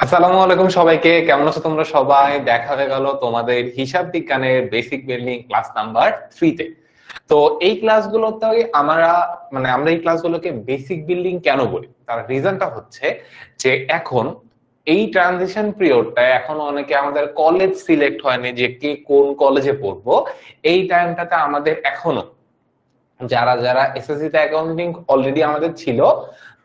আসসালামু আলাইকুম সবাইকে, কেমন আছো তোমরা সবাই? দেখা হয়ে গেল তোমাদের হিসাব বিজ্ঞানের বেসিক বিল্ডিং ক্লাস নাম্বার 3 তে। তো এই ক্লাসগুলোতে আমরা এই ক্লাসগুলোকে বেসিক বিল্ডিং কেন বলি, তার রিজনটা হচ্ছে যে এখন এই ট্রানজিশন পিরিয়ডটা এখন অনেকে আমাদের কলেজ সিলেক্ট হয়নি যে কে কোন কলেজে পড়বো। এই টাইমটাতে আমাদের এখনো যারা যারা এসএসসি তে অ্যাকাউন্টিং অলরেডি আমাদের ছিল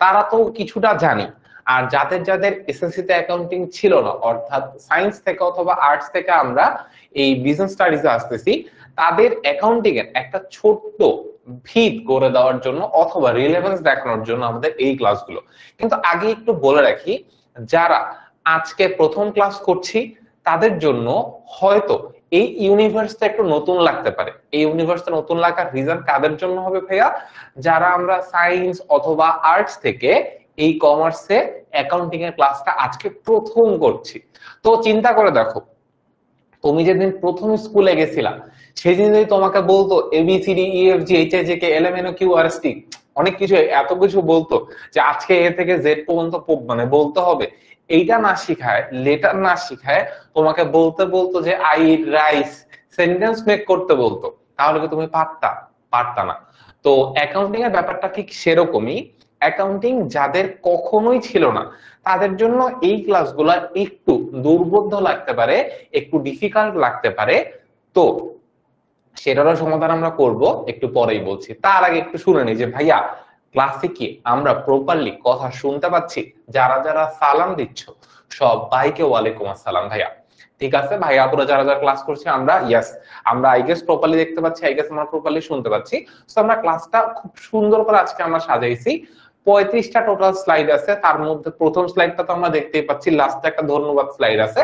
তারা তো কিছুটা জানি। আর যাদের যাদের এসএসসি তে অ্যাকাউন্টিং ছিল না, অর্থাৎ সায়েন্স থেকে অথবা আর্টস থেকে আমরা এই বিজনেস স্টাডিজে আসতেছি, তাদের অ্যাকাউন্টিং এর একটা ছোট্ট ভিত করে দেওয়ার জন্য অথবা রিলেভেন্স দেখানোর জন্য আমাদের এই ক্লাসগুলো। কিন্তু আগে একটু বলে রাখি, যারা আজকে প্রথম ক্লাস করছি তাদের জন্য হয়তো এই ইউনিভার্সটা একটু নতুন লাগতে পারে। এই ইউনিভার্সটা নতুন লাগার রিজন কাদের জন্য হবে ভাইয়া? যারা আমরা সায়েন্স অথবা আর্টস থেকে এই কমার্সে অ্যাকাউন্টিং এর ক্লাসটা আজকে প্রথম করছি। তো চিন্তা করে দেখো, তুমি যেদিন প্রথম স্কুলে গেছিলা সেদিন যদি তোমাকে বলতো A B C D E F G H I J K L M N O Q R S T, অনেক কিছু এত কিছু বলতো যে আজকে এ থেকে জেড পর্যন্ত বলতে হবে, এইটা না শিখায়, লেটার না শিখায়, তোমাকে বলতে বলতো যে I eat rice, sentence make করতে বলতো, তাহলে কি তুমি পারতা? পারতা না। তো অ্যাকাউন্টিং এর ব্যাপারটা ঠিক সেরকমই। অ্যাকাউন্টিং যাদের কখনোই ছিল না তাদের জন্য এই ক্লাসগুলো একটু দুর্বোধ্য লাগতে পারে, একটু ডিফিকাল্ট লাগতে পারে। তো সেটারও সমাধান আমরা করব, একটু পরেই বলছি। তার আগে একটু শুনে নিই যে ভাইয়া ক্লাসে কি আমরা প্রপারলি কথা শুনতে পাচ্ছি? যারা যারা সালাম দিচ্ছ সবাইকে ওয়ালাইকুম আসসালাম ভাইয়া। ঠিক আছে ভাইয়া, আপুরা যারা যারা ক্লাস করছে আমরা ইয়েস, আমরা আই গেস প্রপারলি দেখতে পাচ্ছি, আই গেস আমরা প্রপারলি শুনতে পাচ্ছি। তো আমরা ক্লাসটা খুব সুন্দর করে আজকে আমরা সাজাইছি। 35টা টোটাল স্লাইড আছে, তার মধ্যে প্রথম স্লাইডটা তো আমরা দেখতেই পাচ্ছি, লাস্টে একটা ধন্যবাদ স্লাইড আছে।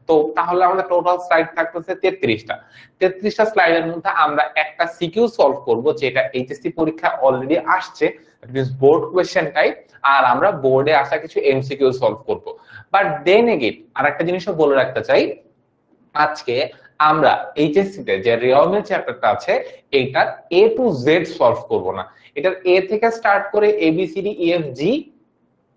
তো তাহলে আমাদের টোটাল স্লাইড থাকতেছে 33টা। 33টা স্লাইডের মধ্যে আমরা একটা সিকিউ সলভ করব, যেটা এইচএসসি পরীক্ষা অলরেডি আসছে, that means board question type. আর আমরা বোর্ডে আসা কিছু এমসিকিউ সলভ করব। বাট দেন এগেইন আরেকটা জিনিসও বলে রাখতে চাই, আজকে আমরা এইচএসসি তে যে রিওমের চ্যাপ্টারটা আছে এইটার এ টু জেড সলভ করব না। এটার এ থেকে স্টার্ট করে এবিসিডি ইএফ জি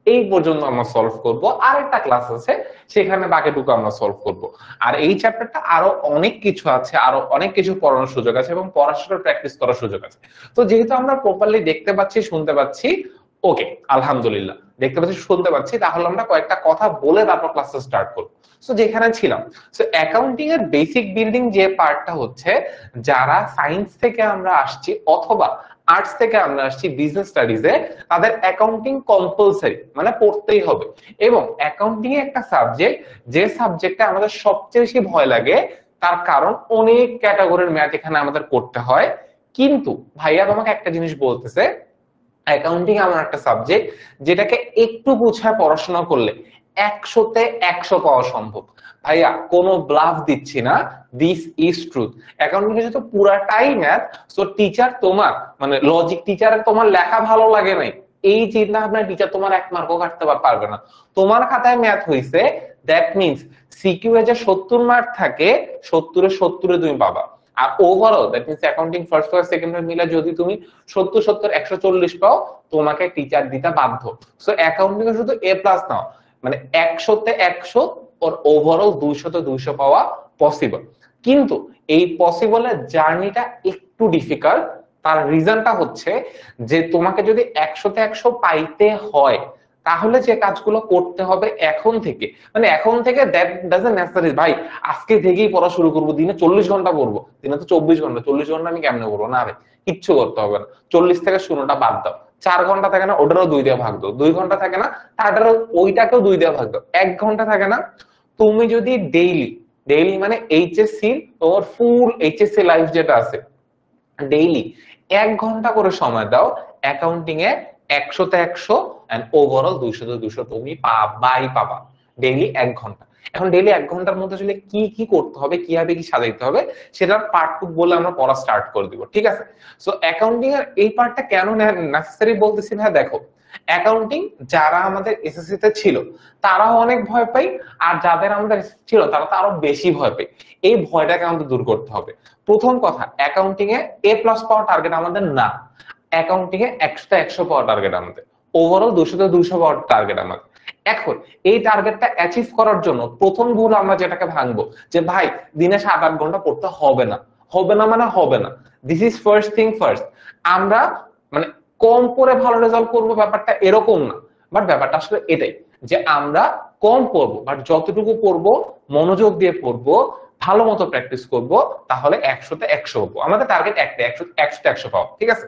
এই পর্যন্ত আমরা সলভ করব। আর একটা ক্লাস আছে সেখানে বাকিটুকু আমরা সলভ করব। আর এই চ্যাপ্টারটা আরো অনেক কিছু আছে, আরো অনেক কিছু পড়ানোর সুযোগ আছে এবং পড়াশোনার প্র্যাকটিস করার সুযোগ আছে। তো যেহেতু আমরা প্রপারলি দেখতে পাচ্ছি, শুনতে পাচ্ছি, ওকে আলহামদুলিল্লাহ, দেখতে পাচ্ছি শুনতে পাচ্ছি, তাহলে আমরা কয়েকটা কথা বলে তারপর ক্লাসটা স্টার্ট করব। সো যেখানে ছিলাম, সো অ্যাকাউন্টিং এর বেসিক বিল্ডিং যে পার্টটা হচ্ছে, যারা সায়েন্স থেকে আমরা আসছি অথবা আর্টস থেকে আমরা আসছি বিজনেস স্টাডিজে, তাদের অ্যাকাউন্টিং কম্পালসারি, মানে পড়তেই হবে। এবং অ্যাকাউন্টিং একটা সাবজেক্ট, যে সাবজেক্টে আমাদের সবচেয়ে বেশি ভয় লাগে, তার কারণ অনেক ক্যাটাগরির ম্যাথ এখানে আমাদের করতে হয়। কিন্তু ভাইয়া তোমাকে একটা জিনিস বলতেছে, অ্যাকাউন্টিং এমন একটা সাবজেক্ট যেটাকে একটু বুঝায় পড়াশোনা করলে 100তে 100 পাওয়া সম্ভব। ভাইয়া কোনো ব্লাফ দিচ্ছি না, দিস ইজ ট্রুথ। অ্যাকাউন্টিং যেহেতু পুরাটাই ম্যাথ, সো টিচার তোমার মানে লজিক টিচারের তোমার লেখা ভালো লাগে নাই, এই চিন্তা ভাবনা টিচার তোমার 1 মার্কও কাটতে পারবে না। তোমার খাতায় ম্যাথ হইছে, দ্যাট মিন্স সিকিউ এ যে 70 মার্ক থাকে, 70-এ 70 তুমি পাবা। আর overall that means accounting first class second class মিলে যদি তুমি 70 70 140 পাও, তোমাকে টিচার দিতে বাধ্য। সো অ্যাকাউন্টিং এ শুধু এ প্লাস নাও, মানে 100তে 100 ওর ওভারঅল 200তে 200 পাওয়া পসিবল। কিন্তু এই পসিবলের জার্নিটা একটু ডিফিকাল্ট। তার রিজনটা হচ্ছে যে তোমাকে যদি 100তে 100 পাইতে হয়, তাহলে যে কাজগুলো করতে হবে এখন থেকে, মানে এখন থেকে দ্যাট ডাজন্ট নেসেসারি ভাই আজকে থেকেই পড়া শুরু করবো, দিনে 40 ঘন্টা পড়বো, দিনে তো 24 ঘন্টা, 40 ঘন্টা আমি কেমনে পড়বো? না ভাই, কিচ্ছু করতে হবে না। 40 থেকে 0টা বাদ দাও, 4 ঘন্টা থাকে না, ওটারও 2 দিয়ে ভাগ দাও। 2 ঘন্টা থাকে না, তারটারও ওইটাকেও 2 দিয়ে ভাগ দাও। 1 ঘন্টা থাকে না, তুমি যদি ডেইলি, ডেইলি মানে এইচএসসি, তোমার ফুল এইচএসসি লাইফ যেটা আছে, ডেইলি 1 ঘন্টা করে সময় দাও অ্যাকাউন্টিং এ, 100তে 100 এন্ড ওভারঅল 200তে 200 তুমি পাবাই পাবা। ডেইলি 1 ঘন্টা। এখন ডেইলি 1 ঘন্টার মধ্যে আসলে কি কি করতে হবে, কিভাবে কি সাজাইতে হবে, সেটার পার্ট টু বলে আমরা পড়া স্টার্ট করে দিব, ঠিক আছে? সো অ্যাকাউন্টিং এর এই পার্টটা কেন নেসেসারি বলতেছি না, দেখো অ্যাকাউন্টিং যারা আমাদের এসএসসি তে ছিল তারাও অনেক ভয় পাই, আর যাদের আমাদের ছিল তারা তো আরো বেশি ভয় পায়। এই ভয়টাকে আমাদের দূর করতে হবে। প্রথম কথা, অ্যাকাউন্টিং এ এ প্লাস পাওয়ার টার্গেট আমাদের না, অ্যাকাউন্টিং এ 100তে 100 পাওয়ার টার্গেট আমাদের, ওভারঅল 200তে 200 পাওয়ার টার্গেট আমাদের। এখন এই টার্গেটটা অ্যাচিভ করার জন্য প্রথম ভুল আমরা যেটাকে ভাঙবো যে ভাই দিনে 7-8 ঘন্টা পড়তে হবে না, হবে না মানে হবে না। This is first thing first. আমরা মানে কম করে ভালো রেজাল্ট করবো ব্যাপারটা এরকম না, বাট ব্যাপারটা আসলে এটাই যে আমরা কম পড়বো বাট যতটুকু পড়বো মনোযোগ দিয়ে পড়বো, ভালো মতো প্র্যাকটিস করব, তাহলে 100-তে 100 হবো। আমাদের টার্গেট একটাই, 100-তে 100 পাওয়া, ঠিক আছে?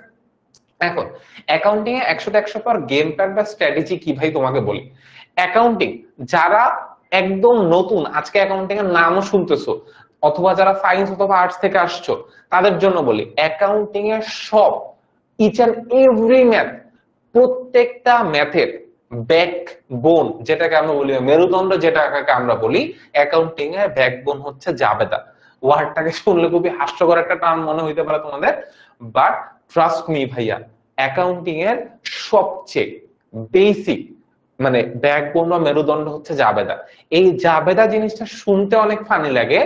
এখন অ্যাকাউন্টিং এ 100-তে 100 পাওয়ার গেম প্ল্যান বা স্ট্র্যাটেজি কি ভাই তোমাকে বলি। অ্যাকাউন্টিং যারা একদম নতুন, আজকে অ্যাকাউন্টিং এর নামও শুনতেছো, অথবা যারা সায়েন্স অথবা আর্টস থেকে আসছো, তাদের জন্য বলি অ্যাকাউন্টিং এর সব ইচ এন্ড এভরি ম্যাথ, প্রত্যেকটা ম্যাথের ব্যাকবোন যেটাকে আমরা বলি, মেরুদণ্ড যেটাকে আমরা বলি, অ্যাকাউন্টিং এর ব্যাকবোন হচ্ছে জাবেদা। ওয়ার্ডটাকে শুনলে খুবই হাস্যকর একটা টার্ম মনে হইতে পারে তোমাদের, বাট ট্রাস্ট মি ভাইয়া, অ্যাকাউন্টিং এর সবচেয়ে বেসিক মানে ব্যাকবোন বা মেরুদণ্ড হচ্ছে জাবেদা। এই জাবেদা জিনিসটা শুনতে অনেক ফানি লাগে,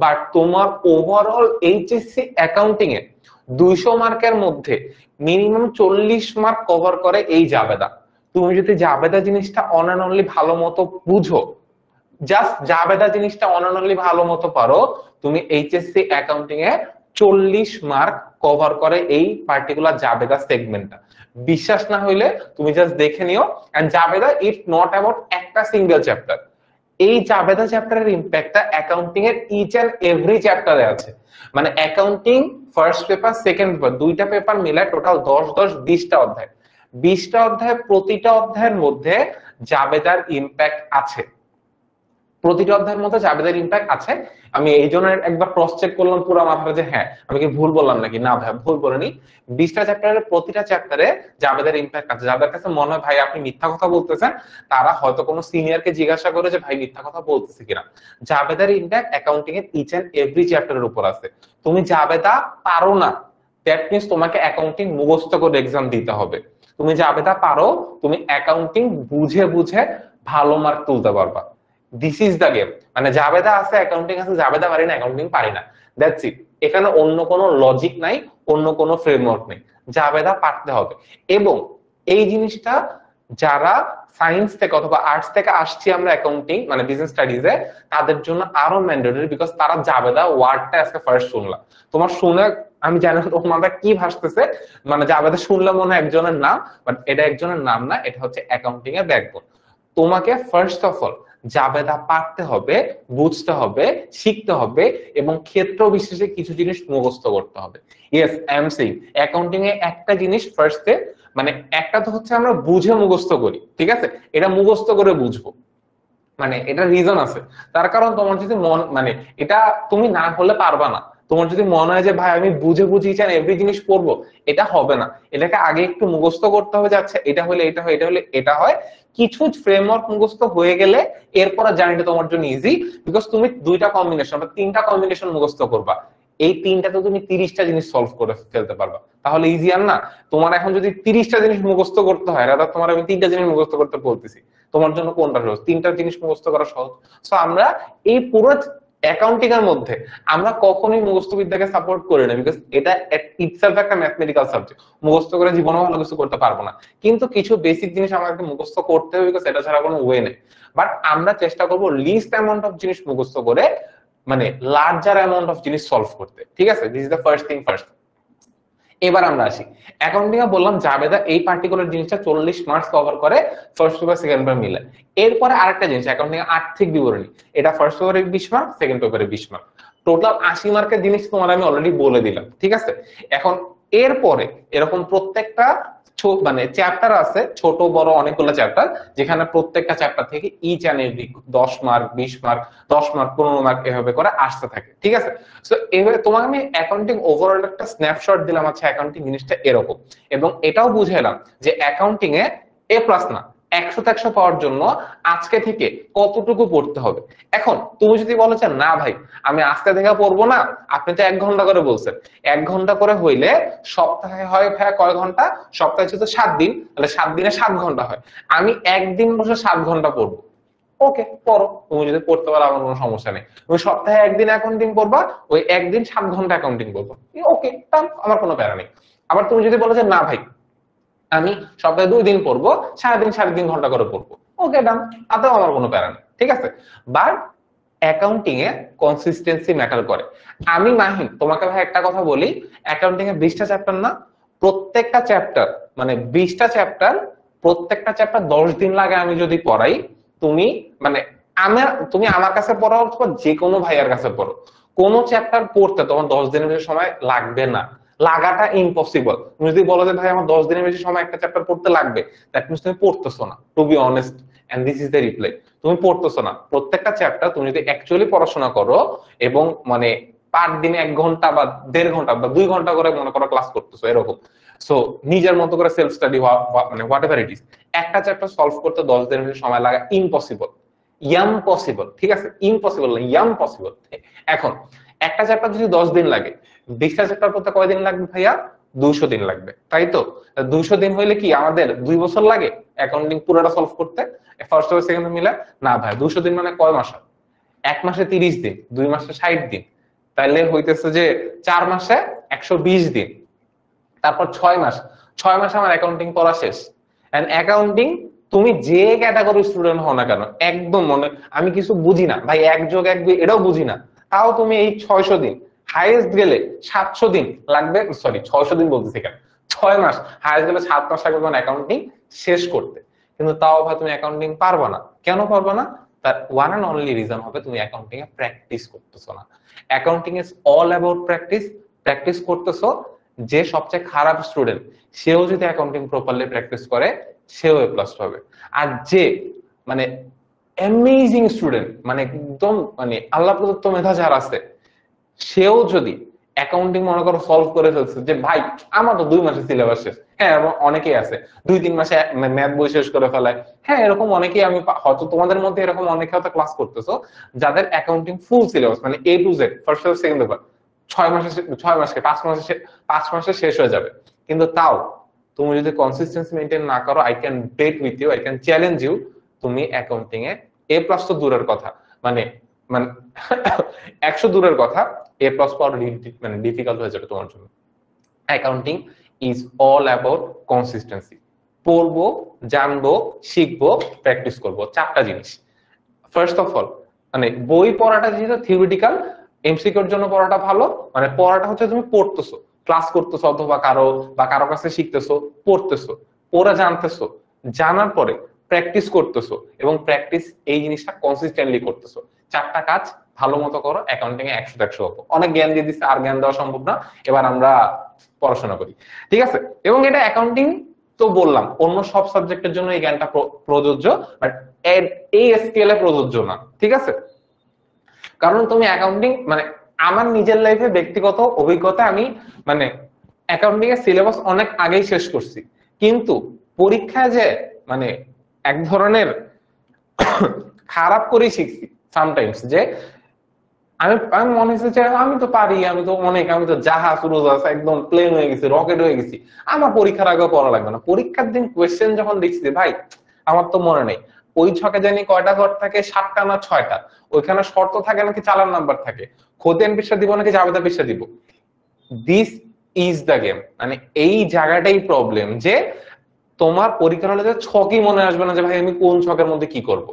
বাট তোমার ওভারঅল এইচএসসি অ্যাকাউন্টিং এ 200 মার্কের মধ্যে মিনিমাম 40 মার্ক কভার করে এই জাবেদা। তুমি যদি জাবেদা জিনিসটা অন এন্ড অনলি ভালো মতো বুঝো, জাস্ট জাবেদা জিনিসটা অন এন্ড অনলি ভালো মতো পারো, তুমি এইচএসসি অ্যাকাউন্টিং এ 40 মার্ক কভার করে এই পার্টিকুলার জাবেদা সেগমেন্টটা। বিশ্বাস না হইলে তুমি জাস্ট দেখে নিও। এন্ড জাবেদা ইট নট অ্যাবাউট একটা সিঙ্গেল চ্যাপ্টার, এই জাবেদা চ্যাপ্টারের ইম্প্যাক্টটা অ্যাকাউন্টিং এর ইচ এন্ড এভরি চ্যাপ্টারে আছে। মানে accounting first paper second paper দুইটা পেপার মিলে টোটাল 10-20টা অধ্যায়, 20টা অধ্যায়, প্রতিটা অধ্যায়ের মধ্যে জাবেদার ইম্প্যাক্ট আছে, প্রতিটা অধ্যায়ের মধ্যে জাবেদার ইম্প্যাক্ট আছে। আমি এই জন্য একবার ক্রস চেক করলাম পুরো মাথায় যে হ্যাঁ আমি কি ভুল বললাম নাকি, না ভাই ভুল বলিনি। 20টা চ্যাপ্টারের প্রতিটা চ্যাপ্টারে জাবেদার ইম্প্যাক্ট আছে। যাদের কাছে মনে হয় ভাই আপনি মিথ্যা কথা বলতেছেন, তারা হয়তো কোনো সিনিয়রকে জিজ্ঞাসা করে যে ভাই মিথ্যা কথা বলতেছি কিনা। জাবেদার ইম্প্যাক্ট অ্যাকাউন্টিং এর ইচ এন্ড এভরি চ্যাপ্টারের উপর আছে। তুমি জাবেদা পারো না, দ্যাট মিন্স তোমাকে অ্যাকাউন্টিং মুখস্থ করে এক্সাম দিতে হবে। তুমি জাবেদা পারো, তুমি অ্যাকাউন্টিং বুঝে বুঝে ভালো মার্ক তুলতে পারবা। This is the game. মানে জাবেদা আছে অ্যাকাউন্টিং আছে, জাবেদা পারি না অ্যাকাউন্টিং পারি না, দ্যাটস ইট। এখানে অন্য কোনো লজিক নাই, অন্য কোনো ফ্রেমওয়ার্ক নেই, জাবেদা পারতে হবে। এবং এই জিনিসটা যারা সায়েন্স থেকে অথবা আর্টস থেকে আসছি আমরা অ্যাকাউন্টিং মানে বিজনেস স্টাডিজে, তাদের জন্য আরো ম্যান্ডেটরি, বিকজ তারা জাবেদা ওয়ার্ডটা আজকে ফার্স্ট শুনলাম। তোমার শুনে আমি জানি তোমার কি ভাসতেছে, মানে জাবেদা শুনলে মনে হয় একজনের নাম, বাট এটা একজনের নাম না, এটা হচ্ছে অ্যাকাউন্টিং এর ব্যাকবোন। তোমাকে ফার্স্ট অফ অল জাবেদা পারতে হবে, বুঝতে হবে, শিখতে হবে, এবং ক্ষেত্র বিশেষে কিছু জিনিস মুখস্থ করতে হবে। Yes I am saying accounting এ একটা জিনিস ফার্স্টে মানে একটা তো হচ্ছে আমরা বুঝে মুখস্থ করি, ঠিক আছে, এটা মুখস্থ করে বুঝবো, মানে এটা রিজন আছে। তার কারণ তোমার যদি মন মানে এটা তুমি না হলে পারবা না। তোমার যদি মনে হয় যে ভাই আমি বুঝে বুঝে চান এভরি জিনিস পড়বো, এটা হবে না। এটাকে আগে একটু মুখস্থ করতে হবে, যাচ্ছে এটা হলে এটা হয়, এটা হলে এটা হয়। কিছু ফ্রেমওয়ার্ক মুখস্থ হয়ে গেলে এরপর জার্নিটা তোমার জন্য ইজি, বিকজ তুমি দুইটা কম্বিনেশন বা তিনটা কম্বিনেশন মুখস্থ করবা, এই তিনটাতে তুমি 30টা জিনিস সলভ করে ফেলতে পারবা, তাহলে ইজি আর না? তোমার এখন যদি 30টা জিনিস মুখস্থ করতে হয়, রাদা তোমার আমি 3টা জিনিস মুখস্থ করতে বলতেছি, তোমার জন্য কোনটা সহজ? 3টা জিনিস মুখস্থ করা সহজ। সো আমরা এই পুরো অ্যাকাউন্টিং এর মধ্যে আমরা কখনোই মুখস্থ বিদ্যাকে সাপোর্ট করি না, বিকজ এটা ইটসেলফ একটা ম্যাথমেটিক্যাল সাবজেক্ট। মুখস্থ করে জীবনে ভালো কিছু করতে পারবো না, কিন্তু কিছু বেসিক জিনিস আমাদেরকে মুখস্থ করতে হবে, বিকজ এটা ছাড়া কোনো ওয়ে নেই। বাট আমরা চেষ্টা করবো লিস্ট অ্যামাউন্ট অফ জিনিস মুখস্থ করে মানে লার্জার অ্যামাউন্ট অফ জিনিস সলভ করতে, ঠিক আছে? This is the first thing first. এবার আমরা আসি অ্যাকাউন্টিং এ বললাম জাবেদা এই পার্টিকুলার জিনিসটা 40 মার্কস কভার করে ফার্স্ট পেপার সেকেন্ড পেপার মিলে। এরপরে আরেকটা জিনিস অ্যাকাউন্টিং এ আর্থিক বিবরণী, এটা ফার্স্ট পেপারে 20 মার্ক, সেকেন্ড পেপারে 20 মার্ক, টোটাল 80 মার্কের জিনিস তোমার আমি অলরেডি বলে দিলাম, ঠিক আছে? এখন এরপরে এরকম প্রত্যেকটা মানে চ্যাপ্টার আছে, ছোট বড় অনেকগুলো চ্যাপ্টার, যেখানে প্রত্যেকটা চ্যাপ্টার থেকে each and every 10 mark 20 mark 10 mark 15 mark এভাবে করে আসতে থাকে, ঠিক আছে? সো এভাবে তোমাকে আমি অ্যাকাউন্টিং ওভারঅল একটা স্ন্যাপশট দিলাম, আচ্ছা অ্যাকাউন্টিং জিনিসটা এরকম, এবং এটাও বুঝাইলাম যে অ্যাকাউন্টিং এ এ প্লাস না 100-তে 100 পাওয়ার জন্য আজকে থেকে কতটুকু পড়তে হবে। এখন তুমি যদি বলো যে না ভাই আমি আজকে থেকে পড়বো না, আপনি তো 1 ঘন্টা করে বলছেন, 1 ঘন্টা করে হইলে সপ্তাহে হয় ভাই কয় ঘন্টা? সপ্তাহে হচ্ছে 7 দিন, তাহলে 7 দিনে 7 ঘন্টা হয়। আমি একদিন বসে 7 ঘন্টা পড়বো, ওকে পড়ো, তুমি যদি পড়তে পারো আমার কোনো সমস্যা নেই। তুমি সপ্তাহে একদিন অ্যাকাউন্টিং পড়বা, ওই একদিন 7 ঘন্টা অ্যাকাউন্টিং পড়বো, ওকে আমার কোনো প্যারা নেই। আবার তুমি যদি বলো যে না ভাই আমি সপ্তাহে 2 দিন পড়বো, সারাদিন 3.5 ঘন্টা করে পড়বো, ওকে ডান, তাতেও আমার কোনো প্যারা নেই, ঠিক আছে। But accounting A consistency matter করে। আমি মাহিন তোমাকে ভাই একটা কথা বলি, অ্যাকাউন্টিং এ 20টা চ্যাপ্টার না, প্রত্যেকটা চ্যাপ্টার মানে 20টা চ্যাপ্টার, প্রত্যেকটা চ্যাপ্টার 10 দিন লাগে আমি যদি পড়াই, তুমি মানে তুমি আমার কাছে পড়ো অথবা যে কোনো ভাইয়ার কাছে পড়ো, কোন চ্যাপ্টার পড়তে তোমার 10 দিনের বেশি সময় লাগবে না, লাগাটা ইম্পসিবল। তুমি যদি বলো যে ভাই আমার 10 দিনের বেশি সময় একটা চ্যাপ্টার পড়তে লাগবে, দ্যাট মিন্স তুমি পড়তেছো না, to be honest, and this is the reply. তুমি পড়তেছো না। প্রত্যেকটা চ্যাপ্টার তুমি যদি অ্যাকচুয়ালি পড়াশোনা করো এবং মানে পার দিনে 1 ঘন্টা বা 1.5 ঘন্টা বা 2 ঘন্টা করে মনে করো ক্লাস করতেছো এরকম, সো নিজের মতো করে সেলফ স্টাডি মানে হোয়াট এভার ইট ইজ, একটা চ্যাপ্টার সলভ করতে 10 দিনের বেশি সময় লাগা ইম্পসিবল, ইয়াম পসিবল, ঠিক আছে, ইম্পসিবল না, ইয়াম পসিবল। এখন একটা চ্যাপ্টার যদি 10 দিন লাগে, 20টা চ্যাপ্টার করতে কয়দিন লাগবে ভাইয়া? 200 দিন লাগবে, তাই তো? 200 দিন হইলে কি আমাদের 2 বছর লাগে অ্যাকাউন্টিং পুরোটা সলভ করতে, ফার্স্ট আর সেকেন্ড মিলে? না ভাই, 200 দিন মানে কয় মাস? 1 মাসে 30 দিন, 2 মাসে 60 দিন, তাইলে হইতেছে যে 4 মাসে 120 দিন, তারপর 6 মাস, 6 মাসে আমার অ্যাকাউন্টিং পড়া শেষ। এন্ড অ্যাকাউন্টিং তুমি যে ক্যাটাগরির স্টুডেন্ট হও না কেন, একদম মনে, আমি কিছু বুঝি না ভাই, 1+1 এটাও বুঝি না, তাও তুমি এই 600 দিন, হাইয়েস্ট গেলে 700 দিন লাগবে, সরি 600 দিন বলতেছি কেন, 6 মাস, হাইয়েস্ট গেলে 7 মাস লাগবে তোমার অ্যাকাউন্টিং শেষ করতে। কিন্তু তাও ভাই তুমি অ্যাকাউন্টিং পারবা না, কেন পারবা না? তার ওয়ান এন্ড অনলি রিজন হবে তুমি অ্যাকাউন্টিং এ প্র্যাকটিস করতেছো না। Accounting is all about practice. Practice করতেছো, যে সবচেয়ে খারাপ স্টুডেন্ট সেও যদি অ্যাকাউন্টিং প্রপারলি প্র্যাকটিস করে সেও এ প্লাস পাবে। আর যে মানে অ্যামেজিং স্টুডেন্ট, মানে একদম মানে আল্লাহ প্রদত্ত মেধা যার আছে, সেও যদি অ্যাকাউন্টিং মনে করো সলভ করে ফেলছে, যে ভাই আমার তো 2 মাসে সিলেবাস শেষ, হ্যাঁ এরকম অনেকেই আছে 2-3 মাসে ম্যাথ বই শেষ করে ফেলায়, হ্যাঁ এরকম অনেকেই, আমি হয়তো তোমাদের মধ্যে এরকম অনেকে হয়তো ক্লাস করতেছো যাদের অ্যাকাউন্টিং ফুল সিলেবাস মানে A to Z ফার্স্ট আর সেকেন্ড পেপার 6 মাসে 5 মাসে শেষ হয়ে যাবে, কিন্তু তাও তুমি যদি কনসিস্টেন্সি মেইনটেইন না করো, I can bet with you, I can challenge you, তুমি অ্যাকাউন্টিং এ A+ তো দূরের কথা, মানে মানে 100 দূরের কথা, A+ পাওয়া মানে ডিফিকাল্ট হয়ে যাবে তোমার জন্য। Accounting is all about consistency. পড়বো, জানবো, শিখবো, প্র্যাকটিস করবো, 4টা জিনিস। ফার্স্ট অফ অল মানে বই পড়াটা যেহেতু থিওরিটিক্যাল, এমসিকিউর জন্য পড়াটা ভালো, মানে পড়াটা হচ্ছে তুমি পড়তেছো, ক্লাস করতেছো অথবা কারো কাছে শিখতেছো, পড়তেছো, পড়া জানতেছো, জানার পরে প্র্যাকটিস করতেছো, এবং প্র্যাকটিস এই জিনিসটা কনসিস্টেন্টলি করতেছো। 4টা কাজ ভালো মতো করো, অ্যাকাউন্টিং এ 100-100 হবো। অনেক জ্ঞান দিয়ে দিচ্ছে, আর জ্ঞান দেওয়া সম্ভব না, এবার আমরা পড়াশোনা করি, ঠিক আছে? এবং এটা অ্যাকাউন্টিং তো বললাম, অন্য সব সাবজেক্টের জন্য এই জ্ঞানটা প্রযোজ্য, বাট এই স্কেলে প্রযোজ্য না, ঠিক আছে? কারণ তুমি অ্যাকাউন্টিং মানে আমার নিজের লাইফে ব্যক্তিগত অভিজ্ঞতা, আমি মানে অ্যাকাউন্টিং এর সিলেবাস অনেক আগেই শেষ করছি, কিন্তু পরীক্ষায় যে মানে এক ধরনের খারাপ করেই শিখছি সামটাইমস, যে আমি মনে হচ্ছে যে আমি তো পারি, আমি তো অনেক, আমি তো জাহাজ উড়োজাহাজ একদম প্লেন হয়ে গেছি, রকেট হয়ে গেছি, আমার পরীক্ষার আগে পড়া লাগবে না। পরীক্ষার দিন কোয়েশ্চেন যখন দেখছি ভাই, আমার তো মনে নেই ওই ছকে জানি কয়টা ঘর থাকে, 7টা না 6টা, ওইখানে শর্ত থাকে নাকি চালান নাম্বার থাকে, খতিয়ান পৃষ্ঠা দিব নাকি জাবেদা পৃষ্ঠা দিব, দিস ইজ দ্য গেম। মানে এই জায়গাটাই প্রবলেম, যে তোমার পরীক্ষার হলে যে ছকই মনে আসবে না যে ভাই আমি কোন ছকের মধ্যে কি করব,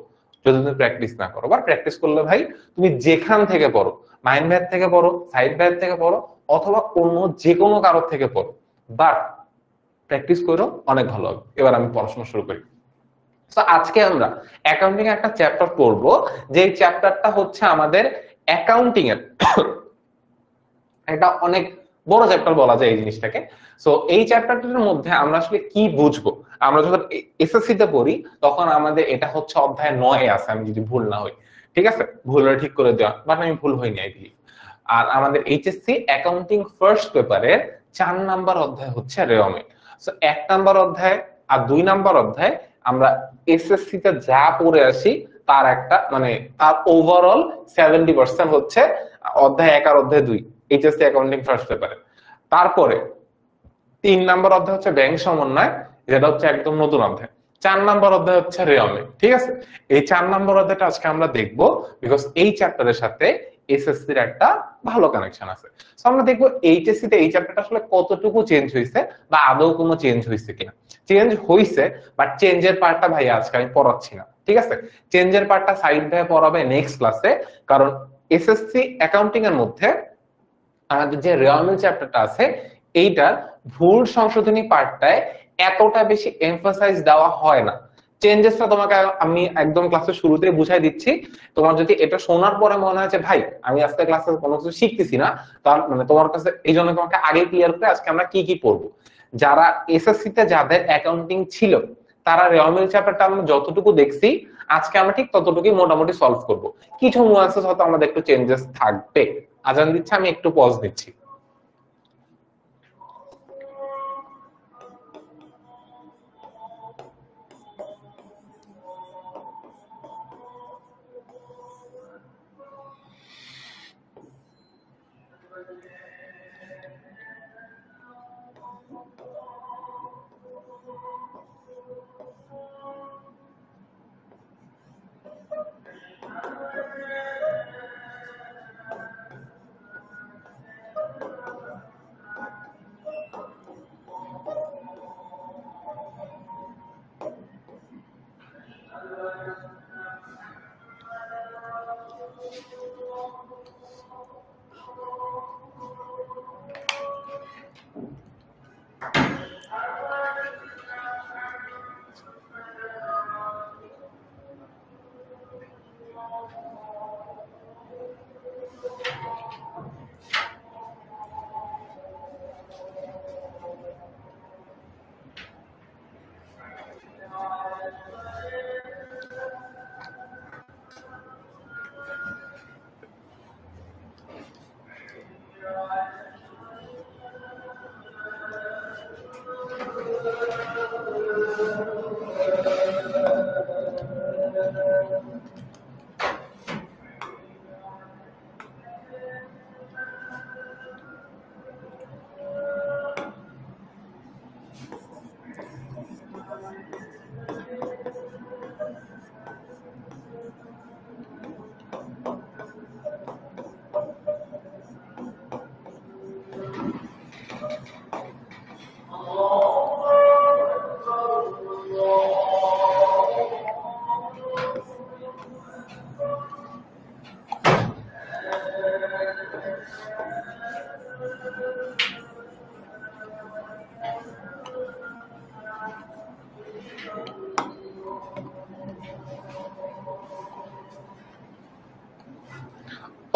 যদি তুমি প্র্যাকটিস না করো। বা প্র্যাকটিস করলে ভাই তুমি যেখান থেকে পড়ো, মাইন্ড ম্যাথ থেকে পড়ো, সাইড ম্যাথ থেকে পড়ো, অথবা অন্য যে কোনো কারোর থেকে পড়ো, বাট প্র্যাকটিস করো, অনেক ভালো হবে। এবার আমি পড়াশোনা শুরু করি। তো আজকে আমরা অ্যাকাউন্টিং এর একটা চ্যাপ্টার পড়বো, যে চ্যাপ্টারটা হচ্ছে আমাদের অ্যাকাউন্টিং এর এটা অনেক বড় চ্যাপ্টার বলা যায় এই জিনিসটাকে। সো এই চ্যাপ্টারটার মধ্যে আমরা আসলে কি বুঝবো, আমরা যখন এসএসসি তে পড়ি তখন আমাদের এটা হচ্ছে অধ্যায় 9 আছে, আমি যদি ভুল না হই, ঠিক আছে? ভুল হলে ঠিক করে দেওয়া, বাট আমি ভুল হইনি আই বিলিভ। আর আমাদের এইচএসসি অ্যাকাউন্টিং ফার্স্ট পেপারের 4 নাম্বার অধ্যায় হচ্ছে রেওয়ামেট। সো 1 নাম্বার অধ্যায় আর 2 নাম্বার অধ্যায় আমরা এসএসসি তে যা পড়ে আসি তার একটা মানে তার ওভারঅল 70% হচ্ছে অধ্যায় 1 আর অধ্যায় 2 এইচএসসি অ্যাকাউন্টিং ফার্স্ট পেপারে। তারপরে 3 নাম্বার অধ্যায় হচ্ছে ব্যাংক সমন্বয়, যেটা হচ্ছে একদম নতুন অধ্যায়। 4 নাম্বার অধ্যায় হচ্ছে রেওয়ামেট, ঠিক আছে? এই 4 নাম্বার অধ্যায়টা আজকে আমরা দেখবো, বিকজ এই চ্যাপ্টারের সাথে এসএসসি এর একটা ভালো কানেকশন আছে। সো আমরা দেখবো এইচএসসি তে এই চ্যাপ্টারটা আসলে কতটুকু চেঞ্জ হয়েছে, বা আদৌ কোনো চেঞ্জ হয়েছে কিনা। চেঞ্জ হয়েছে, বাট চেঞ্জের পার্টটা ভাই আজকে আমি পড়াচ্ছি না, ঠিক আছে, চেঞ্জের পার্টটা সাইড ভাই পড়াবে নেক্সট ক্লাসে, কারণ এসএসসি অ্যাকাউন্টিং এর মধ্যে আমাদের যে রেওয়ামিল চ্যাপ্টারটা আছে এইটার ভুল সংশোধনী পার্টটায় এতটা বেশি এমফাসাইজ দেওয়া হয় না। চেঞ্জেসটা তোমাকে আমি একদম ক্লাসের শুরুতেই বুঝাই দিচ্ছি। তোমার যদি এটা শোনার পরে মনে হয় যে ভাই আমি আজকে ক্লাসে কোনো কিছু শিখতেছি না, তার মানে তোমার কাছে এই জন্য তোমাকে আগে ক্লিয়ার করে আজকে আমরা কি কি পড়বো। যারা এসএসসি তে যাদের অ্যাকাউন্টিং ছিল তারা রেওয়ামিল চ্যাপ্টারটা আমরা যতটুকু দেখছি আজকে আমরা ঠিক ততটুকুই মোটামুটি সলভ করব। কিছু নুয়ান্সেস হয়তো আমাদের একটু চেঞ্জেস থাকবে। আজান দিচ্ছে, আমি একটু পজ দিচ্ছি।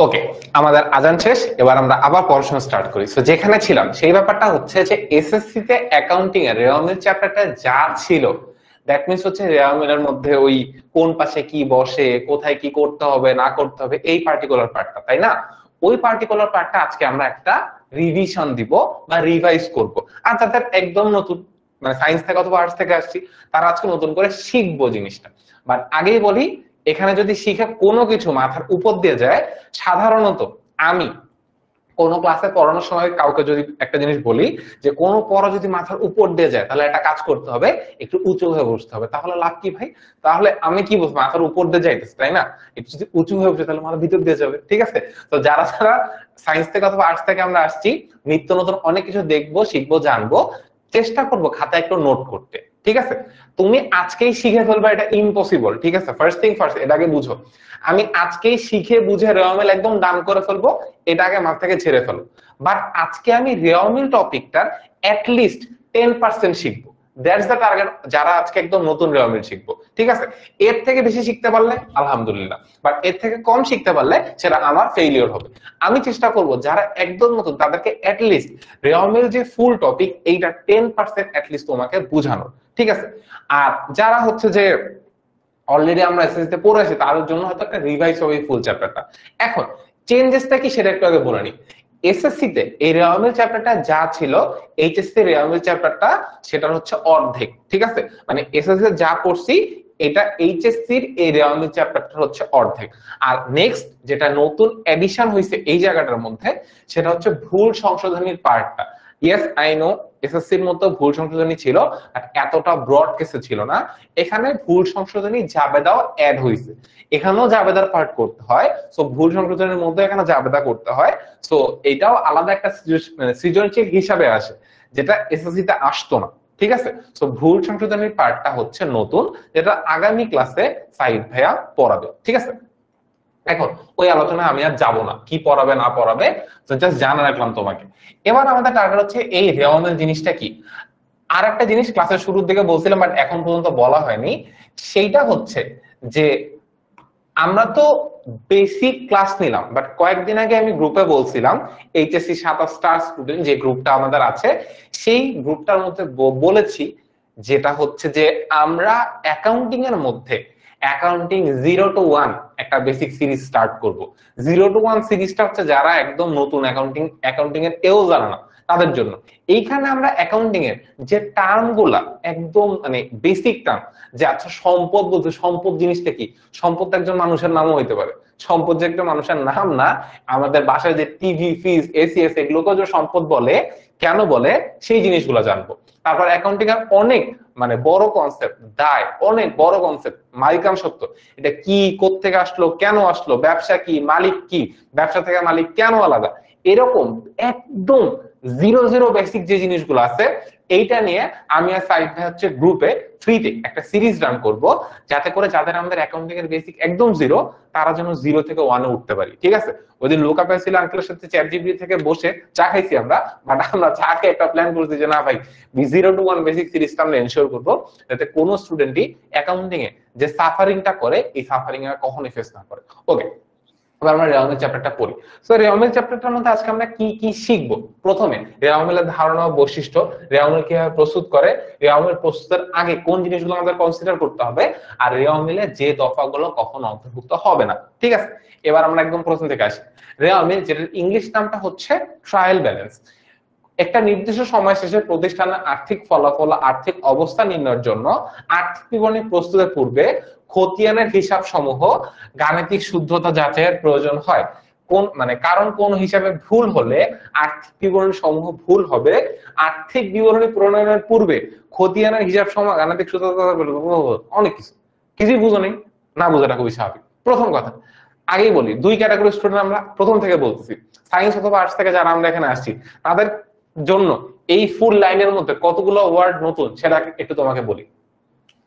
ওকে, আমাদের আজান শেষ, এবার আমরা আবার পড়াশোনা স্টার্ট করি। সো যেখানে ছিলাম সেই ব্যাপারটা হচ্ছে যে এসএসসি তে অ্যাকাউন্টিং এর রেওয়ামিল চ্যাপ্টারটা যা ছিল দ্যাট মিন্স হচ্ছে রেওয়ামিলের মধ্যে ওই কোন পাশে কি বসে, কোথায় কি করতে হবে না করতে হবে, এই পার্টিকুলার পার্টটা, তাই না? ওই পার্টিকুলার পার্টটা আজকে আমরা একটা রিভিশন দিব বা রিভাইজ করব। আর যাদের একদম নতুন মানে সায়েন্স থেকে অথবা আর্টস থেকে আসছি তারা আজকে নতুন করে শিখবো জিনিসটা। বাট আগেই বলি, এখানে যদি শিখে কোনো কিছু মাথার উপর দিয়ে যায়, সাধারণত আমি কোনো ক্লাসে পড়ানোর সময় কাউকে যদি একটা জিনিস বলি যে কোনো পড়া যদি মাথার উপর দিয়ে যায় তাহলে একটা কাজ করতে হবে, একটু উঁচু হয়ে বসতে হবে। তাহলে লাভ কি ভাই? তাহলে আমি কি বলবো, মাথার উপর দিয়ে যাইতেছে তাই না, একটু যদি উঁচু হয়ে বসে তাহলে মাথার ভিতর দিয়ে যাবে। ঠিক আছে, তো যারা যারা সায়েন্স থেকে অথবা আর্টস থেকে আমরা আসছি নিত্য নতুন অনেক কিছু দেখবো, শিখবো, জানবো, চেষ্টা করবো খাতায় একটু নোট করতে। ঠিক আছে, তুমি আজকেই শিখে ফেলবা এটা ইম্পসিবল। ঠিক আছে, ফার্স্ট থিং ফার্স্ট, এটাকে বুঝো। আমি আজকেই শিখে বুঝে রেওয়ামিল একদম ডান করে ফেলবো, এটা আগে মাথা থেকে ছেড়ে ফেলো। বাট আজকে আমি রেওয়ামিল টপিকটার অ্যাটলিস্ট 10% শিখবো, দ্যাটস দ্য টার্গেট। যারা আজকে একদম নতুন রেওয়ামিল শিখবো, ঠিক আছে, এর থেকে বেশি শিখতে পারলে আলহামদুলিল্লাহ, বাট এর থেকে কম শিখতে পারলে সেটা আমার ফেইলিওর হবে। আমি চেষ্টা করব যারা একদম নতুন তাদেরকে অ্যাটলিস্ট রেওয়ামিল যে ফুল টপিক এইটা 10% অ্যাটলিস্ট তোমাকে বোঝানোর। ঠিক আছে, আর যারা হচ্ছে যে অলরেডি আমরা এসএসসি তে পড়ে আসি তাদের জন্য হয়তো একটা রিভাইজ হবে ফুল চ্যাপ্টারটা। এখন চেঞ্জেসটা কি সেটা একটু আগে বলে নিই। এসএসসি তে এই রেওয়ামিল চ্যাপ্টারটা যা ছিল, এইচএসসি রেওয়ামিল চ্যাপ্টারটা সেটা হচ্ছে অর্ধেক। ঠিক আছে, মানে এসএসসি যা পড়ছি এটা এইচএসসি এর এই রেওয়ামিল চ্যাপ্টারটা হচ্ছে অর্ধেক। আর নেক্সট যেটা নতুন এডিশন হয়েছে এই জায়গাটার মধ্যে সেটা হচ্ছে ভুল সংশোধনীর পার্টটা। ইয়েস আই নো এসএসসি এর মতো ভুল সংশোধনী ছিল আর এতটা ব্রড কেসে ছিল না। এখানে ভুল সংশোধনী জাবেদাও অ্যাড হয়েছে, এখানেও জাবেদার পার্ট করতে হয়। সো ভুল সংশোধনের মধ্যে এখানে জাবেদা করতে হয়। সো এটাও আলাদা একটা সৃজনশীল হিসাবে আসে, যেটা এসএসসি তে আসতো না। ঠিক আছে। তো ভুল সংশোধনের পার্টটা হচ্ছে নতুন, যেটা আগামী ক্লাসে সাইদ ভাইয়া পড়াবে, ঠিক আছে। এখন ওই আলোচনায় আমি আর যাব না, কি পড়াবে না পড়াবে, জাস্ট জানা রাখলাম তোমাকে। এবার আমাদের টার্গেট হচ্ছে এই রেওয়ামেল জিনিসটা কি। আর একটা জিনিস ক্লাসের শুরুর দিকে বলছিলাম বাট এখন পর্যন্ত বলা হয়নি, সেইটা হচ্ছে যে আমরা তো বেসিক ক্লাস নিলাম, বাট কয়েকদিন আগে আমি গ্রুপে বলছিলাম এইচএসসি 27টা স্টুডেন্ট যে গ্রুপটা আমাদের আছে, সেই গ্রুপটার মধ্যে বলেছি যেটা হচ্ছে যে আমরা অ্যাকাউন্টিং এর মধ্যে অ্যাকাউন্টিং 0 to 1 একটা বেসিক সিরিজ স্টার্ট করব। 0 to 1 সিরিজটা হচ্ছে যারা একদম নতুন অ্যাকাউন্টিং এর এও জানে না তাদের জন্য। এইখানে আমরা অ্যাকাউন্টিং এর যে টার্ম গুলা একদম মানে বেসিক টার্ম, যে আচ্ছা সম্পদ বলতে সম্পদ জিনিসটা কি, সম্পদ একজন মানুষের নামও হইতে পারে, সম্পদ যে একটা মানুষের নাম না, আমাদের বাসায় যে টিভি ফ্রিজ এসিএস এগুলোকে যে সম্পদ বলে কেন বলে সেই জিনিসগুলো জানবো। তারপর অ্যাকাউন্টিং এর অনেক মানে বড় কনসেপ্ট, দায় অনেক বড় কনসেপ্ট, মালিকান সত্য এটা কি, কোত্থেকে আসলো, কেন আসলো, ব্যবসা কি, মালিক কি, ব্যবসা থেকে মালিক কেন আলাদা, এরকম একদম 0 বেসিক যে জিনিসগুলো আছে এইটা নিয়ে আমি আর সাইড ভাই হচ্ছে গ্রুপে ফ্রিতে একটা সিরিজ রান করব, যাতে করে যাদের আমাদের অ্যাকাউন্টিং এর বেসিক একদম 0 তারা যেন 0 থেকে 1 এ উঠতে পারি, ঠিক আছে। ওইদিন লোকা পাইছিল আঙ্কেলের সাথে চ্যাট জিপিটি থেকে বসে চা খাইছি আমরা, বাট আমরা চা খেয়ে একটা প্ল্যান করছি যে না ভাই 0 to 1 বেসিক সিরিজটা আমরা এনশিওর করবো যাতে কোনো স্টুডেন্টই অ্যাকাউন্টিং এ যে সাফারিংটা করে এই সাফারিং এ কখনোই ফেস না করে। ওকে, এবার আমরা রেওয়ামেল চ্যাপ্টারটা পড়ি। সো রেওয়ামেল চ্যাপ্টারটার মধ্যে আজকে আমরা কি কি শিখবো। প্রথমে রেওয়ামেলের ধারণা ও বৈশিষ্ট্য, রেওয়ামেল কিভাবে প্রস্তুত করে, রেওয়ামেল প্রস্তুতের আগে কোন জিনিসগুলো আমাদের কনসিডার করতে হবে, আর রেওয়ামেলে যে দফাগুলো কখনো অন্তর্ভুক্ত হবে না, ঠিক আছে। এবার আমরা একদম প্রথম থেকে আসি। রেওয়ামেল যেটার ইংলিশ নামটা হচ্ছে ট্রায়াল ব্যালেন্স, একটা নির্দিষ্ট সময় শেষে প্রতিষ্ঠানের আর্থিক ফলাফল, আর্থিক অবস্থা নির্ণয়ের জন্য আর্থিক বিবরণী প্রস্তুতের পূর্বে খতিয়ানের হিসাব সমূহ গাণিতিক শুদ্ধতা যাচাইয়ের প্রয়োজন হয়। কোন মানে কারণ কোন হিসাবে ভুল হলে আর্থিক বিবরণী সমূহ ভুল হবে, আর্থিক বিবরণী প্রণয়নের পূর্বে খতিয়ানের হিসাব সমূহ গাণিতিক শুদ্ধতা, অনেক কিছু, কিছুই বুঝো নেই, না বোঝাটা খুবই স্বাভাবিক। প্রথম কথা আগেই বলি, দুই ক্যাটাগরি স্টুডেন্ট আমরা প্রথম থেকে বলতেছি, সায়েন্স অথবা আর্টস থেকে যারা আমরা এখানে আসছি তাদের জন্য এই ফুল লাইনের মধ্যে কতগুলো ওয়ার্ড নতুন সেটা একটু তোমাকে বলি।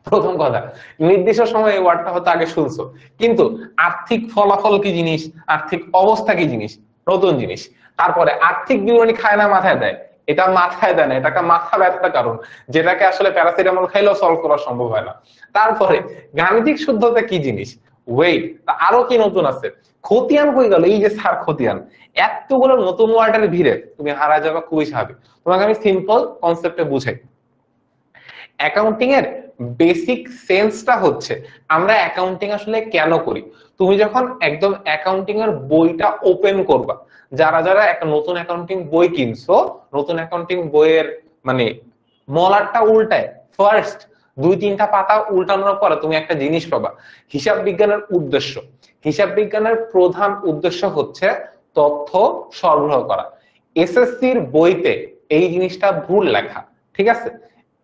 প্রথম কথা, নির্দিষ্ট সময় এই ওয়ার্ডটা হয়তো আগে শুনছো, কিন্তু আর্থিক ফলাফল কি জিনিস, আর্থিক অবস্থা কি জিনিস, নতুন জিনিস। তারপরে আর্থিক বিবরণী খায় না মাথায় দেয়, এটা মাথায় দেয় না, এটাকে মাথা ব্যথার কারণ, যেটাকে আসলে প্যারাসিটামল খাইলেও সলভ করা সম্ভব হয় না। তারপরে গাণিতিক শুদ্ধতা কি জিনিস, ওয়েট, আরো কি নতুন আছে, খতিয়ান কই গেল, এই যে স্যার খতিয়ান, এতগুলো নতুন ওয়ার্ডের ভিড়ে তুমি হারা যাবে, খুবই স্বাভাবিক। তোমাকে আমি সিম্পল কনসেপ্টে বুঝাই। অ্যাকাউন্টিং এর বেসিক সেন্সটা হচ্ছে আমরা অ্যাকাউন্টিং আসলে কেন করি। তুমি যখন একদম অ্যাকাউন্টিং এর বইটা ওপেন করবা, যারা যারা একটা নতুন অ্যাকাউন্টিং বই কিনছো, নতুন অ্যাকাউন্টিং বইয়ের মানে মলারটা উল্টায় ফার্স্ট 2-3টা পাতা উল্টানোর পরে তুমি একটা জিনিস পাবা, হিসাব বিজ্ঞানের উদ্দেশ্য। হিসাব বিজ্ঞানের প্রধান উদ্দেশ্য হচ্ছে তথ্য সরবরাহ করা। এসএসসির বইতে এই জিনিসটা ভুল লেখা, ঠিক আছে।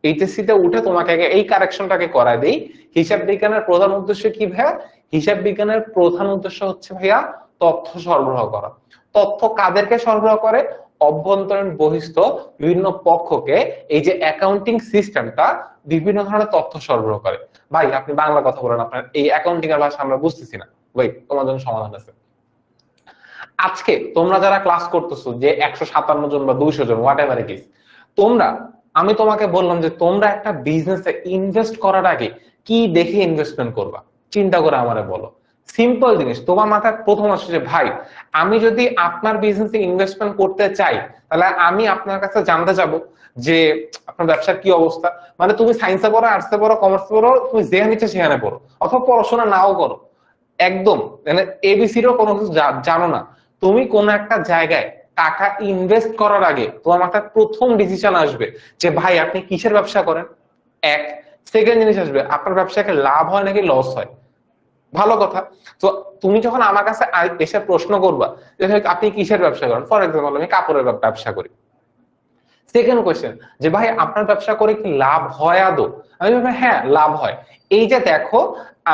এইচএসসি তে উঠে তোমাকে এই কারেকশনটাকে করা দেই। হিসাব বিজ্ঞানের প্রধান উদ্দেশ্য কি ভাইয়া, হিসাব বিজ্ঞানের প্রধান উদ্দেশ্য হচ্ছে ভাইয়া তথ্য সরবরাহ করা। তথ্য কাদেরকে সরবরাহ করে, অভ্যন্তরীণ বহিস্থ বিভিন্ন পক্ষকে এই যে অ্যাকাউন্টিং সিস্টেমটা বিভিন্ন ধরনের তথ্য সরবরাহ করে। ভাই আপনি বাংলা কথা বলেন, আপনার এই অ্যাকাউন্টিং এর ভাষা আমরা বুঝতেছি না, ভাই তোমার জন্য সমাধান আছে। আজকে তোমরা যারা ক্লাস করতেছো যে 157 জন বা 200 জন হোয়াট এভার ইট ইজ, তোমরা আমি তোমাকে বললাম যে তোমরা একটা বিজনেসে ইনভেস্ট করার আগে কি দেখে ইনভেস্টমেন্ট করবা, চিন্তা করে আমারে বলো। সিম্পল জিনিস তোমার মাথায় প্রথম আসছে যে ভাই আমি যদি আপনার বিজনেসে ইনভেস্টমেন্ট করতে চাই তাহলে আমি আপনার কাছে জানতে যাব যে আপনার ব্যবসার কি অবস্থা। মানে তুমি সায়েন্সে পড়ো, আর্টসে পড়ো, কমার্সে পড়ো, তুমি যেখানে ইচ্ছা সেখানে পড়ো, অথবা পড়াশোনা নাও করো, একদম মানে এবিসিরও কোনো কিছু জানো না, তুমি কোন একটা জায়গায় টাকা ইনভেস্ট করার আগে তোমার মাথায় প্রথম ডিসিশন আসবে যে ভাই আপনি কিসের ব্যবসা করেন। এক সেকেন্ড জিনিস আসবে আপনার ব্যবসাকে লাভ হয় নাকি লস হয়। ভালো কথা। তো তুমি যখন আমার কাছে এসে প্রশ্ন করবা যে আপনি কিসের ব্যবসা করেন, ফর এক্সাম্পল আমি কাপড়ের ব্যবসা করি, সেকেন্ড কোয়েশ্চেন যে ভাই আপনার ব্যবসা করে কি লাভ হয় আদৌ, আমি বলবো হ্যাঁ লাভ হয়। এই যে দেখো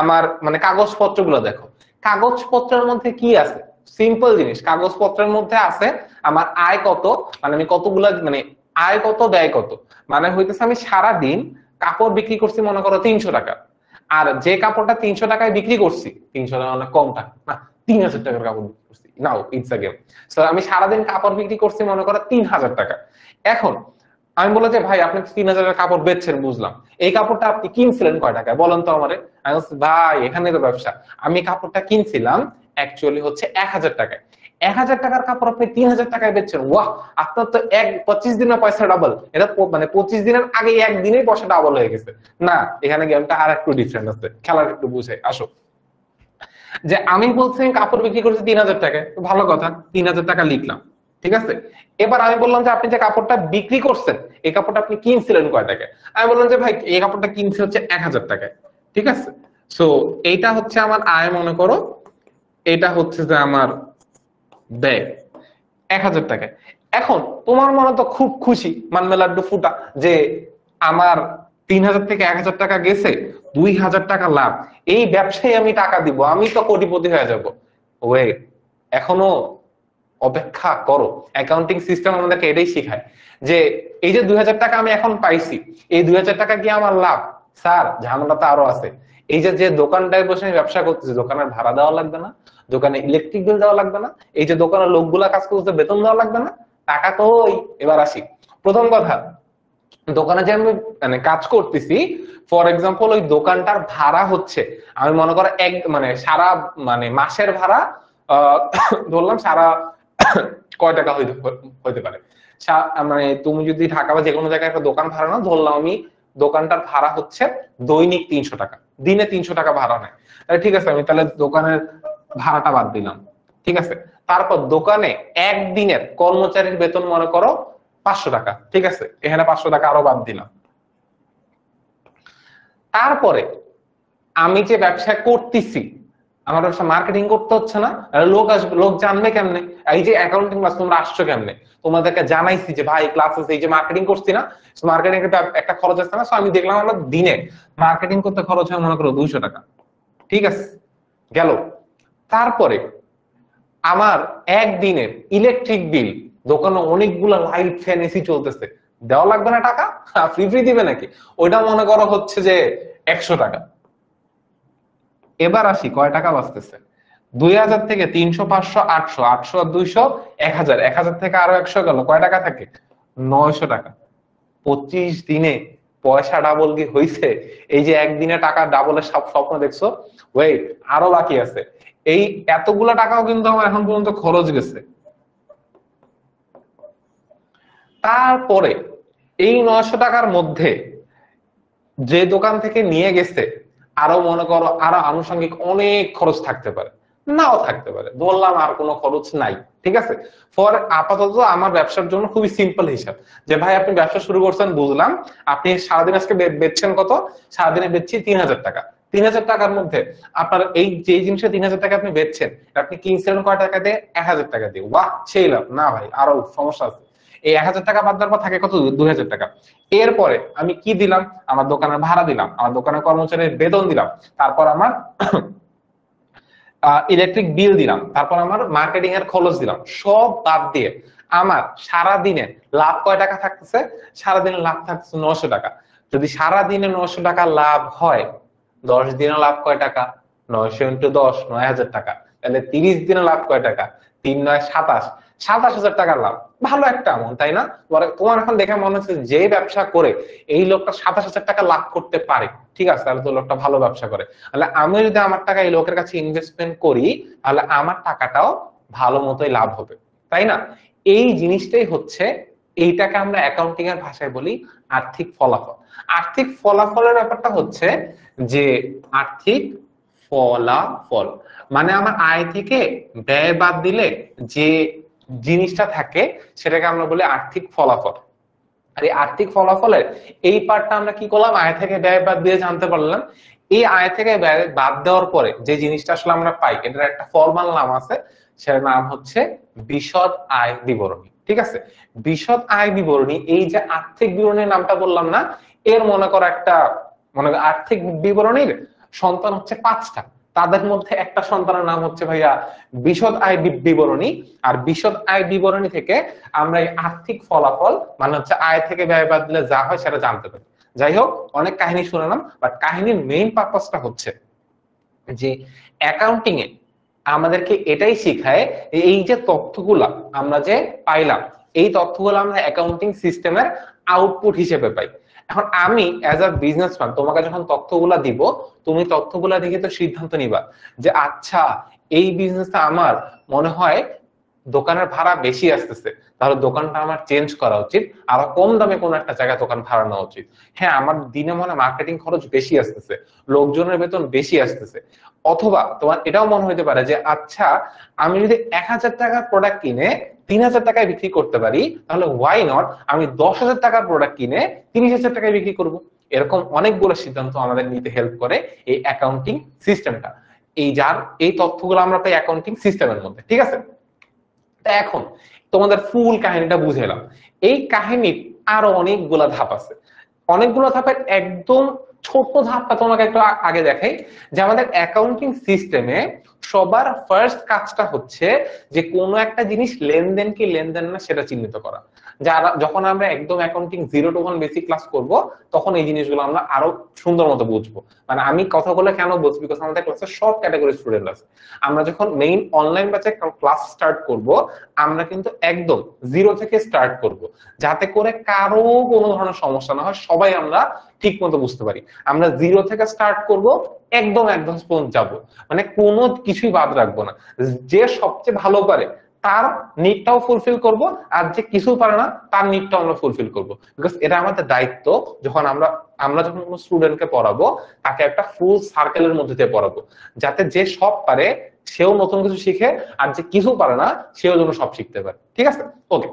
আমার মানে কাগজপত্রগুলো দেখো, কাগজপত্রের মধ্যে কি আছে, সিম্পল জিনিস, কাগজপত্রের মধ্যে আছে আমার আয় কত, মানে আমি কতগুলা মানে আয় কত ব্যয় কত, মানে হইতেছে আমি সারা দিন কাপড় বিক্রি করছি মনে করো 300 টাকা, আর যে কাপড়টা 300 টাকায় বিক্রি করছি, 300 টাকা অনেক কম টাকা না, 3000 টাকার কাপড় বিক্রি করছি, now it's a game. So আমি সারাদিন কাপড় বিক্রি করছি মনে করো 3000 টাকা। এখন আমি বললাম যে ভাই আপনি 3000 কাপড় বেচছেন বুঝলাম, এই কাপড়টা আপনি কিনছিলেন কয় টাকায় বলেন তো আমারে। আমি বলছি, ভাই এখানে তো ব্যবসা, আমি কাপড়টা কিনছিলাম অ্যাকচুয়ালি হচ্ছে 1000 টাকায়, 1000 টাকার কাপড় আপনি 3000 টাকায় বেচছেন, ওয়াহ আপনার তো 25 দিনের পয়সা ডাবল, এটা মানে 25 দিনের আগে একদিনেই পয়সা ডাবল হয়ে গেছে। না, এখানে গেমটা আর একটু ডিফারেন্ট আছে, খেলার একটু বুঝে আসো। যে আমি বলছি কাপড় বিক্রি করছি 3000 টাকায়, ভালো কথা, 3000 টাকা লিখলাম, ঠিক আছে। এবার আমি বললাম যে আপনি যে কাপড়টা বিক্রি করছেন এই কাপড়টা আপনি কিনছিলেন কয় টাকায়, আমি বললাম যে ভাই এই কাপড়টা কিনছি হচ্ছে 1000 টাকায়, ঠিক আছে। সো এইটা হচ্ছে আমার আয় মনে করো, এটা হচ্ছে যে আমার ব্যয় 1000 টাকায়। এখন তোমার মনে তো খুব খুশি, মানবে লাড্ডু ফুটা, যে আমার 3000 থেকে 1000 টাকা গেছে, 2000 টাকা লাভ, এই ব্যবসায় আমি টাকা দিব, আমি তো কোটিপতি হয়ে যাব। ওয়েট, এখনো অপেক্ষা করো। অ্যাকাউন্টিং সিস্টেম আমাদেরকে এটাই শেখায় যে এই যে 2000 টাকা আমি এখন পাইছি, এই 2000 টাকা কি আমার লাভ? স্যার ঝামেলা তো আরো আছে। এই যে যে দোকানটায় বসে আমি ব্যবসা করতেছি, দোকানের ভাড়া দেওয়া লাগবে না, দোকানে ইলেকট্রিক বিল দেওয়া লাগবে না, এই যে দোকানের লোকগুলা কাজ করতে বেতন দেওয়া লাগবে না, টাকা তো ওই। এবার আসি প্রথম কথা, দোকানে যে আমি মানে কাজ করতেছি, ফর এক্সাম্পল ওই দোকানটার ভাড়া হচ্ছে, আমি মনে করো এক মানে সারা মানে মাসের ভাড়া ধরলাম সারা কয় টাকা হইতে পারে, মানে তুমি যদি ঢাকা বা যে কোনো জায়গায় একটা দোকান ভাড়া নাও, ধরলাম আমি দোকানটার ভাড়া হচ্ছে দৈনিক 300 টাকা, দিনে 300 টাকা ভাড়া নেয়, তাহলে ঠিক আছে আমি তাহলে দোকানের ভাড়াটা বাদ দিলাম, ঠিক আছে। তারপর দোকানে একদিনের কর্মচারীর বেতন মনে করো 500 টাকা, ঠিক আছে, এখানে 500 টাকা আরো বাদ দিলাম। তারপরে আমি যে ব্যবসা করতেছি, আমার ব্যবসা মার্কেটিং করতে হচ্ছে না, লোক আসবে, লোক জানবে কেমনে? এই যে অ্যাকাউন্টিং ক্লাস তোমরা আসছো কেমনে, তোমাদেরকে জানাইছি যে ভাই ক্লাস আছে, এই যে মার্কেটিং করছি না, মার্কেটিং একটা খরচ আছে না, আমি দেখলাম আমরা দিনে মার্কেটিং করতে খরচ হয় মনে করো 200 টাকা, ঠিক আছে গেল। তারপরে আমার একদিনের ইলেকট্রিক বিল, দোকানে অনেকগুলো লাইট ফ্যান এসি চলতেছে, দেওয়া লাগবে না টাকা, ফ্রি ফ্রি দিবে নাকি, ওইটা মনে করো হচ্ছে যে 100 টাকা। এবার আসি কয় টাকা বাঁচতেছে, 2000 থেকে 300, 500, 800, 800 আর 200, 1000, 1000 থেকে আরো 100 গেল, কয় টাকা থাকে? 900 টাকা। 25 দিনে পয়সা ডাবল কি হইছে? এই যে একদিনে টাকা ডাবলের সব স্বপ্ন দেখছো, ওয়েট আরো বাকি আছে। এই এতগুলা টাকাও কিন্তু আমার এখন পর্যন্ত খরচ গেছে। তারপরে এই 900 টাকার মধ্যে যে দোকান থেকে নিয়ে গেছে, আরো মনে করো আরো আনুষঙ্গিক অনেক খরচ থাকতে পারে, নাও থাকতে পারে, বললাম আর কোনো খরচ নাই, ঠিক আছে। ফর আপাতত আমার ব্যবসার জন্য খুবই সিম্পল হিসাব, যে ভাই আপনি ব্যবসা শুরু করছেন বুঝলাম, আপনি সারাদিন আজকে বেচছেন কত, সারাদিনে বেচছি 3000 টাকা, 3000 টাকার মধ্যে আপনার এই যে জিনিসটা 3000 টাকা আপনি বেচছেন, আপনি কিনছিলেন কয় টাকা দিয়ে? 1000 টাকা দিয়ে, বাহ সেই লাভ না ভাই, আরো সমস্যা আছে। এই 1000 টাকা বাদ দেওয়ার পর থাকে কত? 2000 টাকা। এরপরে আমি কি দিলাম? আমার দোকানের ভাড়া দিলাম, আমার দোকানের কর্মচারীর বেতন দিলাম, তারপর আমার ইলেকট্রিক বিল দিলাম, তারপর আমার মার্কেটিং এর খরচ দিলাম, সব বাদ দিয়ে আমার সারা দিনে লাভ কয় টাকা থাকতেছে? সারাদিনে লাভ থাকতেছে 900 টাকা। যদি সারা দিনে 900 টাকা লাভ হয়, 10 দিনে লাভ কয় টাকা? 900 ইন্টু 10, 9000 টাকা। তাহলে 30 দিনে লাভ কয় টাকা? 3 9 27, 27,000 টাকা লাভ। ভালো একটা অ্যামাউন্ট, তাই না? তোমার এখন দেখে মনে হচ্ছে যে ব্যবসা করে এই লোকটা 27,000 টাকা লাভ করতে পারে, ঠিক আছে, তাহলে তো লোকটা ভালো ব্যবসা করে। তাহলে আমি যদি আমার টাকা এই লোকের কাছে ইনভেস্টমেন্ট করি, তাহলে আমার টাকাটাও ভালো মতোই লাভ হবে, তাই না? এই জিনিসটাই হচ্ছে, এইটাকে আমরা অ্যাকাউন্টিং এর ভাষায় বলি আর্থিক ফলাফল। আর্থিক ফলাফলের ব্যাপারটা হচ্ছে যে আর্থিক ফলাফল মানে আমার আয় থেকে ব্যয় বাদ দিলে যে জিনিসটা থাকে সেটাকে আমরা বলি আর্থিক ফলাফল। আর এই আর্থিক ফলাফলের এই পার্টটা আমরা কি করলাম? আয় থেকে ব্যয় বাদ দিয়ে জানতে পারলাম। এই আয় থেকে ব্যয় বাদ দেওয়ার পরে যে জিনিসটা আসলে আমরা পাই, এটার একটা ফর্মাল নাম আছে, সেটার নাম হচ্ছে বিশদ আয় বিবরণী, ঠিক আছে। বিশদ আয় বিবরণী, এই যে আর্থিক বিবরণীর নামটা বললাম না, এর মনে করো একটা, মনে করো আর্থিক বিবরণীর সন্তান হচ্ছে 5টা। তাদের মধ্যে একটা সন্তানের নাম হচ্ছে ভাইয়া বিশদ আয় বিবরণী। আর বিশদ আয় বিবরণী থেকে আমরা এই আর্থিক ফলাফল মানে হচ্ছে আয় থেকে ব্যয় বাদ দিলে যা হয় সেটা জানতে পারি। যাই হোক, অনেক কাহিনী শুনলাম, বাট কাহিনীর মেইন পারপাসটা হচ্ছে যে অ্যাকাউন্টিং এ আমাদেরকে এটাই শিখায়, এই যে তথ্যগুলা আমরা যে পাইলাম, এই তথ্যগুলো আমরা অ্যাকাউন্টিং সিস্টেমের আউটপুট হিসেবে পাই। এখন আমি অ্যাজ আ বিজনেসম্যান তোমাকে যখন তথ্যগুলা দিব, তুমি তথ্যগুলা দেখে তো সিদ্ধান্ত নিবা যে আচ্ছা এই বিজনেসটা আমার মনে হয় দোকানের ভাড়া বেশি আসতেছে, তাহলে দোকানটা আমার চেঞ্জ করা উচিত, আরো কম দামে কোনো একটা জায়গায় দোকান ভাড়া নেওয়া উচিত। হ্যাঁ, আমার দিনে মনে মার্কেটিং খরচ বেশি আসতেছে, লোকজনের বেতন বেশি আসতেছে। অথবা তোমার এটাও মনে হইতে পারে যে আচ্ছা আমি যদি 1000 টাকার প্রোডাক্ট কিনে 3000 টাকায় বিক্রি করতে পারি, তাহলে ওয়াই নট আমি 10,000 টাকার প্রোডাক্ট কিনে 30,000 টাকায় বিক্রি করব। এরকম অনেকগুলো সিদ্ধান্ত আমাদের নিতে হেল্প করে এই অ্যাকাউন্টিং সিস্টেমটা। এই তথ্যগুলো আমরা পাই অ্যাকাউন্টিং সিস্টেমের মধ্যে, ঠিক আছে? এখন তোমাদের ফুল কাহিনীটা বুঝাইলাম। এই কাহিনীর আরো অনেকগুলা ধাপ আছে। অনেকগুলো ধাপের একদম ছোট ধাপটা তোমাকে একটু আগে দেখাই, যে আমাদের অ্যাকাউন্টিং সিস্টেমে সবার ফার্স্ট কাজটা হচ্ছে যে কোনো একটা জিনিস লেনদেন কি লেনদেন না সেটা চিহ্নিত করা। যারা যখন আমরা একদম অ্যাকাউন্টিং 0 to 1 বেসিক ক্লাস করব, তখন এই জিনিসগুলো আমরা আরো সুন্দর মতো বুঝবো। মানে আমি কথাগুলো কেন বলছি, বিকজ আমাদের ক্লাসে সব ক্যাটাগরি স্টুডেন্ট আছে। আমরা যখন মেইন অনলাইন ব্যাচে ক্লাস স্টার্ট করব, আমরা কিন্তু একদম 0 থেকে স্টার্ট করব, যাতে করে কারো কোনো ধরনের সমস্যা না হয়, সবাই আমরা ঠিক মতো বুঝতে পারি। আমরা 0 থেকে স্টার্ট করব, একদম অ্যাডভান্স পর্যন্ত যাবো, মানে কোনো কিছুই বাদ রাখবো না। যে সবচেয়ে ভালো পারে তার নিডটাও ফুলফিল করব, আর যে কিছু পারে না তার নিডটাও আমরা ফুলফিল করব। বিকজ এটা আমাদের দায়িত্ব। যখন আমরা যখন কোনো স্টুডেন্টকে পড়াবো, তাকে একটা ফুল সার্কেলের মধ্যে দিয়ে পড়াবো, যাতে যে সব পারে সেও নতুন কিছু শিখে, আর যে কিছু পারে না সেও যেন সব শিখতে পারে। ঠিক আছে, ওকে।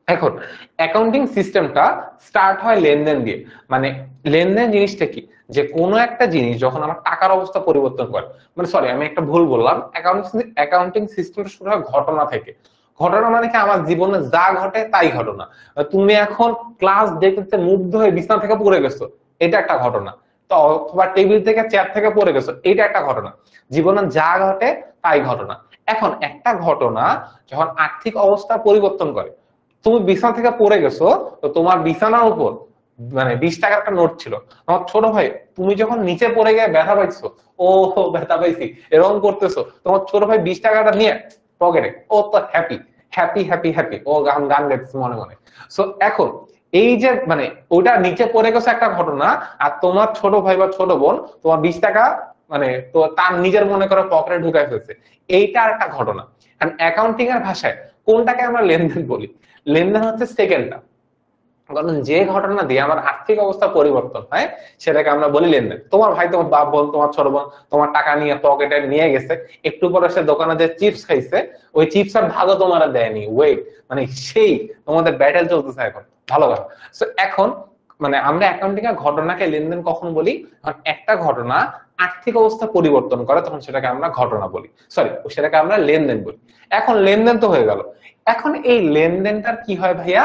এখন অ্যাকাউন্টিং সিস্টেমটা স্টার্ট হয় লেনদেন দিয়ে। মানে লেনদেন জিনিসটা কি, যে কোনো একটা জিনিস যখন আমার টাকার অবস্থা পরিবর্তন করে, মানে সরি আমি একটা ভুল বললাম, অ্যাকাউন্টিং সিস্টেমটা শুরু হয় ঘটনা থেকে। ঘটনা মানে কি, আমার জীবনে যা ঘটে তাই ঘটনা। তুমি এখন ক্লাস দেখতে মুগ্ধ হয়ে বিছানা থেকে পড়ে গেছো, এটা একটা ঘটনা। তো অথবা টেবিল থেকে চেয়ার থেকে পড়ে গেছো, এটা একটা ঘটনা। জীবনে যা ঘটে তাই ঘটনা। এখন একটা ঘটনা যখন আর্থিক অবস্থা পরিবর্তন করে, তুমি বিছানা থেকে পড়ে গেছো, তো তোমার বিছানার উপর মানে 20 টাকার একটা নোট ছিল, আমার ছোট ভাই তুমি যখন নিচে পড়ে গিয়ে ব্যথা পাইছো, ও ব্যথা পাইছি এরকম করতেছো, তোমার ছোট ভাই 20 টাকাটা নিয়ে পকেটে, ও তো হ্যাপি হ্যাপি হ্যাপি হ্যাপি, ও গান গান গাইতেছে মনে মনে। সো এখন এই যে মানে ওটা নিচে পড়ে গেছে একটা ঘটনা, আর তোমার ছোট ভাই বা ছোট বোন তোমার 20 টাকা মানে তো তার নিজের মনে করে পকেটে ঢুকাই ফেলছে, এইটা একটা ঘটনা। কারণ অ্যাকাউন্টিং এর ভাষায় কোনটাকে আমরা লেনদেন বলি? লেনদেন হচ্ছে সেকেন্ডটা। কারণ যে ঘটনা দিয়ে আমার আর্থিক অবস্থা পরিবর্তন হয় সেটাকে আমরা বলি লেনদেন। তোমার ভাই, তোমার বাপ বোন, তোমার ছোট বোন তোমার টাকা নিয়ে পকেটে নিয়ে গেছে, একটু পরে সে দোকানে যে চিপস খাইছে, ওই চিপসের ভাগও তোমার দেয়নি, ওয়েট, মানে সেই তোমাদের ব্যাটেল চলতেছে এখন, ভালো কথা। সো এখন মানে আমরা অ্যাকাউন্টিং এর ঘটনাকে লেনদেন কখন বলি, কারণ একটা ঘটনা আর্থিক অবস্থা পরিবর্তন করে, তখন সেটাকে আমরা ঘটনা বলি, সরি সেটাকে আমরা লেনদেন বলি। এখন লেনদেন তো হয়ে গেল, এখন এই লেনদেনটার কি হয় ভাইয়া?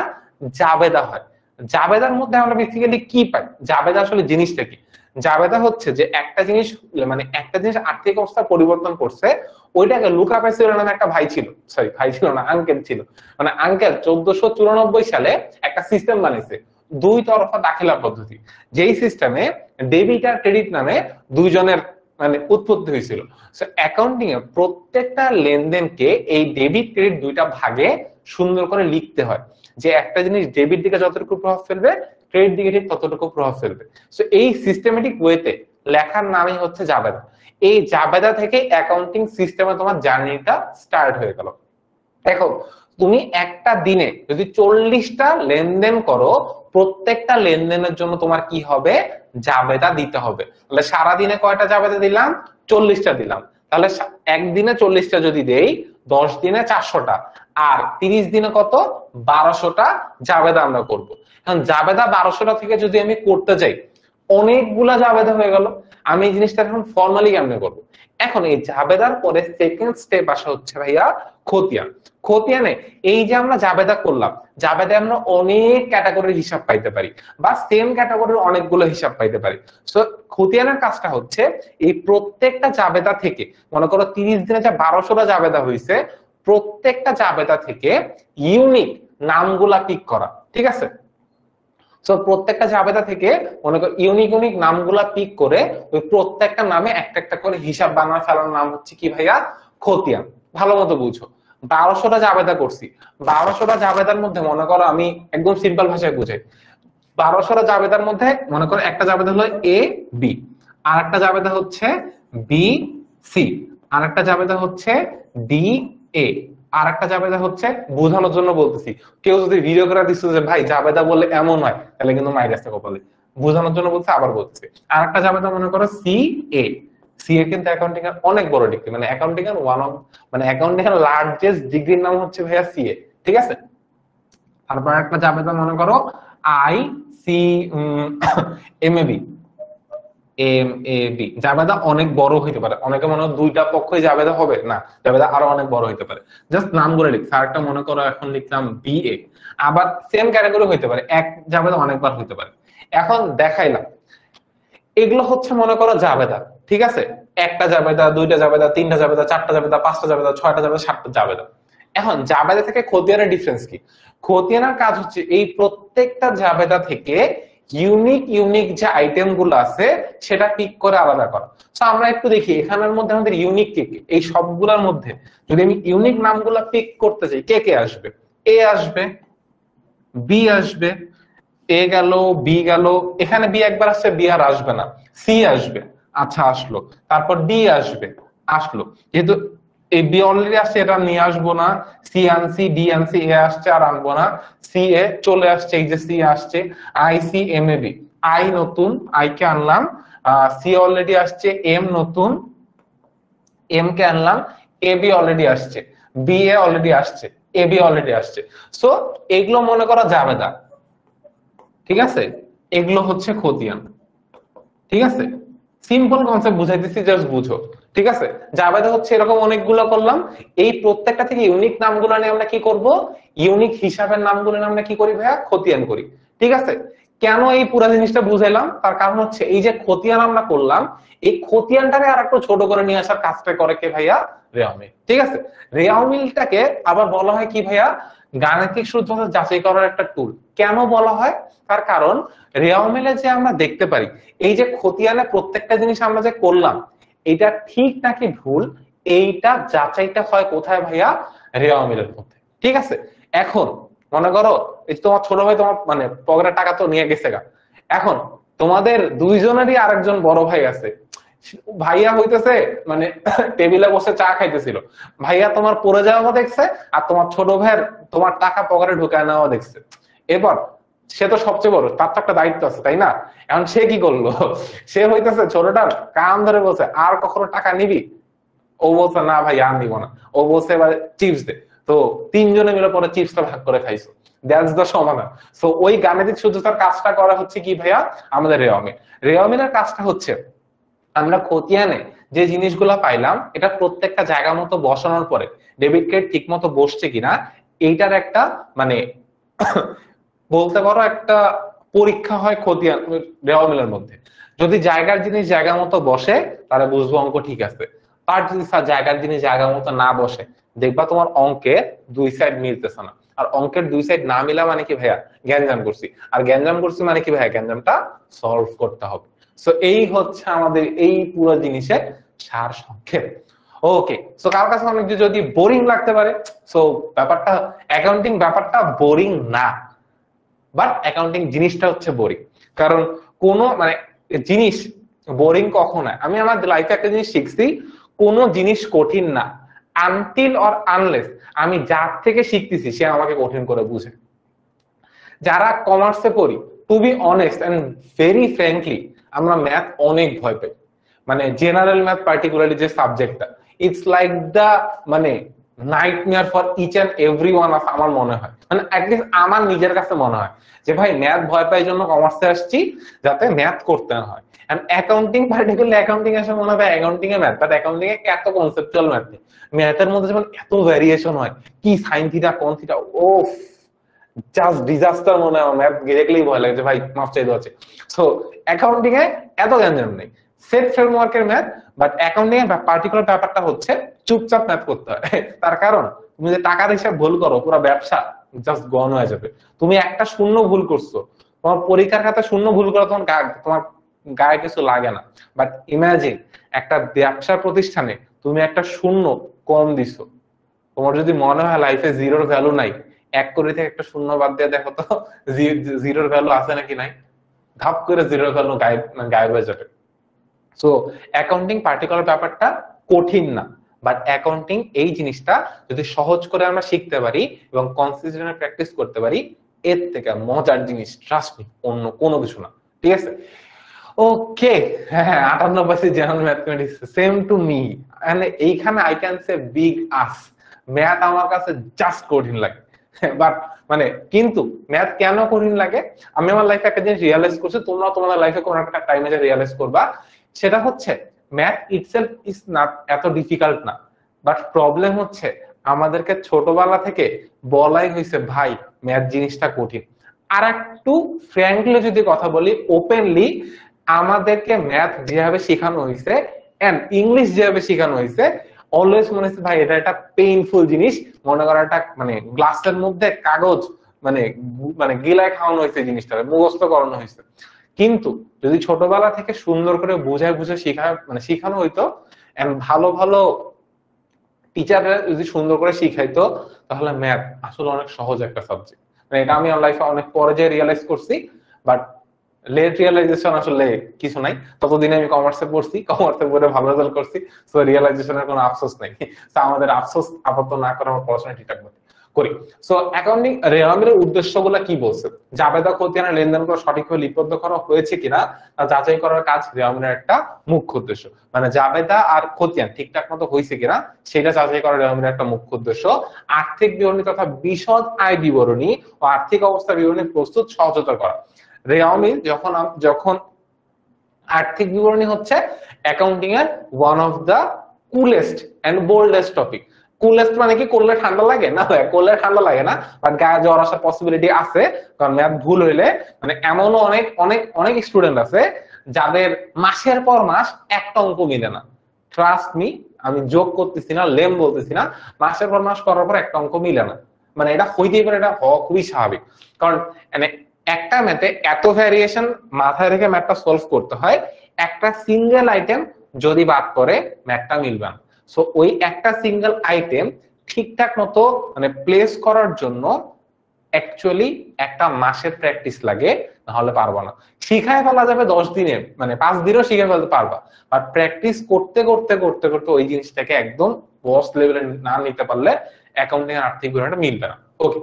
জাবেদা হয়। জাবেদার মধ্যে আমরা বেসিক্যালি কি পাই? জাবেদা আসলে জিনিসটা কি? জাবেদা হচ্ছে যে একটা জিনিস মানে একটা জিনিস আর্থিক অবস্থা পরিবর্তন করছে, ওইটাকে লুকা পাইসির নামে একটা ভাই ছিল, সরি ভাই ছিল না, আঙ্কেল ছিল। মানে আঙ্কেল 1494 সালে একটা সিস্টেম বানিয়েছে, দুই তরফা দাখিলা পদ্ধতি, যেই সিস্টেমে ডেবিট আর ক্রেডিট নামে দুইজনের মানে উৎপত্তি হয়েছিল। সো অ্যাকাউন্টিং এ প্রত্যেকটা লেনদেনকে এই ডেবিট ক্রেডিট দুইটা ভাগে সুন্দর করে লিখতে হয়, যে একটা জিনিস ডেবিট দিকে যতটুকু প্রভাব ফেলবে, ক্রেডিট দিকে ঠিক ততটুকু প্রভাব ফেলবে। সো এই সিস্টেমেটিক ওয়েতে লেখার নামই হচ্ছে জাবেদা। এই জাবেদা থেকে অ্যাকাউন্টিং সিস্টেমে তোমার জার্নিটা স্টার্ট হয়ে গেল। দেখো তুমি একটা দিনে যদি 40টা লেনদেন করো, প্রত্যেকটা লেনদেনের জন্য তোমার কি হবে? জাবেদা দিতে হবে। তাহলে সারাদিনে কয়টা জাবেদা দিলাম? 40টা দিলাম। তাহলে একদিনে 40টা যদি দেই, 10 দিনে 400টা, আর 30 দিনে কত? 1200টা জাবেদা আমরা করব। এখন জাবেদা 1200টা থেকে যদি আমি করতে যাই, অনেকগুলা জাবেদা হয়ে গেল। আমি এই জিনিসটা এখন ফর্মালি কেমনে করবো? এখন এই জাবেদার পরে সেকেন্ড স্টেপ আসা হচ্ছে ভাইয়া খতিয়ান। খতিয়ানে এই যে আমরা জাবেদা করলাম, জাবেদা আমরা অনেক ক্যাটাগরির হিসাব পাইতে পারি বা সেম ক্যাটাগরির অনেকগুলো হিসাব পাইতে পারি। সো খতিয়ানের কাজটা হচ্ছে এই প্রত্যেকটা জাবেদা থেকে, মনে করো 30 দিনে যে 1200টা জাবেদা হয়েছে, প্রত্যেকটা জাবেদা থেকে ইউনিক নামগুলা পিক করা, ঠিক আছে? সো প্রত্যেকটা জাবেদা থেকে মনে করো ইউনিক ইউনিক নামগুলা পিক করে ওই প্রত্যেকটা নামে একটা একটা করে হিসাব বানায় ফেলার নাম হচ্ছে কি ভাইয়া? খতিয়ান। ভালো মতো বুঝো। 1200টা জাবেদা করছি, 1200টা জাবেদার মধ্যে মনে করো, আমি একদম সিম্পল ভাষায় বুঝাই, 1200টা জাবেদার মধ্যে মনে করো একটা জাবেদা হলো এ বি, আর একটা জাবেদা হচ্ছে বি সি, আর একটা জাবেদা হচ্ছে ডি এ, আর একটা জাবেদা হচ্ছে, বোঝানোর জন্য বলতেছি, কেউ যদি ভিডিও করে দিচ্ছে যে ভাই জাবেদা বললে এমন হয়, তাহলে কিন্তু মাইনাস কপালে, বোঝানোর জন্য বলছে, আবার বলতেছি। আর একটা জাবেদা মনে করো সি এ। সি এ কিন্তু অ্যাকাউন্টিং এর অনেক বড় ডিগ্রি, মানে অ্যাকাউন্টিং এর অ্যাকাউন্টিং এর লার্জেস্ট ডিগ্রির নাম হচ্ছে ভাইয়া সি এ, ঠিক আছে? তারপর একটা জাবেদা মনে করো I C M A B, M A B. জাবেদা অনেক বড় হইতে পারে, অনেকে মনে হয় দুইটা পক্ষই জাবেদা হবে, না, জাবেদা আরো অনেক বড় হইতে পারে। জাস্ট নামগুলো লিখছি। আরেকটা মনে করো এখন লিখলাম বি এ, আবার সেম ক্যাটাগরি হইতে পারে, এক জাবেদা অনেকবার হইতে পারে। এখন দেখাইলাম এগুলো হচ্ছে মনে করো জাবেদা, ঠিক আছে? একটা জাবেদা, দুইটা জাবেদা, তিনটা জাবেদা, চারটা জাবেদা, পাঁচটা জাবেদা, ছয়টা জাবেদা, সাতটা জাবেদা। এখন জাবেদা থেকে খতিয়ানের ডিফারেন্স কি? খতিয়ানের কাজ হচ্ছে এই প্রত্যেকটা জাবেদা থেকে ইউনিক ইউনিক যে আইটেম গুলো আছে সেটা পিক করে আলাদা করা। তো আমরা একটু দেখি এখানের মধ্যে আমাদের ইউনিক কে কে, এই সবগুলোর মধ্যে যদি আমি ইউনিক নামগুলা পিক করতে চাই, কে কে আসবে? এ আসবে, বি আসবে, এ গেল, বি গেল, এখানে বি একবার আসছে, বি আর আসবে না, সি আসবে, আচ্ছা আসলো, তারপর ডি আসবে, আসলো, যেহেতু এই বি অলরেডি আসছে এটা নিয়ে আসবো না, সি আনসি, ডি আনসি, এ আসছে আর আনবো না, সি এ চলে আসছে, এই যে সি আসছে, I C M A B, I নতুন, আই কে আনলাম, সি অলরেডি আসছে, এম নতুন, এম কে আনলাম, এ বি অলরেডি আসছে, বি এ অলরেডি আসছে, এ বি অলরেডি আসছে। সো এগুলো মনে করা জাবেদা, ঠিক আছে? এগুলো হচ্ছে খতিয়ান, ঠিক আছে? সিম্পল কনসেপ্ট বুঝাইতেছি, জাস্ট বুঝো, ঠিক আছে? জাবেদা হচ্ছে এরকম অনেকগুলো করলাম, এই প্রত্যেকটা থেকে ইউনিক নামগুলো নিয়ে আমরা কি করব? ইউনিক হিসাবের নামগুলো নিয়ে আমরা কি করি ভাইয়া? খতিয়ান করি, ঠিক আছে? কেন এই পুরো জিনিসটা বুঝাইলাম? তার কারণ হচ্ছে এই যে খতিয়ান আমরা করলাম, এই খতিয়ানটাকে আর একটু ছোট করে নিয়ে আসার কাজটা করে কে ভাইয়া? রেওয়া মিল, ঠিক আছে? রেওয়া মিলটাকে আবার বলা হয় কি ভাইয়া? গাণিতিক শুদ্ধতা যাচাই করার একটা টুল। কেন বলা হয়? তার কারণ রেওয়া মিলে যে আমরা দেখতে পারি এই যে খতিয়ানে প্রত্যেকটা জিনিস আমরা যে করলাম এটা ঠিক নাকি ভুল, এইটা যাচাইটা হয় কোথায় ভাইয়া? রেওয়া মিলের মধ্যে, ঠিক আছে? এখন মনে করো এই তোমার ছোট ভাই তোমার মানে পকেটের টাকা তো নিয়ে গেছে গা, এখন তোমাদের দুইজনেরই আরেকজন বড় ভাই আছে, ভাইয়া হইতেছে মানে টেবিলে বসে চা খাইতেছিল, ভাইয়া তোমার পড়ে যাওয়া দেখছে আর তোমার ছোট ভাইয়ের তোমার টাকা পকেটে ঢুকায় নেওয়া দেখছে। এবার সে তো সবচেয়ে বড়, তার তো একটা দায়িত্ব আছে, তাই না? এখন সে কি করলো? সে হইতেছে ছোটটার কান ধরে বলছে আর কখনো টাকা নিবি? ও বলছে না ভাই আর নিব না। ও বলছে এবার চিপস দে। তো তিনজনে মিলে পরে চিপসটা ভাগ করে খাইছো। দ্যাটস দ্য সমাধান। সো ওই গাণিতিক শুদ্ধতার কাজটা করা হচ্ছে কি ভাইয়া? আমাদের রেওয়া মিল। রেওয়া মিলের কাজটা হচ্ছে আমরা খতিয়ানে যে জিনিসগুলা পাইলাম এটা প্রত্যেকটা জায়গা মতো বসানোর পরে ডেবিট কার্ড ঠিক মতো বসছে কিনা এইটার একটা মানে বলতে পারো একটা পরীক্ষা হয় খতিয়ান রেওয়া মিলের মধ্যে। যদি জায়গার জিনিস জায়গা মতো বসে তাহলে বুঝবো অঙ্ক ঠিক আছে, আর যদি জায়গার জিনিস জায়গা মতো না বসে দেখবা তোমার অঙ্কের দুই সাইড মিলতেছে না। আর অঙ্কের দুই সাইড না মিলা মানে কি ভাইয়া? গ্যাঞ্জাম করছি। আর গ্যাঞ্জাম করছি মানে কি ভাইয়া? গ্যাঞ্জামটা সলভ করতে হবে। সো এই হচ্ছে আমাদের এই পুরো জিনিসের সার সংক্ষেপ। ওকে, সো কার কাছে অনেক যদি বোরিং লাগতে পারে, সো ব্যাপারটা অ্যাকাউন্টিং ব্যাপারটা বোরিং না, বাট অ্যাকাউন্টিং জিনিসটা হচ্ছে বোরিং। কারণ কোন মানে জিনিস বোরিং কখন হয়? আমি আমার লাইফে একটা জিনিস শিখছি, কোন জিনিস কঠিন না আনটিল অর আনলেস আমি যার থেকে শিখতেছি সে আমাকে কঠিন করে বুঝে। যারা কমার্সে পড়ি, to be honest and very frankly, আমরা ম্যাথ অনেক ভয় পাই। মানে জেনারেল ম্যাথ পার্টিকুলারলি যে সাবজেক্টটা, ইটস লাইক দা মানে nightmare for each and every one of, আমার মনে হয়, মানে অ্যাটলিস্ট আমার নিজের কাছে মনে হয় যে ভাই ম্যাথ ভয় পাই জন্য কমার্সে আসছি, যাতে ম্যাথ করতে না হয়। এন্ড অ্যাকাউন্টিং, পার্টিকুলারলি অ্যাকাউন্টিং এসে মনে হয় অ্যাকাউন্টিং এ ম্যাথ, বাট অ্যাকাউন্টিং এ এত কনসেপচুয়াল ম্যাথ নেই। ম্যাথের মধ্যে যেমন এত ভ্যারিয়েশন হয়, কি সাইন থিটা কোন থিটা, ওফ, জাস্ট ডিজাস্টার মনে হয়। ম্যাথ দেখলেই ভয় লাগে যে ভাই মাফ চাইতে হচ্ছে। সো অ্যাকাউন্টিং এ এত জ্ঞান নেই, সেট ফ্রেমওয়ার্কের ম্যাথ, বাট অ্যাকাউন্টিং এর পার্টিকুলার ব্যাপারটা হচ্ছে চুপচাপ ম্যাথ করতে হয়। তার কারণ তুমি যে টাকার হিসাব ভুল করো, পুরো ব্যবসা জাস্ট গন হয়ে যাবে। তুমি একটা শূন্য ভুল করছো, তোমার পরীক্ষার খাতা শূন্য ভুল করা তোমার গায়ে কিছু লাগে না, বাট ইমাজিন একটা ব্যবসা প্রতিষ্ঠানে তুমি একটা শূন্য কম দিছো, তোমার যদি মনে হয় লাইফে জিরোর ভ্যালু নাই, 1 কোটি থেকে একটা শূন্য বাদ দিয়ে দেখো তো জিরোর ভ্যালু আছে নাকি নাই, ধাপ করে জিরোর ভ্যালু গায়েব হয়ে যাবে। সো অ্যাকাউন্টিং পার্টিকুলার ব্যাপারটা কঠিন না, বাট অ্যাকাউন্টিং এই জিনিসটা যদি সহজ করে আমরা শিখতে পারি এবং কনসিস্টেন্ট প্র্যাকটিস করতে পারি, এর থেকে মজার জিনিস ট্রাস্ট মি অন্য কোনো কিছু না। ঠিক আছে, ওকে। হ্যাঁ, 58 general mathematics, same to me. মানে এইখানে I can say big us, math আমার কাছে জাস্ট কঠিন লাগে। বাট মানে কিন্তু ম্যাথ কেন কঠিন লাগে, আমি আমার লাইফে একটা জিনিস রিয়ালাইজ করছি, তোমরা তোমাদের লাইফে কোন একটা টাইমে যে রিয়ালাইজ করবা, সেটা হচ্ছে ম্যাথ ইটসেলফ ইজ নট এত ডিফিকাল্ট না, বাট প্রবলেম হচ্ছে আমাদেরকে ছোটবেলা থেকে বলাই হয়েছে ভাই ম্যাথ জিনিসটা কঠিন। আর একটু ফ্র্যাঙ্কলি যদি কথা বলি, ওপেনলি, আমাদেরকে ম্যাথ যেভাবে শেখানো হয়েছে এন্ড ইংলিশ যেভাবে শেখানো হয়েছে, অলওয়েজ মনে হচ্ছে ভাই এটা একটা পেইনফুল জিনিস। মনে করা একটা মানে গ্লাসের মধ্যে কাগজ মানে মানে গিলায় খাওয়ানো হয়েছে, জিনিসটা মুখস্থ করানো হয়েছে। কিন্তু যদি ছোটবেলা থেকে সুন্দর করে বুঝায় বুঝে শেখানো হইতো, এন্ড ভালো ভালো টিচাররা যদি সুন্দর করে শিখাইতো, তাহলে ম্যাথ আসলে অনেক সহজ একটা সাবজেক্ট। মানে এটা আমি আমার লাইফে অনেক পরে যে রিয়েলাইজ করছি, বাট লেট রিয়েলাইজেশন আসলে কিছু নাই। ততদিনে আমি কমার্সে পড়ছি, কমার্সে পড়ে ভালো রেজাল্ট করছি, সো রিয়েলাইজেশনের কোনো আফসোস নাই। তো আমাদের আফসোস আপাতত না করে আমার পড়াশোনা ঠিকঠাক করি। সো অ্যাকাউন্টিং রেওয়ামিলের উদ্দেশ্যগুলো কি বলছে, জাবেদা খতিয়ানের লেনদেন করে সঠিকভাবে লিপিবদ্ধ করা হয়েছে কিনা তা যাচাই করার কাজ রেওয়ামিলের একটা মুখ্য উদ্দেশ্য। মানে জাবেদা আর খতিয়ান ঠিকঠাক মতো হয়েছে কিনা সেটা যাচাই করা রেওয়ামিলের একটা মুখ্য উদ্দেশ্য। আর্থিক বিবরণী তথা বিশদ আয় বিবরণী ও আর্থিক অবস্থা বিবরণী প্রস্তুত সহজতর করা। রেওয়ামিল যখন আর্থিক বিবরণী হচ্ছে অ্যাকাউন্টিং এর one of the coolest and boldest topic. Coolest মানে কি, করলে ঠান্ডা লাগে না? করলে ঠান্ডা লাগে না, বাট গায়ে জ্বর আসার পসিবিলিটি আছে, কারণ ম্যাথ ভুল হইলে মানে এমনও অনেক অনেক অনেক স্টুডেন্ট আছে যাদের মাসের পর মাস একটা অঙ্ক মিলে না। ট্রাস্ট মি, আমি যোগ করতেছি না, লেম বলতেছি না, মাসের পর মাস করার পর একটা অঙ্ক মিলে না। মানে এটা হইতেই পারে, এটা হওয়া খুবই স্বাভাবিক, কারণ মানে একটা ম্যাথে এত ভ্যারিয়েশন মাথায় রেখে ম্যাথটা সলভ করতে হয়, একটা সিঙ্গেল আইটেম যদি বাদ করে ম্যাথটা মিলবে না। সো ওই একটা সিঙ্গেল আইটেম ঠিকঠাক মতো মানে প্লেস করার জন্য অ্যাকচুয়ালি একটা মাসের প্র্যাকটিস লাগে, নাহলে পারবো না। শিখায় ফেলা যাবে 10 দিনে, মানে 5 দিনেও শিখে ফেলতে পারবা, বাট প্র্যাকটিস করতে করতে করতে করতে ওই জিনিসটাকে একদম বস লেভেলে না নিতে পারলে অ্যাকাউন্টিং এর আর্থিক বিবরণীটা মিলবে না। ওকে,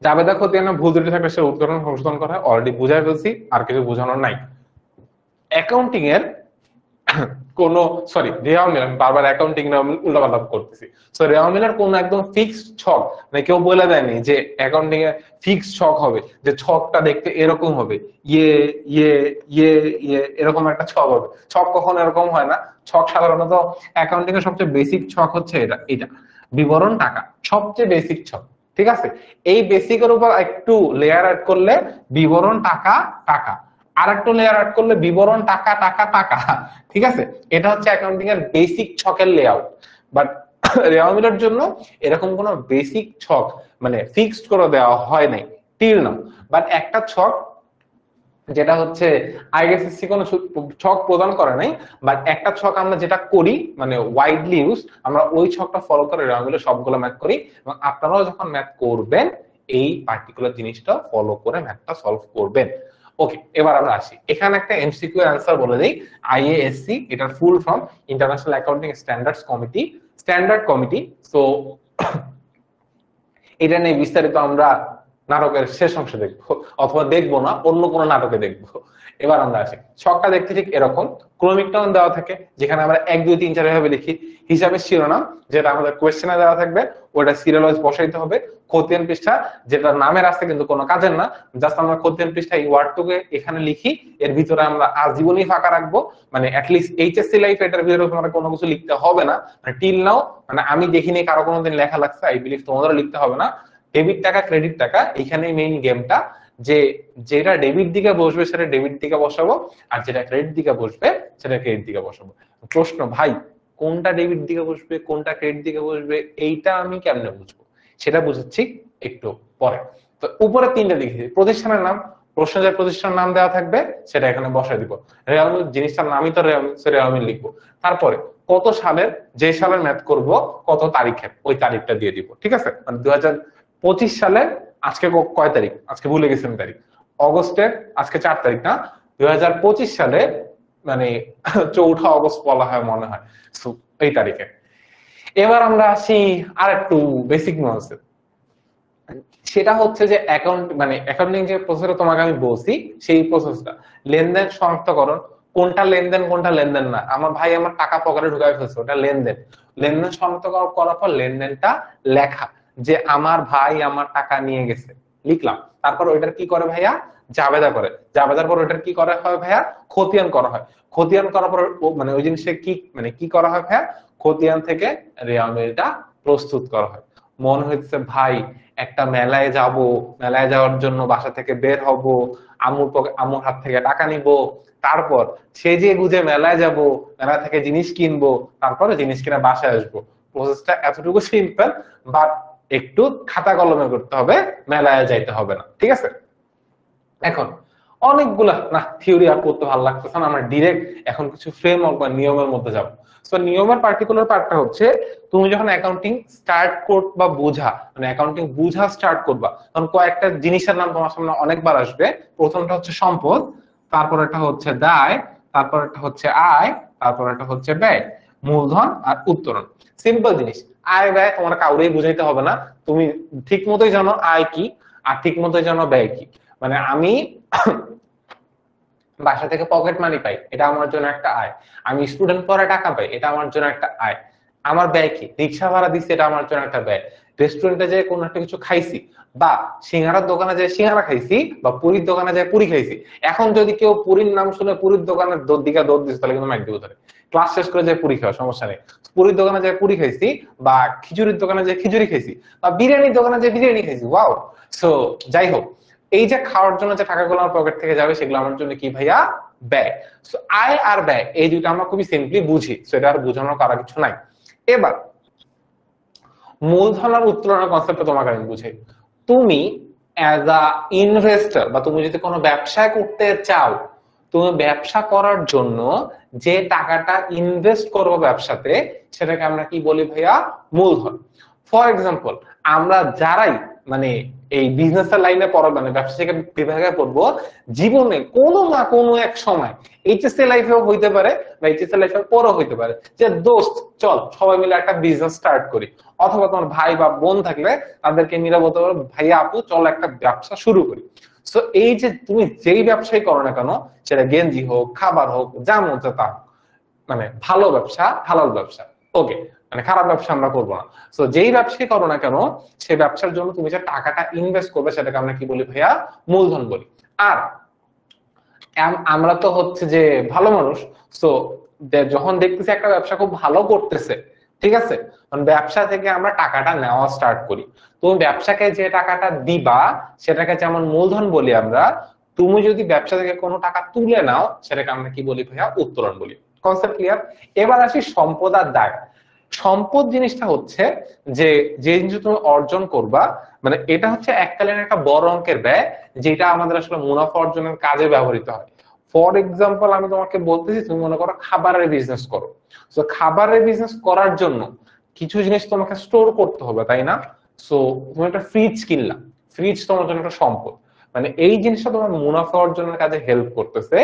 জাবেদা খতিয়ানের ভুল ত্রুটি থাকলে সে উত্তরণ সংশোধন করা হয়, অলরেডি বুঝাই ফেলছি, আর কিছু বোঝানোর নাই। অ্যাকাউন্টিং এর কোন সরি রেওয়ামিল, আমি বারবার অ্যাকাউন্টিং উল্টাপাল্টা করতেছি। সো রেওয়ামিলের কোন একদম ফিক্সড ছক মানে কেউ বলে দেয়নি যে অ্যাকাউন্টিং এ ফিক্সড ছক হবে, যে ছকটা দেখতে এরকম হবে, ইয়ে ইয়ে ইয়ে ইয়ে এরকম একটা ছক হবে। ছক কখনো এরকম হয় না। ছক সাধারণত অ্যাকাউন্টিং এর সবচেয়ে বেসিক ছক হচ্ছে এটা বিবরণ টাকা, সবচেয়ে বেসিক ছক। ঠিক আছে, এই বেসিকের উপর একটু লেয়ার অ্যাড করলে বিবরণ টাকা টাকা, আর একটু লেয়ার অ্যাড করলে বিবরণ টাকা টাকা টাকা। ঠিক আছে, এটা হচ্ছে অ্যাকাউন্টিং এর বেসিক ছকের লেআউট। বাট রেওয়ামিলের জন্য এরকম কোনো বেসিক ছক মানে ফিক্সড করে দেওয়া হয় নাই টিল নাও। বাট একটা ছক যেটা হচ্ছে আইএসএসসি কোনো ছক প্রদান করে নাই, বাট একটা ছক আমরা যেটা করি মানে ওয়াইডলি ইউজ, আমরা ওই ছকটা ফলো করে রেওয়ামিলের সবগুলো ম্যাথ করি, এবং আপনারাও যখন ম্যাথ করবেন এই পার্টিকুলার জিনিসটা ফলো করে ম্যাথটা সলভ করবেন। ওকে, এবার আমরা আসি, এখানে একটা এমসিকিউ অ্যান্সার বলে দেই। আইএএসসি এটার full form international accounting standards committee, standard committee. So এটা নিয়ে বিস্তারিত আমরা নাটকের শেষ অংশ দেখবো, অথবা দেখবো না, অন্য কোনো নাটকে দেখবো। এবার আমরা আসি, ছকটা দেখতে ঠিক এরকম, ক্রমিক টার্ম দেওয়া থাকে যেখানে আমরা 1 2 3 4 এভাবে লিখি। হিসাবের শিরোনাম যেটা আমাদের কোয়েশ্চেনে দেওয়া থাকবে ওটা সিরিয়াল ওয়াইজ বসাইতে হবে। খতিয়ান পৃষ্ঠা যেটা নামের আছে কিন্তু কোনো কাজের না, জাস্ট আমরা খতিয়ান পৃষ্ঠা এই ওয়ার্ডটুকে এখানে লিখি, এর ভিতরে আমরা আজীবনই ফাঁকা রাখবো। মানে অ্যাটলিস্ট এইচএসসি লাইফ এটার ভিতরে তোমার কোনো কিছু লিখতে হবে না, মানে টিল নাও, মানে আমি দেখিনি কারো কোনোদিন লেখা লাগছে, আই বিলিভ তোমাদেরও লিখতে হবে না। ডেবিট টাকা ক্রেডিট টাকা, এখানে মেইন গেমটা, যে যেটা ডেবিট দিকে বসবে সেটা ডেবিট দিকে বসাবো, আর যেটা ক্রেডিট দিকে বসবে সেটা ক্রেডিট দিকে বসাবো। প্রশ্ন, ভাই কোনটা ডেবিট দিকে বসবে কোনটা ক্রেডিট দিকে বসবে এইটা আমি কেমনে বুঝবো? সেটা বুঝাচ্ছি একটু পরে। তো উপরে 3টা লিখেছি, প্রতিষ্ঠানের নাম, প্রশ্ন যে প্রতিষ্ঠানের নাম দেওয়া থাকবে সেটা এখানে বসাই দিব। রেয়ালমি জিনিসটার নামই তো রেয়ালমি, রেয়ালমি লিখবো। তারপরে কত সালের, যে সালের ম্যাথ করব কত তারিখের ওই তারিখটা দিয়ে দিব, ঠিক আছে? মানে 2025 সালের, আজকে কয় তারিখ, আজকে ভুলে গেছি আমি তারিখ, অগস্টের আজকে 4 তারিখ না, 2025 সালে মানে 4 অগস্ট বলা হয় মনে হয়, এই তারিখে। এবার আমরা আসি আর একটু বেসিক নলেজে, সেটা হচ্ছে যে অ্যাকাউন্ট মানে অ্যাকাউন্টিং যে প্রসেসটা তোমাকে আমি বলছি সেই প্রসেসটা, লেনদেন শনাক্তকরণ, কোনটা লেনদেন কোনটা লেনদেন না। আমার ভাই আমার টাকা পকেটে ঢুকাই ফেলছে, ওটা লেনদেন। লেনদেন শনাক্ত করার পর লেনদেনটা লেখা, যে আমার ভাই আমার টাকা নিয়ে গেছে, লিখলাম। তারপর ওইটার কি করে ভাইয়া, জাবেদা করে, জাবেদার পর ওইটার কি করা হয় ভাইয়া, খতিয়ান করা হয়। খতিয়ান করার পর মানে ওই জিনিসটা কি মানে কি করা হয় ভাইয়া, খতিয়ান থেকে রেওয়ামিলটা প্রস্তুত করা হয়। মনে হচ্ছে ভাই একটা মেলায় যাব, মেলায় যাওয়ার জন্য বাসা থেকে বের হব, আম্মুর হাত থেকে টাকা নিব, তারপর সেজে গুজে মেলায় যাব, মেলা থেকে জিনিস কিনবো, তারপরে জিনিস কিনা বাসায় আসবো। প্রসেসটা এতটুকু সিম্পল, বাট একটু খাতা কলমে করতে হবে, মেলায় যাইতে হবে না, ঠিক আছে? এখন অনেকগুলা না থিওরি আর করতে ভালো লাগতেছে না, আমরা ডিরেক্ট এখন কিছু ফ্রেমওয়ার্ক বা নিয়মের মধ্যে যাব। সো নিয়মের পার্টিকুলার পার্টটা হচ্ছে, তুমি যখন অ্যাকাউন্টিং স্টার্ট করবা বোঝা, মানে অ্যাকাউন্টিং বুঝা স্টার্ট করবা, তখন কয়েকটা জিনিসের নাম তোমার সামনে অনেকবার আসবে। প্রথমটা হচ্ছে সম্পদ, তারপর একটা হচ্ছে দায়, তারপর একটা হচ্ছে আয়, তারপর একটা হচ্ছে ব্যয়, মূলধন আর উত্তোলন। সিম্পল জিনিস, আয় ব্যয় তোমার কাউরেই বুঝাইতে হবে না, তুমি ঠিক মতোই জানো আয় কি আর ঠিক মতোই জানো ব্যয় কি। মানে আমি বাসা থেকে পকেট মানি পাই, এটা আমার জন্য একটা আয়। আমি স্টুডেন্ট পরে টাকা পাই, এটা আমার জন্য একটা আয়। আমার ব্যয় কি, রিক্সা ভাড়া দিচ্ছি, এটা আমার জন্য একটা ব্যয়। রেস্টুরেন্টে যেয়ে কোনো একটা কিছু খাইছি, বা সিঙ্গারার দোকানে যেয়ে সিঙ্গারা খাইছি, বা পুরীর দোকানে যেয়ে পুরি খাইছি। এখন যদি কেউ পুরীর নাম শুনে পুরীর দোকানের দিকে দৌড় দিচ্ছে, তাহলে কিন্তু মাইক দিব ধরে। ক্লাস শেষ করে যায় পুরি খাওয়া, সমস্যা নেই। পুরীর দোকানে যেয়ে পুরি খাইছি, বা খিচুড়ির দোকানে যেয়ে খিচুড়ি খাইছি, বা বিরিয়ানির দোকানে যেয়ে বিরিয়ানি খাইছি, ওয়াও। সো যাই হোক, এই যে খাওয়ার জন্য যে টাকাগুলো আমার পকেট থেকে যাবে সেগুলো আমার জন্য কি ভাইয়া, ব্যয়। সো আয় আর ব্যয় এই দুটো আমরা খুবই সিম্পলি বুঝি, সেটা আর বোঝানোর কারো কিছু নাই। এবার মূলধন আর উত্তোলনের কনসেপ্টটা তোমাকে আমি বুঝাই। তুমি অ্যাজ আ ইনভেস্টর, বা তুমি যদি কোনো ব্যবসা করতে চাও, তুমি ব্যবসা করার জন্য যে টাকাটা ইনভেস্ট করবো ব্যবসাতে, সেটাকে আমরা কি বলি ভাইয়া, মূলধন। ফর এক্সাম্পল, আমরা যারাই মানে এই বিজনেসের লাইনে পড়বো, মানে ব্যবসা বিভাগে পড়বো, জীবনে কোনো না কোনো এক সময় এইচএসসি লাইফেও হইতে পারে বা এইচএসসি লাইফের পরও হইতে পারে, যে দোস্ত চল সবাই মিলে একটা বিজনেস স্টার্ট করি। অথবা তোমার ভাই বা বোন থাকলে তাদেরকে মিলে বলতে পারো, ভাইয়া আপু চল একটা ব্যবসা শুরু করি। সো এই যে তুমি যেই ব্যবসায় করো না কেন, সেটা গেঞ্জি হোক, খাবার হোক, যা মন চায় তা, মানে ভালো ব্যবসা, হালাল ব্যবসা, ওকে, মানে খারাপ ব্যবসা আমরা করবো না। তো যেই ব্যবসায় করো না কেন, সেই ব্যবসার জন্য তুমি যে টাকাটা ইনভেস্ট করবে সেটাকে আমরা কি বলি ভাইয়া, মূলধন বলি। আর আমরা তো হচ্ছে যে ভালো মানুষ, তো যখন দেখতেছি একটা ব্যবসা খুব ভালো করতেছে, ঠিক আছে, ব্যবসা থেকে আমরা টাকাটা নেওয়া স্টার্ট করি। তুমি ব্যবসাকে যে টাকাটা দিবা সেটাকে যেমন মূলধন বলি আমরা, তুমি যদি ব্যবসা থেকে কোনো টাকা তুলে নাও সেটাকে আমরা কি বলি ভাইয়া, উত্তোলন বলি। Concept clear? এবার আসি সম্পদ আর দায়। সম্পদ জিনিসটা হচ্ছে যে যে জিনিস তুমি অর্জন করবা, মানে এটা হচ্ছে এককালীন একটা বড় অঙ্কের ব্যয়, যেটা আমাদের আসলে মুনাফা অর্জনের কাজে ব্যবহৃত হয়। ফর এক্সাম্পল আমি তোমাকে বলতেছি, তুমি মনে করো খাবারের বিজনেস করো, তো খাবারের বিজনেস করার জন্য কিছু জিনিস তোমাকে স্টোর করতে হবে, তাই না? সো তুমি একটা ফ্রিজ কিনলা, ফ্রিজ তোমার জন্য একটা সম্পদ, মানে এই জিনিসটা তোমার মুনাফা অর্জনের কাজে হেল্প করতেছে,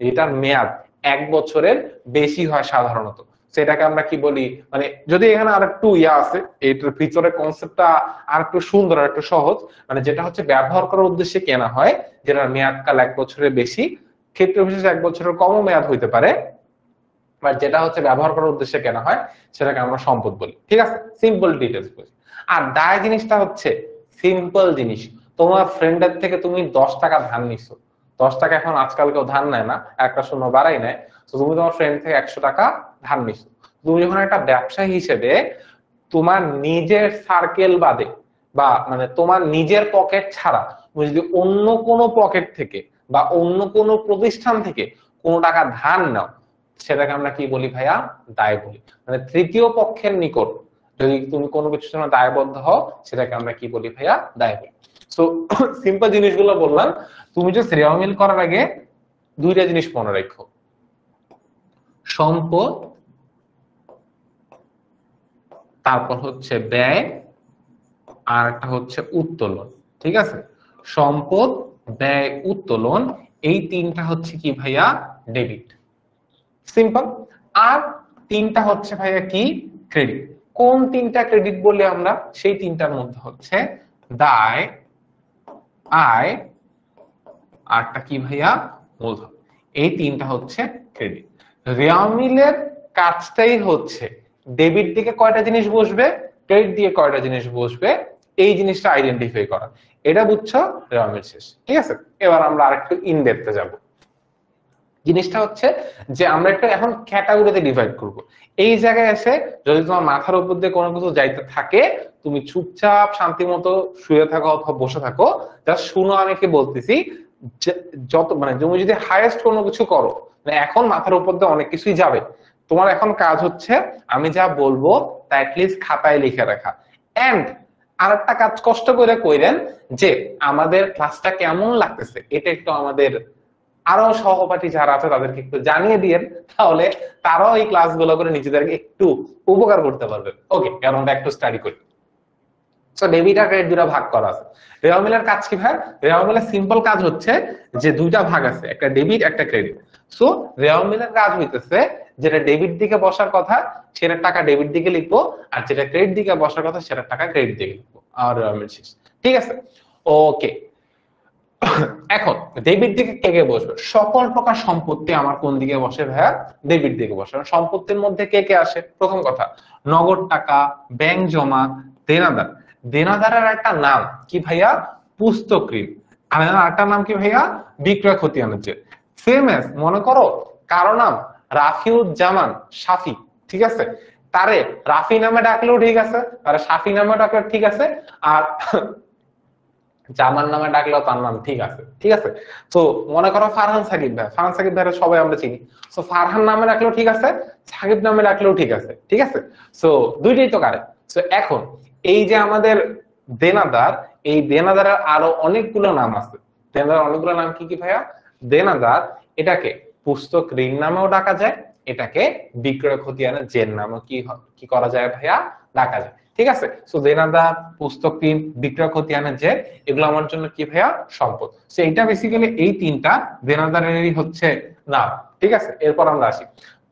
এটার মেয়াদ 1 বছরের বেশি হয় সাধারণত। সেটাকে আমরা কি বলি, মানে যদি এখানে আর একটু ইয়া আছে, এটার ভিতরে কনসেপ্টটা আর একটু সুন্দর আর একটু সহজ, মানে যেটা হচ্ছে ব্যবহার করার উদ্দেশ্যে কেনা হয়, যেটার মেয়াদকাল 1 বছরের বেশি, ক্ষেত্র বিশেষে 1 বছরের কমও মেয়াদ হইতে পারে, বাট যেটা হচ্ছে ব্যবহার করার উদ্দেশ্যে কেনা হয় সেটাকে আমরা সম্পদ বলি। ঠিক আছে, সিম্পল ডিটেলস বুঝি। আর দায় জিনিসটা হচ্ছে সিম্পল জিনিস। তোমার ফ্রেন্ডের থেকে তুমি 10 টাকা ধার নিছো, 10 টাকা এখন আজকাল কেউ ধার নেয় না, একটা শূন্য বাড়াই নেয়, তো তুমি তোমার ফ্রেন্ড থেকে 100 টাকা ধার নিছো। তুমি যখন একটা ব্যবসায়ী হিসেবে তোমার নিজের সার্কেল বাদে বা মানে তোমার নিজের পকেট ছাড়া তুমি যদি অন্য কোনো পকেট থেকে বা অন্য কোনো প্রতিষ্ঠান থেকে কোনো টাকা ধার নাও, সেটাকে আমরা কি বলি ভাইয়া, দায় বলি। মানে তৃতীয় পক্ষের নিকট যদি তুমি কোনো কিছুর জন্য দায়বদ্ধ হও, সেটাকে আমরা কি বলি ভাইয়া, দায় বলি। সো সিম্পল জিনিসগুলো বললাম, তুমি যে শ্রেয় মিল করার আগে দুইটা জিনিস মনে রাখো, সম্পদ, তারপর হচ্ছে ব্যয়, আর একটা হচ্ছে উত্তোলন। ঠিক আছে, সম্পদ, ব্যয়, উত্তোলন, এই তিনটা হচ্ছে কি ভাইয়া, ডেবিট। সিম্পল। আর তিনটা হচ্ছে ভাইয়া কি, ক্রেডিট। কোন তিনটা ক্রেডিট বলি আমরা, সেই তিনটার মধ্যে হচ্ছে দায়, আয়, আরটা কি ভাইয়া, মূলধন। এই তিনটা হচ্ছে ক্রেডিট। রেওয়া মিলের কাজটাই হচ্ছে ডেবিট দিকে কয়টা জিনিস বসবে, ক্রেডিট দিয়ে কয়টা জিনিস বসবে, এই জিনিসটা আইডেন্টিফাই করা। এটা বুঝছো, রেওয়া মিল শেষ। ঠিক আছে, এবার আমরা আরেকটু ইন ডেপথে যাব। জিনিসটা হচ্ছে যে আমরা একটা এখন ক্যাটাগরিতে ডিভাইড করব। এই জায়গায় এসে যদি তোমার মাথার উপর দিয়ে কোনো কিছু যাইতে থাকে, তুমি চুপচাপ শান্তি মতো শুয়ে থাকো অথবা বসে থাকো, জাস্ট শুনো আমি কি বলতেছি। যত মানে তুমি যদি হাইয়েস্ট কোনো কিছু করো, মানে এখন মাথার উপর দিয়ে অনেক কিছুই যাবে, তোমার এখন কাজ হচ্ছে আমি যা বলবো তা অ্যাটলিস্ট খাতায় লিখে রাখা। এন্ড আরেকটা কাজ কষ্ট করে কইরেন যে আমাদের ক্লাসটা কেমন লাগতেছে এটা একটু আমাদের আরো সহপাঠী যারা আছে তাদেরকে একটু জানিয়ে দিয়েন, তাহলে তারাও এই ক্লাসগুলো করে নিজেদেরকে একটু উপকার করতে পারবে। ওকে, কারণ আমরা একটু স্টাডি করি। সো ডেবিট আর ক্রেডিট দুটো ভাগ করা আছে। রেওয়া মিলের কাজ কি ভাই, রেওয়া মিলের সিম্পল কাজ হচ্ছে যে দুইটা ভাগ আছে, একটা ডেবিট একটা ক্রেডিট। সো রেওয়া মিলের কাজ হইতেছে যেটা ডেবিট দিকে বসার কথা সেটার টাকা ডেবিট দিকে লিখবো, আর যেটা ক্রেডিট দিকে বসার কথা সেটার টাকা ক্রেডিট দিকে লিখবো, আর রেওয়া মিল শেষ। ঠিক আছে, ওকে। এখন ডেবিট দিকে কে কে বসবে, সকল প্রকার সম্পত্তি আমার কোন দিকে বসে ভাইয়া, ডেবিট দিকে বসে। সম্পত্তির মধ্যে কে কে আসে, প্রথম কথা নগদ টাকা, ব্যাংক জমা, দেনাদার। দেনাদারের একটা নাম কি ভাইয়া, পুস্তক ঋণ। আর একটা নাম কি ভাইয়া, বিক্রয় খতিয়ানের চেক। সেম এস মনে করো কারো নাম রাফিউজ্জামান শাফি, ঠিক আছে, তারে রাফি নামে ডাকলেও ঠিক আছে, তারে শাফি নামে ডাকলেও ঠিক আছে, আর জামান নামে ডাকলেও তার নাম ঠিক আছে। ঠিক আছে, তো মনে করো ফারহান সাকিব ভাই, ফারহান সাকিব ভাই সবাই আমরা চিনি, তো ফারহান নামে ডাকলেও ঠিক আছে, সাকিব নামে ডাকলেও ঠিক আছে। ঠিক আছে, সো দুইটাই তো কারেক্ট। সো এখন এই যে আমাদের দেনাদার, এই দেনাদারের আরো অনেকগুলো নাম আছে। দেনাদার অনেকগুলো নাম কি কি ভাইয়া, দেনাদার এটাকে পুস্তক ঋণ নামেও ডাকা যায়, এটাকে বিক্রয় খতিয়ানের জের নামেও কি করা যায় ভাইয়া, ডাকা যায়। ঠিক আছে, সো দেনাদার, পুস্তক ঋণ, বিক্রয় খতিয়ানের জের, এগুলো আমার জন্য কি ভাইয়া, সম্পদ। সো এটা বেসিক্যালি এই তিনটা দেনাদারেরই হচ্ছে নাম। ঠিক আছে, এরপর আমরা আসি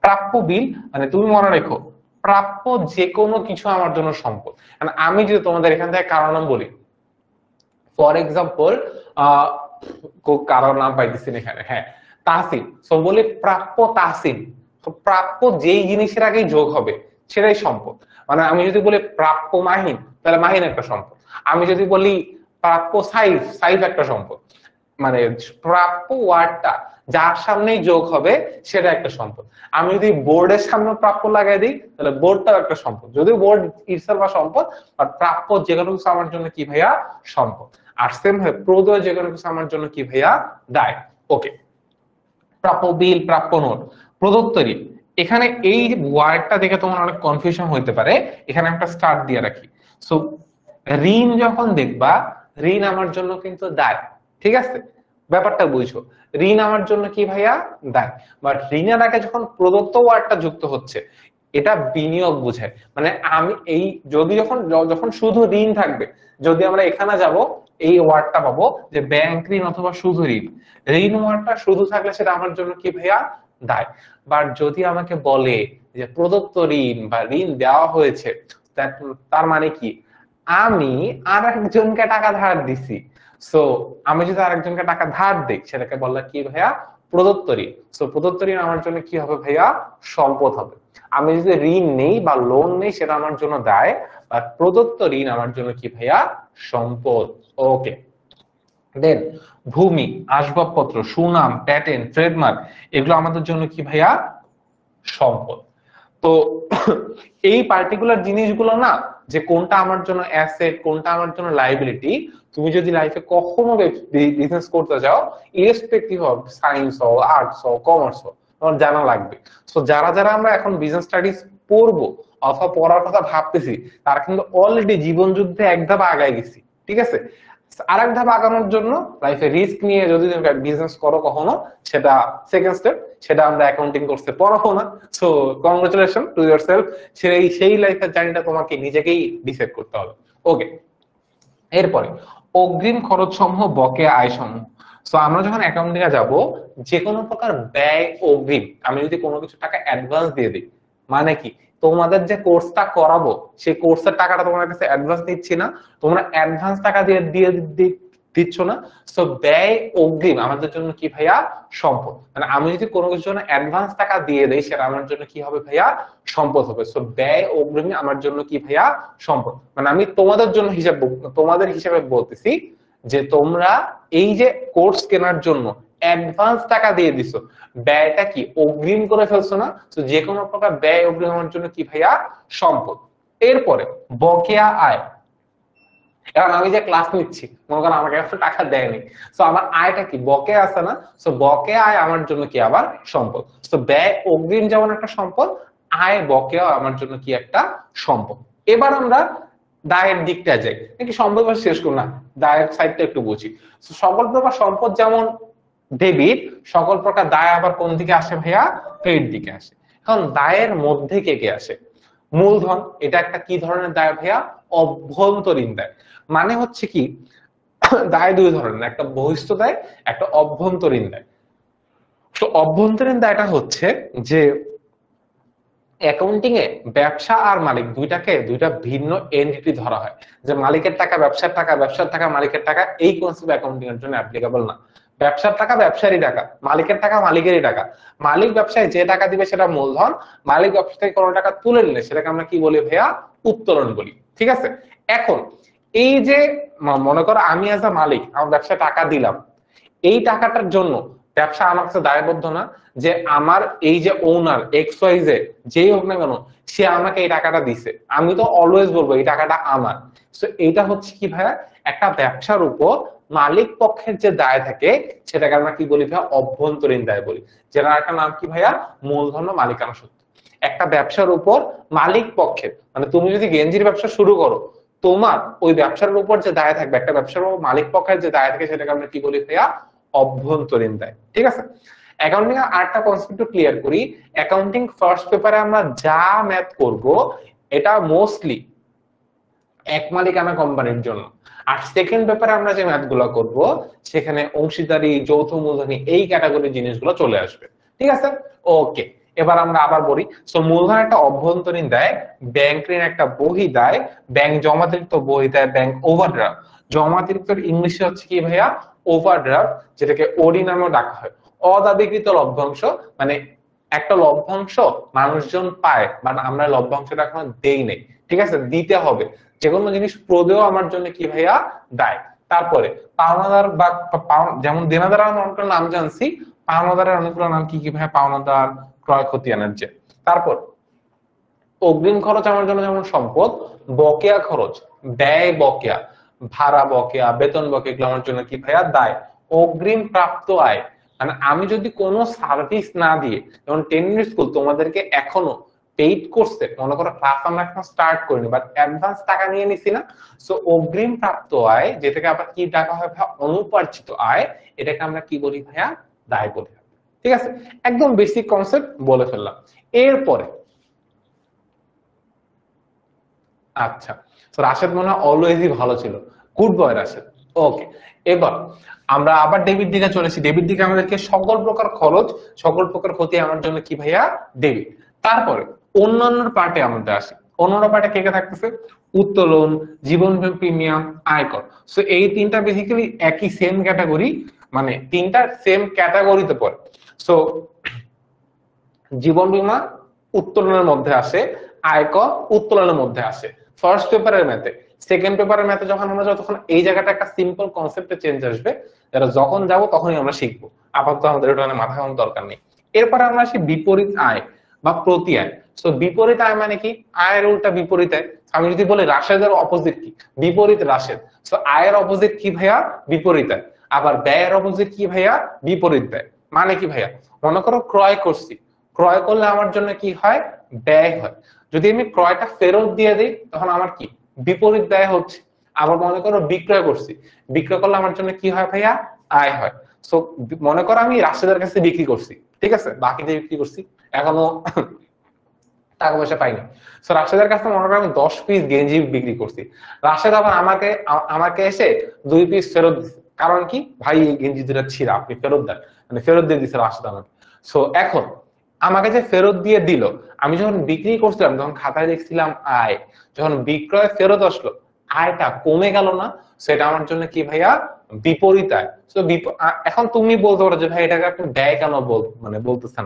প্রাপ্য বিল। মানে তুমি মনে রেখো প্রাপ্য যে কোনো কিছু আমার জন্য সম্পদ। মানে আমি যদি তোমাদের এখান থেকে কারো নাম বলি, ফর এক্সাম্পল কারোর নাম পাইতেছি এখানে, হ্যাঁ তাহসিন, সো বলি প্রাপ্য তাহসিন, তো প্রাপ্য যেই জিনিসের আগে যোগ হবে সেটাই সম্পদ। মানে আমি যদি বলি প্রাপ্য মাহিন, তাহলে মাহিন একটা সম্পদ। আমি যদি বলি প্রাপ্য সাইফ, সাইফ একটা সম্পদ। মানে প্রাপ্য ওয়ার্ডটা যার সামনেই যোগ হবে সেটা একটা সম্পদ। আমি যদি বোর্ডের সামনে প্রাপ্য লাগাই দিই তাহলে বোর্ডটাও একটা সম্পদ, যদিও বোর্ড ইটসেলফ বা সম্পদ, আর প্রাপ্য যে কোনো কিছু আমার জন্য কি ভাইয়া, সম্পদ। আর সেম ভাবে প্রদেয় যে কোনো কিছু আমার জন্য কি ভাইয়া, দায়। ওকে, প্রাপ্য বিল, প্রাপ্য নোট, প্রদত্ত ঋণ। এখানে এই ওয়ার্ডটা দেখে তোমার অনেক কনফিউশন হইতে পারে, এখানে একটা স্টার্ট দিয়ে রাখি। সো ঋণ যখন দেখবা, ঋণ আমার জন্য কিন্তু দায়। ঠিক আছে, ব্যাপারটা বুঝো, ঋণ আমার জন্য কি ভাইয়া, দায়। বাট ঋণের আগে যখন প্রদত্ত ওয়ার্ডটা যুক্ত হচ্ছে, এটা বিনিয়োগ বোঝায়। মানে আমি এই যদি যখন শুধু ঋণ থাকবে, যদি আমরা এখানে যাব এই ওয়ার্ডটা পাবো যে ব্যাংক ঋণ অথবা শুধু ঋণ, ঋণ ওয়ার্ডটা শুধু থাকলে সেটা আমার জন্য কি ভাইয়া, দায়। বাট যদি আমাকে বলে যে প্রদত্ত ঋণ বা ঋণ দেওয়া হয়েছে, তার মানে কি আমি আর একজনকে টাকা ধার দিছি। সো আমি যদি আরেকজনকে টাকা ধার দিই সেটাকে বললে কি ভাইয়া, প্রদত্ত ঋণ। সো প্রদত্ত ঋণ আমার জন্য কি হবে ভাইয়া, সম্পদ হবে। আমি যদি ঋণ নেই বা লোন নেই সেটা আমার জন্য দায়, আর প্রদত্ত ঋণ আমার জন্য কি ভাইয়া, সম্পদ। ওকে, দেন ভূমি, আসবাবপত্র, সুনাম, প্যাটেন্ট, ট্রেডমার্ক, এগুলো আমাদের জন্য কি ভাইয়া, সম্পদ। তো এই পার্টিকুলার জিনিসগুলো না, যে কোনটা আমার জন্য অ্যাসেট কোনটা আমার জন্য লাইবিলিটি, তুমি যদি লাইফে কখনো বিজনেস করতে যাও, ইরেসপেক্টিভ অফ সায়েন্স হোক, আর্টস হোক, কমার্স হোক, তোমার জানা লাগবে। তো যারা যারা আমরা এখন বিজনেস স্টাডিজ পড়বো অথবা পড়ার কথা ভাবতেছি, তারা কিন্তু অলরেডি জীবন যুদ্ধে এক ধাপ আগায় গেছি, ঠিক আছে। আরেক ধাপ আগানোর জন্য লাইফে রিস্ক নিয়ে যদি তুমি বিজনেস করো কখনো, সেটা সেকেন্ড স্টেপ, সেটা আমরা অ্যাকাউন্টিং কোর্সে পড়াবো না। সো কংগ্রেচুলেশন টু ইয়োরসেলফ, সেই লাইফের জার্নিটা তোমাকে নিজেকেই ডিসাইড করতে হবে। ওকে, এরপরে অগ্রিম খরচ সমূহ, বকেয়া আয় সমূহ। সো আমরা যখন অ্যাকাউন্টিং এ যাব, যে কোনো প্রকার ব্যয় অগ্রিম, আমি যদি কোনো কিছু টাকা অ্যাডভান্স দিয়ে দিই, মানে কি তোমাদের যে কোর্সটা করাবো সেই কোর্সের টাকাটা তোমার কাছে অ্যাডভান্স দিচ্ছি না, তোমরা অ্যাডভান্স টাকা দিয়ে দিয়ে দিচ্ছ না। সো ব্যয় অগ্রিম আমাদের জন্য কি ভাইয়া, সম্পদ। মানে আমি যদি কোনো কিছুর জন্য অ্যাডভান্স টাকা দিয়ে দেই সেটা আমার জন্য কি হবে ভাইয়া, সম্পদ হবে। সো ব্যয় অগ্রিম আমার জন্য কি ভাইয়া, সম্পদ। মানে আমি তোমাদের জন্য তোমাদের হিসাবে বলতেছি যে তোমরা এই যে কোর্স কেনার জন্য অ্যাডভান্স টাকা দিয়ে দিছো, ব্যয়টা কি অগ্রিম করে ফেলছো না। তো যে কোনো প্রকার ব্যয় অগ্রিম আমার জন্য কি ভাইয়া, সম্পদ। এরপরে বকেয়া আয়। এখন আমি যে ক্লাস নিচ্ছি, মনে করেন আমাকে একটা টাকা দেয়নি, তো আমার আয়টা কি, বকেয়া আছে না। তো বকেয়া আয় আমার জন্য কি আবার সম্পদ। তো ব্যয় অগ্রিম যেমন একটা সম্পদ, আয় বকেয়া আমার জন্য কি একটা সম্পদ। এবার আমরা দায়ের দিকটা যাই, নাকি সম্পদ শেষ করুন না, দায়ের সাইডটা একটু বুঝি। সকল প্রকার সম্পদ যেমন ডেবিট, সকল প্রকার দায় আবার কোন দিকে আসে ভাইয়া, ক্রেডিট দিকে আসে। এখন দায়ের মধ্যে কে কে আসে, মূলধন, এটা একটা কি ধরনের দায় ভাইয়া, অভ্যন্তরীণ দায়। মানে হচ্ছে কি, দায় দুই ধরনের, একটা বহিঃস্থ দায়, একটা অভ্যন্তরীণ দায়। তো অভ্যন্তরীণ দায়টা হচ্ছে যে অ্যাকাউন্টিং এ ব্যবসা আর মালিক দুইটা ভিন্ন এন্টিটি ধরা হয়, যে মালিকের টাকা ব্যবসার টাকা, ব্যবসার টাকা মালিকের টাকা, এই কনসেপ্ট অ্যাকাউন্টিং এর জন্য অ্যাপ্লিকেবল না। ব্যবসার টাকা ব্যবসারই টাকা, মালিকের টাকা মালিকেরই টাকা। মালিক ব্যবসায় যে টাকা দিবে সেটা মূলধন, মালিক ব্যবসা থেকে কোনো টাকা তুলে নিলে সেটাকে আমরা কি বলি ভাইয়া, উত্তোলন বলি, ঠিক আছে। এখন এই যে মনে করো আমি এজ আ মালিক আমার ব্যবসায় টাকা দিলাম, এই টাকাটার জন্য ব্যবসা আমার কাছে দায়বদ্ধ না, যে আমার এই যে ওনার এক্স ওয়াই জেড যেই হোক না কেন, সে আমাকে এই টাকাটা দিছে, আমি তো অলওয়েজ বলবো এই টাকাটা আমার। তো এইটা হচ্ছে কি ভাইয়া, একটা ব্যবসার উপর মালিক পক্ষের যে দায় থাকে সেটাকে আমরা কি বলি ভাইয়া, অভ্যন্তরীণ দায় বলি, যেটার একটা নাম কি ভাইয়া, মূলধন ও মালিকানা সত্ত্ব। একটা ব্যবসার উপর মালিক পক্ষের, মানে তুমি যদি গেঞ্জির ব্যবসা শুরু করো, তোমার ওই ব্যবসার উপর যে দায় থাকবে, একটা ব্যবসার উপর মালিক পক্ষের যে দায় থাকে সেটাকে আমরা কি বলি ভাইয়া, অভ্যন্তরীণ দায়, ঠিক আছে। অ্যাকাউন্টিং এর আরেকটা কনসেপ্ট ক্লিয়ার করি। অ্যাকাউন্টিং ফার্স্ট পেপারে আমরা যা ম্যাথ করব এটা মোস্টলি এক মালিকানা কোম্পানির জন্য, আর সেকেন্ড পেপারে আমরা যে ম্যাথ গুলো করবো সেখানে অংশীদারি, যৌথ মূলধনী, এই ক্যাটাগরির জিনিসগুলো চলে আসবে, ঠিক আছে। ওকে, এবার আমরা আবার বলি। সো মূলধন একটা অভ্যন্তরীণ দায়, ব্যাংক ঋণ একটা বহি দায়, ব্যাংক জমাতিরিক্ত বহি দায়, ব্যাংক ওভারড্রাফট। জমাতিরিক্ত ইংলিশে হচ্ছে কি ভাইয়া, ওভারড্রাফট, যেটাকে ওডি নামেও ডাকা হয়। অদাবিকৃত লভ্যাংশ, মানে একটা লভ্যাংশ মানুষজন পায় বাট আমরা লভ্যাংশটা এখনো দেই নাই, ঠিক আছে, দিতে হবে। যে কোনো জিনিস প্রদেয় আমার জন্য কি ভাইয়া, দায়। তারপরে পাওনাদার বা যেমন দেনাদার আমরা অনেকগুলো নাম জানছি, পাওনাদারের অনেকগুলো নাম কি কি ভাইয়া, পাওনাদার, ক্রয় খতিয়ানের যে। তারপর অগ্রিম খরচ আমার জন্য যেমন সম্পদ, বকেয়া খরচ, ব্যয় বকেয়া, ভাড়া বকেয়া, বেতন বকেয়া, এগুলো আমার জন্য কি ভাইয়া, দায়। অগ্রিম প্রাপ্ত আয়, মানে আমি যদি কোনো সার্ভিস না দিয়ে, যেমন 10 মিনিট স্কুল তোমাদেরকে এখনো পেইড করছে, মনে করো ক্লাস আমরা এখন স্টার্ট করিনি বাট অ্যাডভান্স টাকা নিয়ে নিছি না। সো অগ্রিম প্রাপ্ত আয়, যেটাকে আবার কি ডাকা হয় ভাইয়া, অনুপার্জিত আয়, এটাকে আমরা কি বলি ভাইয়া, দায় বলি, ঠিক আছে। একদম বেসিক কনসেপ্ট বলে ফেললাম। এরপরে আচ্ছা, তো রাশেদ মনে হয় অলওয়েজই ভালো ছিল, গুড বয় রাশেদ। ওকে, এবার আমরা আবার ডেবিট দিকে চলেছি। ডেবিট দিকে আমাদেরকে সকল প্রকার খরচ, সকল প্রকার ক্ষতি আমার জন্য কি ভাইয়া? ডেবিট। তারপরে অন্যান্য পার্টে আমাদের আসি। অন্যান্য পার্টে কে কে থাকতেছে? উত্তোলন, জীবন প্রিমিয়াম, আয়কর। সো এই তিনটা বেসিক্যালি একই সেম ক্যাটাগরি, মানে তিনটা সেম ক্যাটাগরিতে পড়ে। সো জীবন বীমা উত্তোলনের মধ্যে আসে, আয়কর উত্তোলনের মধ্যে আসে ফার্স্ট পেপারের ম্যাথে। সেকেন্ড পেপারের ম্যাথে যখন আমরা যাবো তখন এই জায়গাটা একটা সিম্পল কনসেপ্টে চেঞ্জ আসবে, যারা যখন যাব তখনই আমরা শিখবো। আপাতত আমাদের এটা মাথা ঘামানোর দরকার নেই। এরপরে আমরা আসি বিপরীত আয় বা প্রতি আয়। তো বিপরীত আয় মানে কি? আয়ের উল্টা বিপরীত আয়। আমি যদি বলি রাশেদের অপোজিট কি? বিপরীত রাশেদ। তো আয়ের অপোজিট কি ভাইয়া? বিপরীত আয়। আবার ব্যয়ের অপোজিট কি ভাইয়া? বিপরীত ব্যয়। মানে কি ভাইয়া? মনে করো ক্রয় করছি, ক্রয় করলে আমার জন্য কি হয়? ব্যয় হয়। যদি আমি ক্রয়টা ফেরত দিয়ে দিই তখন আমার কি? বিপরীত ব্যয় হচ্ছে। আবার মনে করো বিক্রয় করছি, বিক্রয় করলে আমার জন্য কি হয় ভাইয়া? আয় হয়। সো মনে করো আমি রাশেদের কাছে বিক্রি করছি, ঠিক আছে, বাকি দিয়ে বিক্রি করছি, এখনো টাকা পয়সা পাইনি। সো রাশেদের কাছে মনে করো আমি 10 পিস গেঞ্জি বিক্রি করছি, রাশেদ আবার আমাকে আমাকে এসে 2 পিস ফেরত দিচ্ছে। কারণ কি? ভাই এই গেঞ্জি দুটো ছিঁড়া, আপনি ফেরত দেন, মানে ফেরত দিয়ে দিচ্ছে রাশেদ আমাকে। সো এখন আমাকে যে ফেরত দিয়ে দিল, আমি যখন বিক্রি করছিলাম তখন খাতায় দেখছিলাম আয়, যখন বিক্রয় ফেরত আসলো আয়টা কমে গেল না? সেটা আমার জন্য কি ভাইয়া? বিপরীত আয়। তো এখন তুমি বলতে পারো যে ভাই এটাকে আপনি ব্যয় কেন মানে বলতেছেন?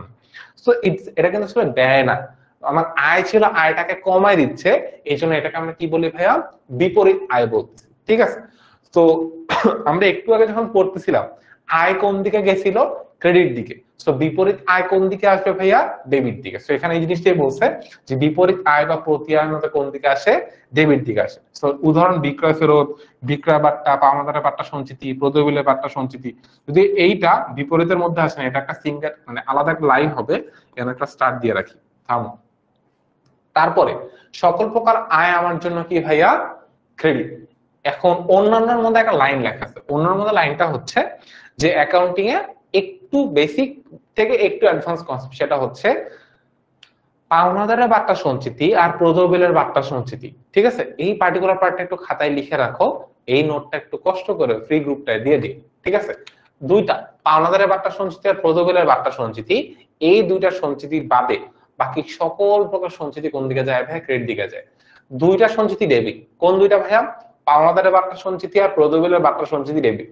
তো এটা কিন্তু আসলে ব্যয় না, আমার আয় ছিল, আয়টাকে কমায় দিচ্ছে, এই জন্য এটাকে আমরা কি বলি ভাইয়া? বিপরীত আয় বলতেছি, ঠিক আছে। তো আমরা একটু আগে যখন পড়তেছিলাম আয় কোন দিকে গেছিল? ক্রেডিট দিকে। সো বিপরীত আয় কোন দিকে আসবে ভাইয়া? ডেবিট দিকে। সো এখানে এই জিনিসটাই বলছে যে বিপরীত আয় বা প্রতি আয় মতো কোন দিকে আসে? ডেবিট দিকে আসে। সো উদাহরণ বিক্রয় ফেরত, বিক্রয় বার্তা, পাওনাদারের বার্তা সঞ্চিতি, প্রদ্রব্যের বার্তা সঞ্চিতি। যদি এইটা বিপরীতের মধ্যে আসে না, এটা একটা সিঙ্গেল মানে আলাদা একটা লাইন হবে, এখানে একটা স্টার্ট দিয়ে রাখি, থামো। তারপরে সকল প্রকার আয় আমার জন্য কি ভাইয়া? ক্রেডিট। এখন অন্যান্যর মধ্যে একটা লাইন লেখা আছে, অন্যান্য মধ্যে লাইনটা হচ্ছে যে অ্যাকাউন্টিং এ একটু বেসিক থেকে একটু অ্যাডভান্স কনসেপ্ট, সেটা হচ্ছে পাওনাদারের বার্তা সঞ্চিতি আর প্রদ্রব্যের বার্তা সঞ্চিতি, ঠিক আছে। এই পার্টিকুলার পার্টটা একটু খাতায় লিখে রাখো, এই নোটটা একটু কষ্ট করে ফ্রি গ্রুপটায় দিয়ে দিই, ঠিক আছে। দুইটা পাওনাদারের বার্তা সঞ্চিতি আর প্রদ্রব্যের বার্তা সঞ্চিতি, এই দুইটা সঞ্চিতি বাদে বাকি সকল প্রকার সঞ্চিতি কোন দিকে যায় ভাইয়া? ক্রেডিট দিকে যায়। দুইটা সঞ্চিতি ডেবিট। কোন দুইটা ভাইয়া? পাওনাদারের বার্তা সঞ্চিতি আর প্রদ্রব্যের বার্তা সঞ্চিতি ডেবিট।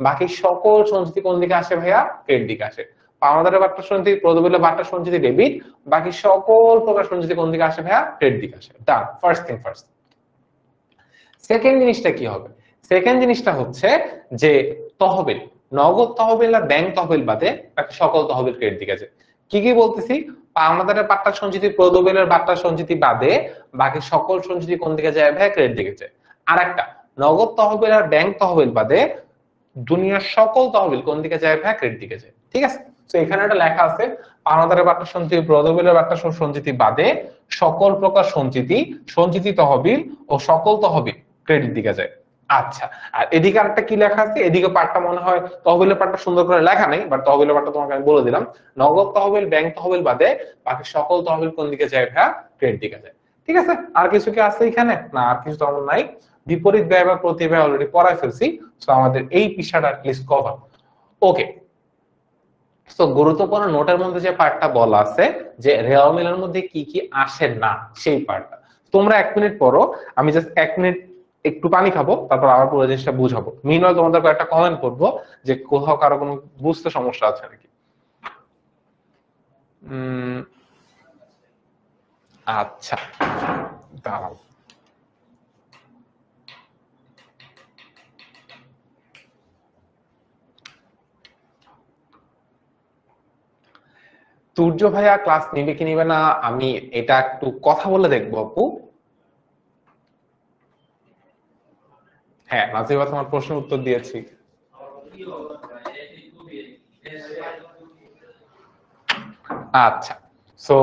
বাকি সকল সঞ্চিতি কোন দিকে আসে ভাইয়া? ক্রেডিট দিকে আসে। পাওনাদারের বার্তা সঞ্চিতি, প্রদ্রব্যের বার্তা সঞ্চিতি ডেবিট, বাকি সকল প্রকার সঞ্চিতি কোন দিকে আসে ভাইয়া? ক্রেডিট দিকে আসে। ডান, ফার্স্ট থিং ফার্স্ট। সেকেন্ড জিনিসটা কি হবে? সেকেন্ড জিনিসটা হচ্ছে যে তহবিল, নগদ তহবিল আর ব্যাংক তহবিল বাদে বাকি সকল তহবিল ক্রেডিট দিকে আছে। কি কি বলতেছি? পাওনাদারের বার্তা সঞ্চিতি, প্রদ্রব্যের বার্তা সঞ্চিতি বাদে বাকি সকল সঞ্চিতি কোন দিকে যায় ভাইয়া? ক্রেডিট দিকে যায়। আর একটা নগদ তহবিল আর ব্যাংক তহবিল বাদে দুনিয়ার সকল তহবিল কোন দিকে যায় ভাইয়া? ক্রেডিট দিকে যায়, ঠিক আছে। তো এখানে একটা লেখা আছে পাওনাদারের বার্তা সঞ্চিতি, প্রদ্রব্যের বার্তা সঞ্চিতি বাদে সকল প্রকার সঞ্চিতি, সঞ্চিতি তহবিল ও সকল তহবিল ক্রেডিট দিকে যায়। আচ্ছা, আর এদিকে আরেকটা কি লেখা আছে? এদিকে পার্টটা মনে হয় তহবিলের পার্টটা সুন্দর করে লেখা নেই, বাট তহবিলের পার্টটা তোমাকে আমি বলে দিলাম। নগদ তহবিল, ব্যাংক তহবিল বাদে বাকি সকল তহবিল কোন দিকে যায় ভাইয়া? ক্রেডিট দিকে যায়, ঠিক আছে। আর কিছু কি আছে এখানে? না, আর কিছু তেমন নাই। বিপরীত ব্যয় বা প্রতি ব্যয় অলরেডি পড়ায় ফেলছি। তো আমাদের এই পৃষ্ঠাটা অ্যাটলিস্ট কভার। ওকে, তো গুরুত্বপূর্ণ নোটের মধ্যে যে পার্টটা বলা আছে যে রেওয়া মিলের মধ্যে কি কি আসে না, সেই পার্টটা তোমরা 1 মিনিট পড়ো। আমি জাস্ট 1 মিনিট একটু পানি খাবো, তারপর আবার পুরো জিনিসটা বুঝাবো। মিনওয়াইল তোমাদের একটা কমেন্ট করবো যে কোথাও কারো কোনো বুঝতে সমস্যা আছে নাকি। আচ্ছা, দাঁড়াও। সূর্য ভাইয়া ক্লাস নিবে কি নিবে না আমি এটা একটু কথা বলে দেখবো আপু। হ্যাঁ, নাজিবা তোমার প্রশ্নের উত্তর দিয়েছি। আচ্ছা, সো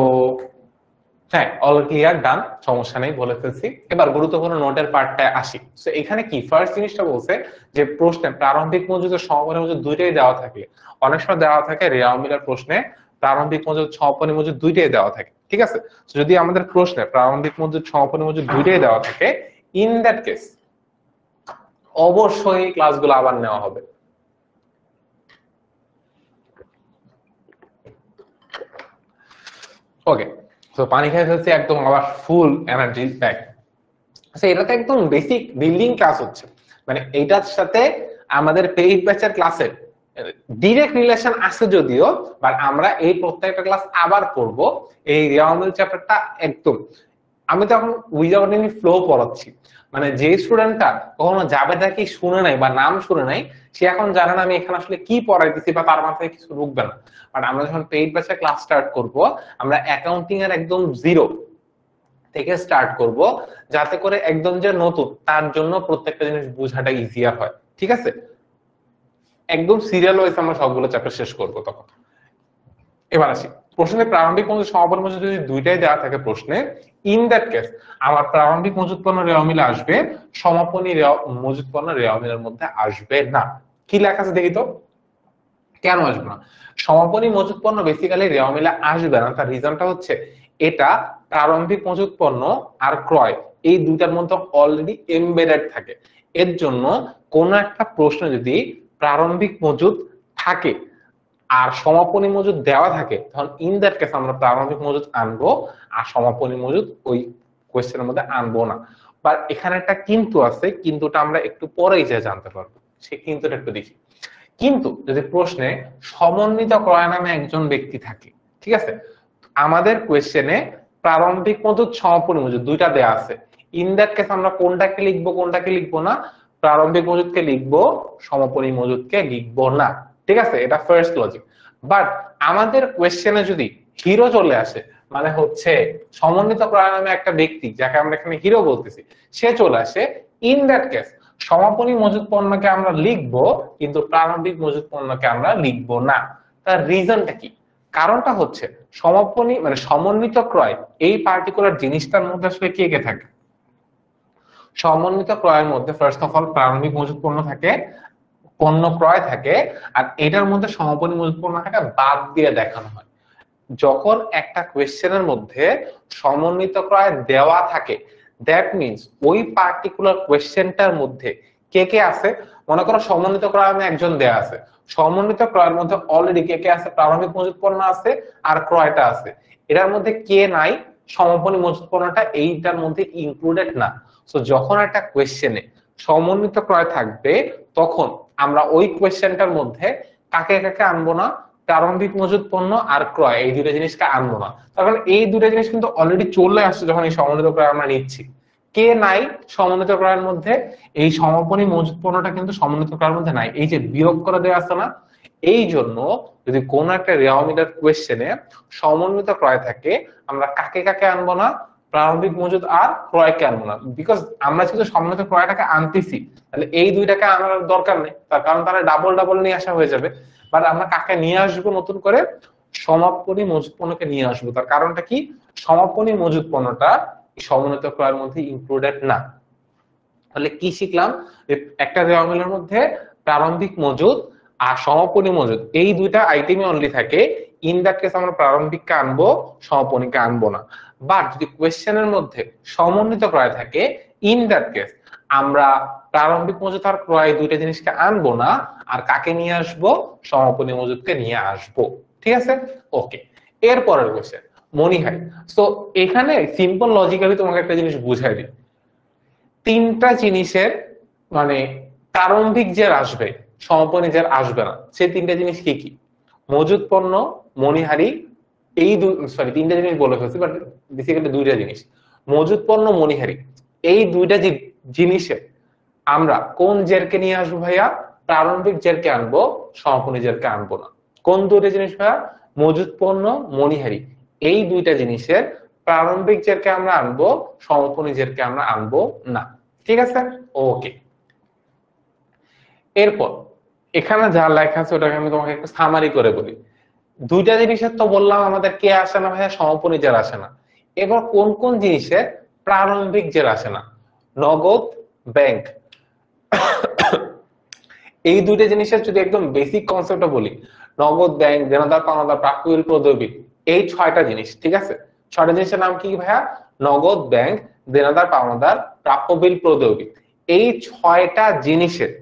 হ্যাঁ, অল ক্লিয়ার, ডান, সমস্যা নেই, বলে ফেলছি। এবার গুরুত্বপূর্ণ নোটের পার্টটায় আসি। তো এখানে কি ফার্স্ট জিনিসটা বলছে যে প্রশ্নে প্রারম্ভিক মজুদ ও সমাপনী মজুদ দুইটাই দেওয়া থাকে। অনেক সময় দেওয়া থাকে রেওয়া মিলার প্রশ্নে প্রারম্ভিক মজুদ, সমাপনী মজুদ দুইটাই দেওয়া থাকে, ঠিক আছে। যদি আমাদের প্রশ্নে প্রারম্ভিক মজুদ, সমাপনী মজুদ দুইটাই দেওয়া থাকে, ইন দ্যাট কেস অবশ্যই ক্লাসগুলো আবার নেওয়া হবে। ওকে, তো পানি খেয়ে ফেলছি একদম, আবার ফুল এনার্জি ব্যাক। আচ্ছা, এটা তো একদম বেসিক বিল্ডিং ক্লাস হচ্ছে, মানে এইটার সাথে আমাদের পেইড ব্যাচের ক্লাসের ডিরেক্ট রিলেশন আছে যদিও, বাট আমরা এই প্রত্যেকটা ক্লাস আবার পড়ব এই রিয়ামিল চ্যাপ্টারটা একদম। আমি তো এখন উইদাউট এনি ফ্লো পড়াচ্ছি, মানে যে স্টুডেন্টটা কখনো জাবেদা কি শুনে নাই বা নাম শুনে নাই, সে এখন জানে না আমি এখানে আসলে কি পড়াইতেছি বা তার মাথায় কিছু ঢুকবে না। বাট আমরা যখন পেইড ব্যাচের ক্লাস স্টার্ট করব, আমরা অ্যাকাউন্টিং এর একদম জিরো থেকে স্টার্ট করব, যাতে করে একদম যে নতুন তার জন্য প্রত্যেকটা জিনিস বোঝাটা ইজিয়ার হয়। ঠিক আছে, একদম সিরিয়াল ওয়াইজ আমরা সবগুলো চ্যাপ্টার শেষ করব তখন। এবার আসি প্রশ্নে, প্রারম্ভিক মজুদ সমাপনী মজুদ যদি দুইটাই দেওয়া থাকে প্রশ্নে, ইন দ্যাট কেস আমার প্রারম্ভিক মজুদ পণ্য রেওয়া মিলে আসবে, সমাপনী মজুদ পণ্য রেওয়া মিলের মধ্যে আসবে না। কি লেখা আছে দেখি তো, কেন আসবে না? সমাপনী মজুদ পণ্য বেসিক্যালি রেওয়া মিলে আসবে না, তার রিজনটা হচ্ছে এটা প্রারম্ভিক মজুদ পণ্য আর ক্রয় এই দুইটার মধ্যে অলরেডি এমবেডেড থাকে। এর জন্য কোন একটা প্রশ্ন যদি প্রারম্ভিক মজুদ থাকে আর সমাপনী মজুদ দেওয়া থাকে, তখন ইন দ্যাট কেস আমরা প্রারম্ভিক মজুদ আনবো আর সমাপনী মজুদ ওই কোয়েশ্চেনের মধ্যে আনবো না। বাট এখানে একটা কিন্তু আছে, কিন্তুটা আমরা একটু পরেই যা জানতে পারবো, সে কিন্তুটা একটু দেখি। কিন্তু যদি প্রশ্নে সমন্বিত ক্রয় নামে একজন ব্যক্তি থাকে, ঠিক আছে, আমাদের কোয়েশ্চেনে প্রারম্ভিক মজুদ সমাপনী মজুদ দুইটা দেয়া আছে, ইন দ্যাট কেস আমরা কোনটাকে লিখবো কোনটাকে লিখবো না? প্রারম্ভিক মজুদকে লিখবো, সমাপনী মজুদকে লিখবো না। ঠিক আছে, এটা ফার্স্ট লজিক। বাট আমাদের কোয়েশ্চেনে যদি হিরো চলে আসে, মানে হচ্ছে সমন্বিত ক্রয় নামে একটা ব্যক্তি যাকে আমরা এখানে হিরো বলতেছি, সে চলে আসে, ইন দ্যাট কেস সমাপনী মজুদ পণ্যকে আমরা লিখবো কিন্তু প্রারম্ভিক মজুদ পণ্যকে আমরা লিখবো না। তার রিজনটা কি? কারণটা হচ্ছে সমাপনী মানে সমন্বিত ক্রয় এই পার্টিকুলার জিনিসটার মধ্যে আসলে কে কে থাকে? সমন্বিত ক্রয়ের মধ্যে ফার্স্ট অফ অল প্রারম্ভিক মজুদ পণ্য থাকে, পণ্য ক্রয় থাকে, আর এটার মধ্যে সমাপনী মজুদ পণ্যটাকে বাদ দিয়ে দেখানো হয়। যখন একটা কোয়েশ্চেনের মধ্যে সমন্বিত ক্রয় দেওয়া থাকে, দ্যাট মিনস ওই পার্টিকুলার কোয়েশ্চেনটার মধ্যে কে কে আছে। মনে করো সমন্বিত ক্রয় আমি একজন দেয়া আছে, সমন্বিত ক্রয়ের মধ্যে অলরেডি কে কে আছে? প্রারম্ভিক মজুদ পণ্য আছে আর ক্রয়টা আছে। এটার মধ্যে কে নাই? সমাপনী মজুদ পণ্যটা এইটার মধ্যে ইনক্লুডেড না। সো যখন একটা কোয়েশ্চেনে সমন্বিত ক্রয় থাকবে, তখন আমরা ওই কোয়েশ্চেনটার মধ্যে কাকে কাকে আনবো না? প্রারম্ভিক মজুদ পণ্য আর ক্রয় এই দুটো জিনিসকে আনবো না। তখন এই দুটো জিনিস কিন্তু অলরেডি চলে আসছে যখন এই সমন্বিত ক্রয় আমরা নিচ্ছি। কে নাই সমন্বিত ক্রয়ের মধ্যে? এই সমাপনী মজুদ পণ্যটা কিন্তু সমন্বিত ক্রয়ের মধ্যে নাই, এই যে বিয়োগ করে দেওয়া আছে না। এই জন্য যদি কোন একটা রেওয়া মিলের কোয়েশ্চেনে সমন্বিত ক্রয় থাকে, আমরা কাকে কাকে আনবো না? প্রারম্ভিক মজুদ আর ক্রয়কে আনবো না। বিকজ আমরা যেহেতু সমন্বিত ক্রয়টাকে আনতেছি, তাহলে এই দুইটাকে আনার দরকার নেই, তার কারণ তারা ডাবল ডাবল নিয়ে আসা হয়ে যাবে। বাট আমরা কাকে নিয়ে আসবো নতুন করে? সমাপনী মজুদ পণ্যকে নিয়ে আসবো। তার কারণটা কি? সমাপনী মজুদ পণ্যটা সমন্বিত ক্রয়ের মধ্যে ইনক্লুডেড না। তাহলে কি শিখলাম? একটা রেওয়া মিলের মধ্যে প্রারম্ভিক মজুদ আর সমাপনী মজুদ এই দুইটা আইটেমই অনলি থাকে, ইন দ্যাট কেস আমরা প্রারম্ভিককে আনবো, সমাপনীকে আনবো না। বাট যদি কোয়েশ্চেনের মধ্যে সমন্বিত ক্রয় থাকে, ইন দ্যাট কেস আমরা প্রারম্ভিক মজুদ আর ক্রয় দুইটা জিনিসকে আনবো না, আর কাকে নিয়ে আসবো? সমাপনী মজুদকে নিয়ে আসবো। ঠিক আছে, ওকে। এরপরের কোয়েশ্চেন মনিহারি। তো এখানে সিম্পল লজিক্যালি তোমাকে একটা জিনিস বুঝাই দিই, তিনটা জিনিসের মানে প্রারম্ভিক যে আসবে, সমাপনী যে আসবে না, সেই তিনটা জিনিস কি কি? মজুদ পণ্য, মনিহারি, এই সরি তিনটা জিনিস বলে ফেলছি, বাট বেসিক্যালি দুইটা জিনিস, মজুদ পণ্য মনিহারি, এই দুইটা জিনিসে আমরা কোন জেরকে নিয়ে আসবো ভাইয়া? প্রারম্ভিক জেরকে আনবো, সমাপনী জেরকে আনবো না। কোন দুইটা জিনিস ভাইয়া? মজুদ পণ্য, মনিহারি, এই দুইটা জিনিসের প্রারম্ভিক জেরকে আমরা আনবো, সমাপনী জেরকে আমরা আনবো না। ঠিক আছে, ওকে। এরপর এখানে যা লেখা আছে ওটাকে আমি তোমাকে একটু সামারি করে বলি। দুইটা জিনিসের তো বললাম আমাদের কে আসে না ভাইয়া? সমাপনী জের আসে না। এবার কোন কোন জিনিসের প্রারম্ভিক জের আসে না? নগদ, ব্যাংক, এই দুইটা জিনিসের যদি একদম বেসিক কনসেপ্টটা বলি, নগদ, ব্যাংক, দেনাদার, পাওনাদার, প্রাপ্য বিল, প্রদেয় বিল, এই ছয়টা জিনিস। ঠিক আছে, ছয়টা জিনিসের নাম কি ভাইয়া? নগদ, ব্যাংক, দেনাদার, পাওনাদার, প্রাপ্য বিল, প্রদেয় বিল। এই 6টা জিনিসের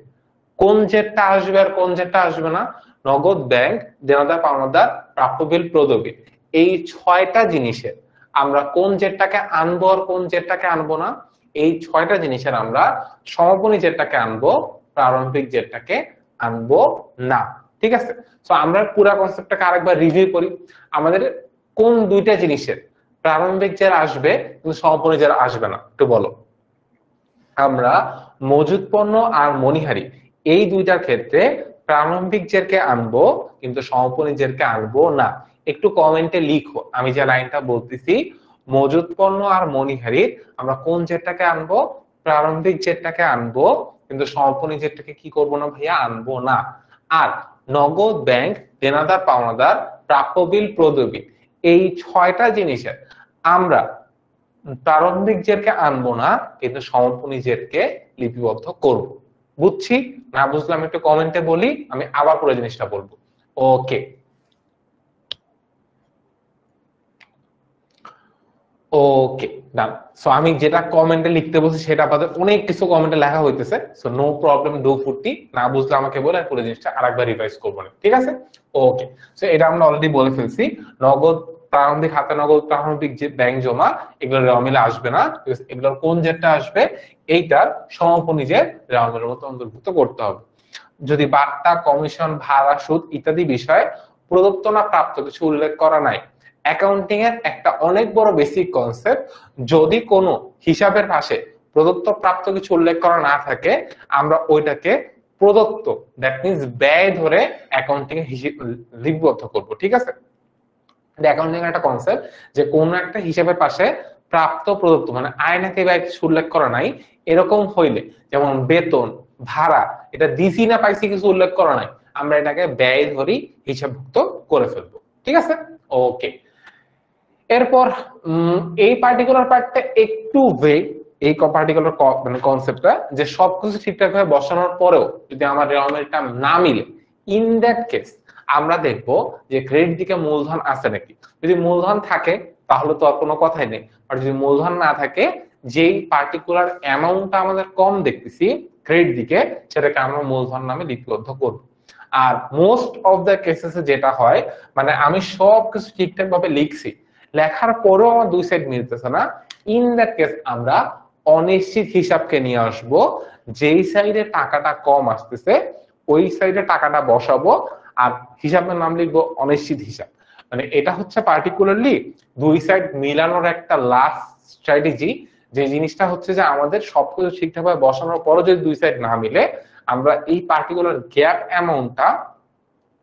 কোন জেটটা আসবে আর কোন জেটটা আসবে না, নগদ, ব্যাংক, দেনাদার, পাওনাদার, প্রাপ্য বিল, প্রদবিল, এই 6টা জিনিসের আমরা কোন জেটটাকে আনবো আর কোন জেটটাকে আনবো না, এই 6টা জিনিসের আমরা সমাপনী জেটটাকে আনবো, প্রারম্ভিক জেটটাকে আনবো না। ঠিক আছে, তো আমরা পুরো কনসেপ্টটাকে আরেকবার রিভিউ করি। আমাদের কোন দুইটা জিনিসের প্রারম্ভিক জেট আসবে কিন্তু সমাপনী জেট আসবে না, একটু বলো। আমরা মজুদ পণ্য আর মণিহারি এই দুইটার ক্ষেত্রে প্রারম্ভিক জেরকে আনবো কিন্তু সমাপনী জেরকে আনবো না। একটু কমেন্টে লিখো, আমি যে লাইনটা বলতেছি, মজুদ পণ্য আর মণিহারির আমরা কোন জেরটাকে আনবো, প্রারম্ভিক জেরটাকে আনবো কিন্তু সমাপনী জেরটাকে কি করব না ভাইয়া, আনবো না। আর নগদ, ব্যাংক, দেনাদার, পাওনাদার, প্রাপ্য বিল, প্রদবিল, এই 6টা জিনিসের আমরা প্রারম্ভিক জেরকে আনবো না কিন্তু সমাপনী জেরকে লিপিবদ্ধ করব। বুঝছি না বুঝলাম একটু কমেন্টে বলি, আমি আবার পুরো জিনিসটা বলবো। ওকে ওকে ডান। সো আমি যেটা কমেন্টে লিখতে বলছি সেটা আপাতত অনেক কিছু কমেন্টে লেখা হইতেছে, সো নো প্রবলেম, ডু ফুটি, না বুঝলে আমাকে বলে আর পুরো জিনিসটা আরেকবার রিভাইজ করবো না, ঠিক আছে। ওকে, সো এটা আমরা অলরেডি বলে ফেলছি, নগদ, প্রারম্ভিক হাতে নগদ, প্রারম্ভিক যে ব্যাংক জমা, এগুলো রেওয়ামিলে আসবে না, এগুলোর কোন জেটটা আসবে, এইটার সমাপনী জেট রেওয়ামিলের মতো অন্তর্ভুক্ত করতে হবে। যদি বার্তা, কমিশন, ভাড়া, সুদ ইত্যাদি বিষয়ে প্রদত্ত না প্রাপ্ত কিছু উল্লেখ করা নাই, অ্যাকাউন্টিং এর একটা অনেক বড় বেসিক কনসেপ্ট, যদি কোনো হিসাবের পাশে প্রদত্ত প্রাপ্ত কিছু উল্লেখ করা না থাকে আমরা ওইটাকে প্রদত্ত, দ্যাট মিন্স ব্যয় ধরে অ্যাকাউন্টিং এর হিসাব লিপিবদ্ধ করব। ঠিক আছে, অ্যাকাউন্টিং এর একটা কনসেপ্ট যে কোন একটা হিসাবের পাশে প্রাপ্ত প্রদত্ত মানে আয় নাকি ব্যয় কিছু উল্লেখ করা নাই, এরকম হইলে যেমন বেতন, ভাড়া, এটা দিছি না পাইছি কিছু উল্লেখ করা নাই, আমরা এটাকে ব্যয় ধরি হিসাবভুক্ত করে ফেলবো। ঠিক আছে, ওকে। এরপর এই পার্টিকুলার পার্টটা একটু ভেগ, এই পার্টিকুলার মানে কনসেপ্টটা যে সবকিছু ঠিকঠাক ভাবে বসানোর পরেও যদি আমার রেওয়ামিলটা না মিলে, ইন দ্যাট কেস আমরা দেখবো যে ক্রেডিট দিকে মূলধন আছে নাকি। যদি মূলধন থাকে তাহলে তো আর কোনো কথাই নেই, আর যদি মূলধন না থাকে, যেই পার্টিকুলার অ্যামাউন্টটা আমাদের কম দেখতেছি ক্রেডিট দিকে, সেটাকে আমরা মূলধন নামে লিপিবদ্ধ করব। আর মোস্ট অফ দ্য কেসেসে যেটা হয়, মানে আমি সবকিছু ঠিকঠাক ভাবে লিখছি, লেখার পরেও আমার দুই সাইড মিলতেছে না, ইন দ্যাট কেস আমরা অনিশ্চিত হিসাবকে নিয়ে আসব, যেই সাইডে টাকাটা কম আসতেছে ওই সাইডে টাকাটা বসাবো আর হিসাবের নাম লিখবো অনিশ্চিত হিসাব। মানে এটা হচ্ছে পার্টিকুলারলি দুই সাইড মিলানোর একটা লাস্ট স্ট্র্যাটেজি, যে জিনিসটা হচ্ছে যে আমাদের সবকিছু ঠিকঠাক ভাবে বসানোর পরও যদি দুই সাইড না মিলে, আমরা এই পার্টিকুলার গ্যাপ অ্যামাউন্টটা